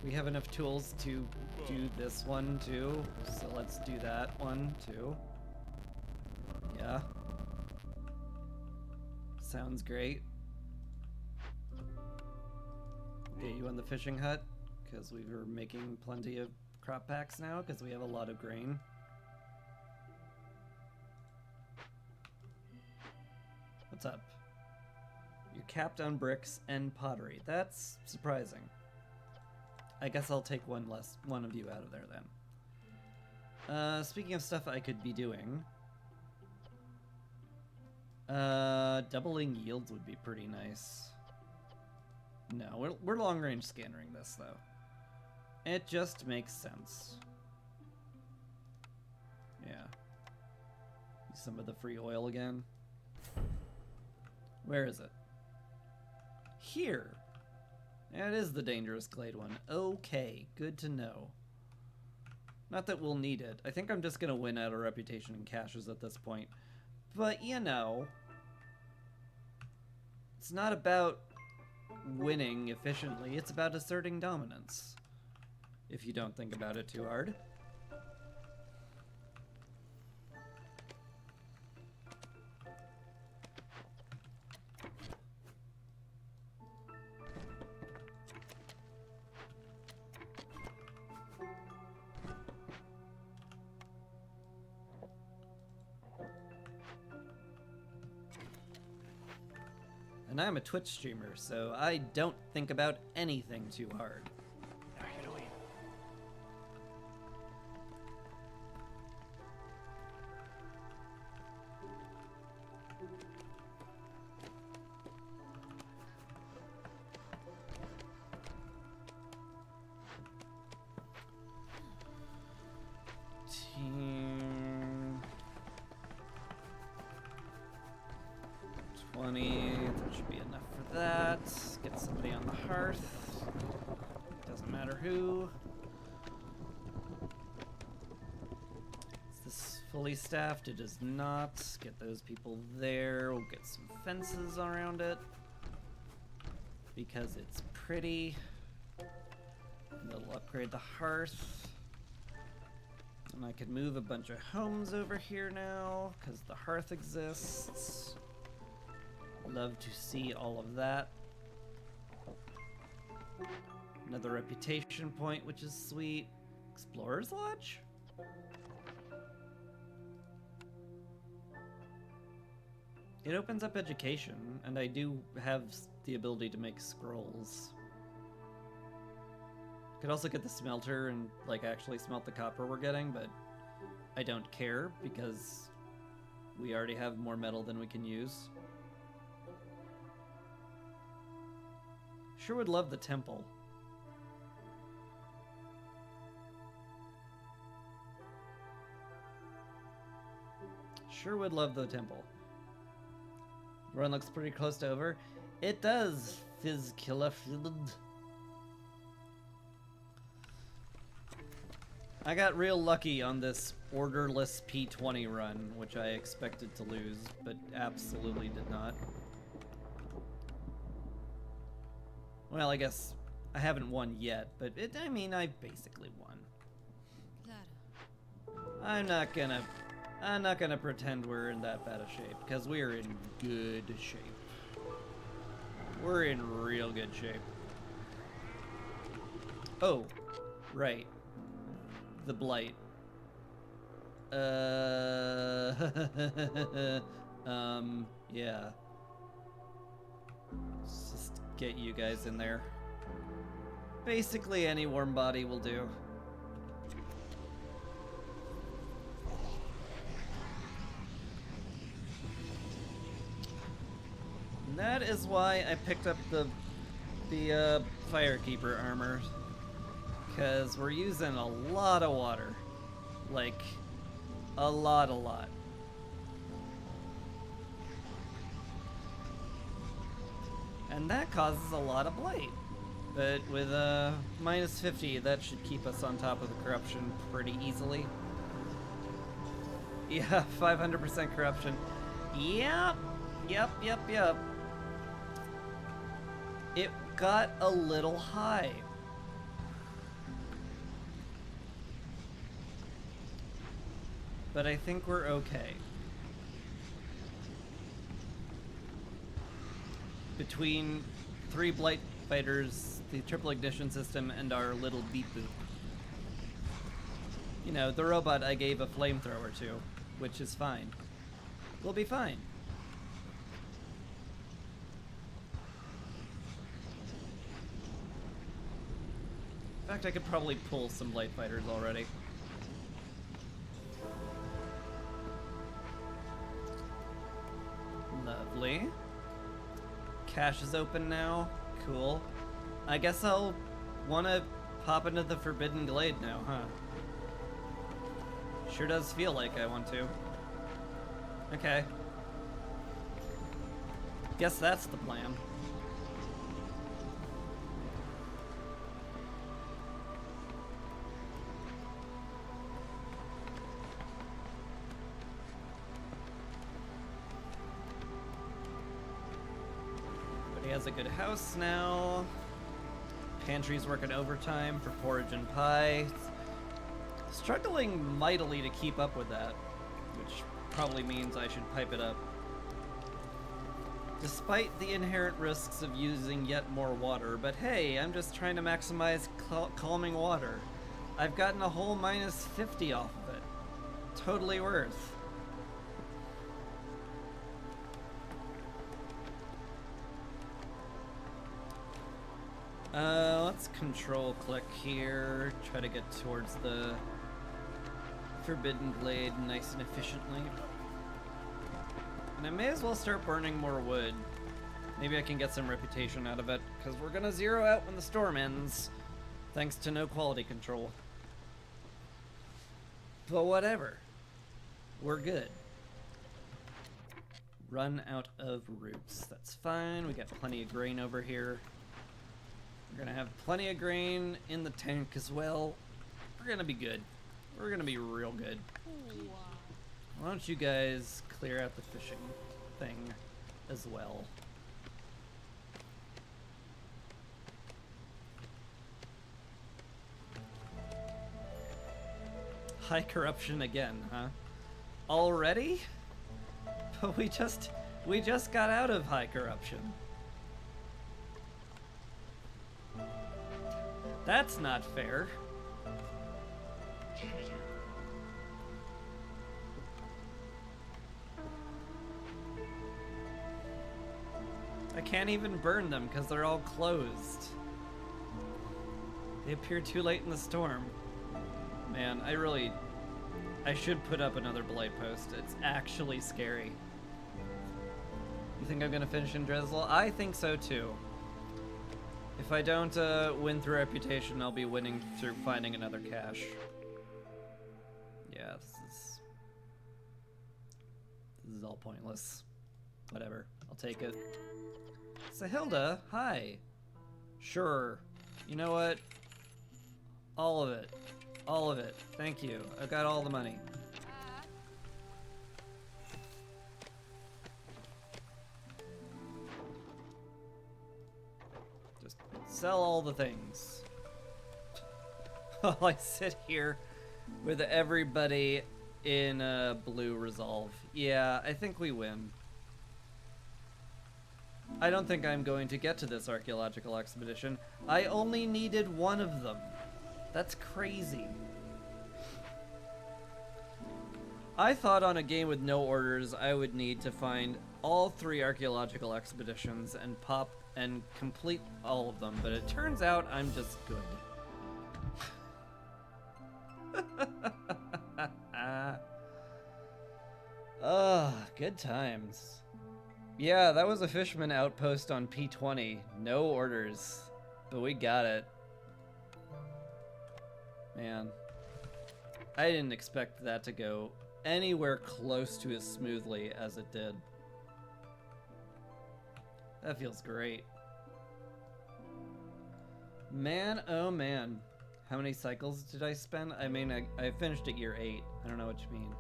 We have enough tools to do this one too, so let's do that one too. Yeah. Sounds great. Get you on the fishing hut, because we were making plenty of crop packs now, because we have a lot of grain. What's up? You're capped on bricks and pottery. That's surprising. I guess I'll take one of you out of there then. Speaking of stuff I could be doing, doubling yields would be pretty nice. No, we're long range scannering this though. It just makes sense. Yeah. Use some of the free oil again. Where is it? Here. Yeah, it is the dangerous glade one. Okay, good to know. Not that we'll need it. I think I'm just gonna win out of reputation and caches at this point. But, you know, it's not about winning efficiently, it's about asserting dominance. If you don't think about it too hard. And I'm a Twitch streamer, so I don't think about anything too hard. that. Get somebody on the hearth. Doesn't matter who. Is this fully staffed? It is not. Get those people there. We'll get some fences around it. Because it's pretty. And it'll upgrade the hearth. And I could move a bunch of homes over here now, because the hearth exists. Love to see all of that. Another reputation point, which is sweet. Explorer's Lodge? It opens up education, and I do have the ability to make scrolls. Could also get the smelter and like actually smelt the copper we're getting, but I don't care because we already have more metal than we can use. Sure would love the temple. Sure would love the temple. Run looks pretty close to over. It does, Fizz Killer Field. I got real lucky on this orderless P20 run, which I expected to lose, but absolutely did not. Well, I guess I haven't won yet, but I mean, I basically won. I'm not gonna pretend we're in that bad of shape, because we are in good shape. We're in real good shape. Oh, right. The blight. Yeah. Let's just get you guys in there. Basically, any warm body will do. And that is why I picked up the Firekeeper armor. Because we're using a lot of water. Like, a lot. And that causes a lot of blight. But with minus 50, that should keep us on top of the corruption pretty easily. Yeah, 500% corruption. Yep. It got a little high. But I think we're okay. Between 3 Blight Fighters, the triple ignition system, and our little beep boop. You know, the robot I gave a flamethrower to, which is fine. We'll be fine. In fact, I could probably pull some Blight Fighters already. Lovely. Cache is open now. Cool. I guess I'll want to pop into the Forbidden Glade now, huh? Sure does feel like I want to. Okay. Guess that's the plan. He has a good house now. Pantry's working overtime for porridge and pie. Struggling mightily to keep up with that, which probably means I should pipe it up. Despite the inherent risks of using yet more water, but hey, I'm just trying to maximize calming water. I've gotten a whole minus 50 off of it. Totally worth. Let's control click here, try to get towards the Forbidden Glade nice and efficiently. And I may as well start burning more wood. Maybe I can get some reputation out of it, because we're gonna zero out when the storm ends, thanks to no quality control. But whatever. We're good. Run out of roots. That's fine. We got plenty of grain over here. We're gonna have plenty of grain in the tank as well. We're gonna be good. We're gonna be real good. Why don't you guys clear out the fishing thing as well? High corruption again, huh? Already? But we just got out of high corruption. That's not fair. I can't even burn them because they're all closed. They appear too late in the storm. Man, I should put up another blight post. It's actually scary. You think I'm gonna finish in Drizzle? I think so too. If I don't win through reputation, I'll be winning through finding another cache. Yeah, this is all pointless. Whatever, I'll take it. Sahilda, hi. Sure. You know what? All of it. All of it. Thank you. I've got all the money. Just sell all the things. While I sit here with everybody in blue resolve. Yeah, I think we win. I don't think I'm going to get to this archaeological expedition. I only needed one of them. That's crazy. I thought on a game with no orders I would need to find all 3 archaeological expeditions and pop and complete all of them, but it turns out I'm just good. Good times. Yeah, that was a fisherman outpost on P20. No orders, but we got it. Man, I didn't expect that to go anywhere close to as smoothly as it did. That feels great. Man, oh man. How many cycles did I spend? I mean, I finished at year 8. I don't know what you mean.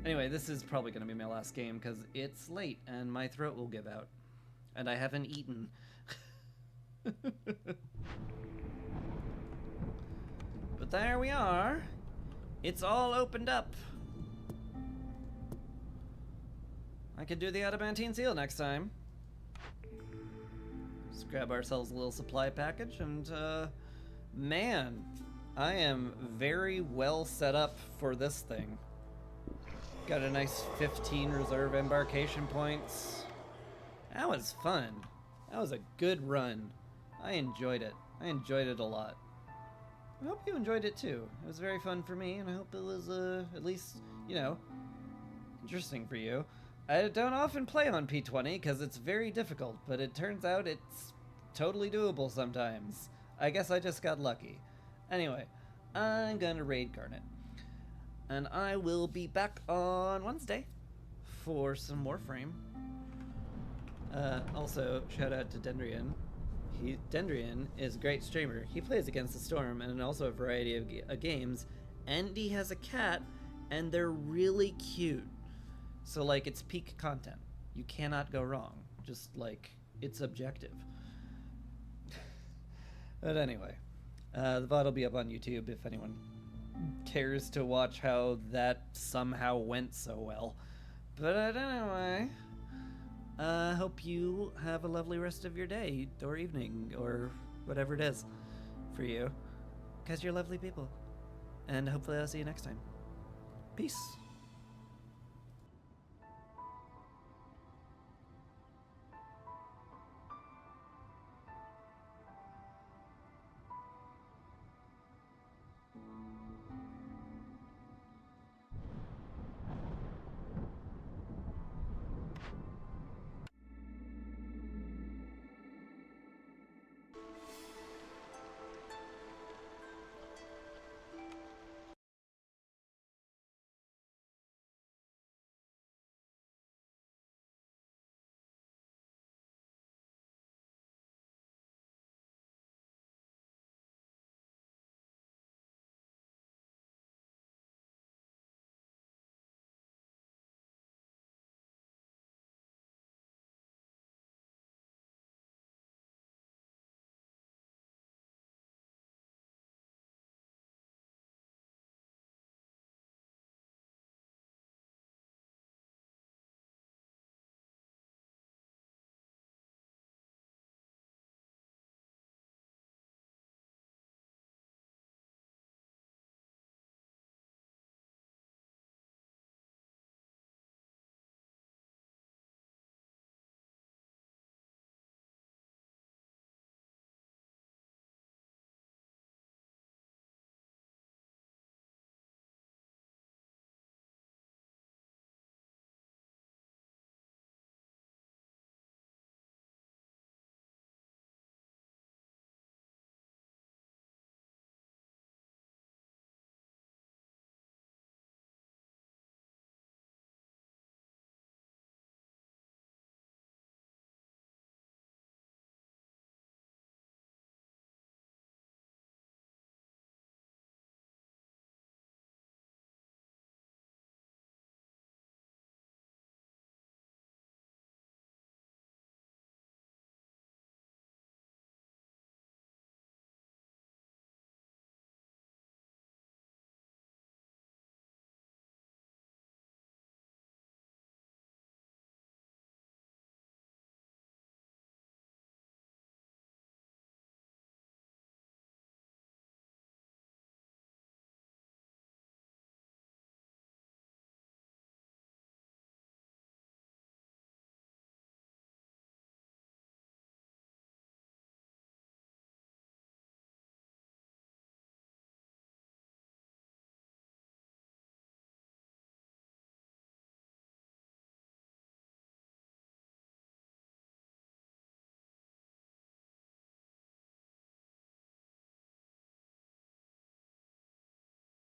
Anyway, this is probably going to be my last game because it's late and my throat will give out. And I haven't eaten. But there we are. It's all opened up. I could do the adamantine seal next time. Just grab ourselves a little supply package and, man, I am very well set up for this thing. Got a nice 15 reserve embarkation points. That was fun. That was a good run. I enjoyed it. I enjoyed it a lot. I hope you enjoyed it too. It was very fun for me, and I hope it was, at least, you know, interesting for you. I don't often play on P20 because it's very difficult, but it turns out it's totally doable sometimes. I guess I just got lucky. Anyway, I'm gonna raid Garnet. And I will be back on Wednesday for some more Frame. Also, shout out to Dendrian. Dendrian is a great streamer. He plays Against the Storm and also a variety of games. And he has a cat, and they're really cute. So, like, it's peak content. You cannot go wrong. Just, like, it's objective. But anyway, the VOD will be up on YouTube if anyone cares to watch how that somehow went so well. But anyway, hope you have a lovely rest of your day or evening or whatever it is for you, because you're lovely people. And hopefully I'll see you next time. Peace.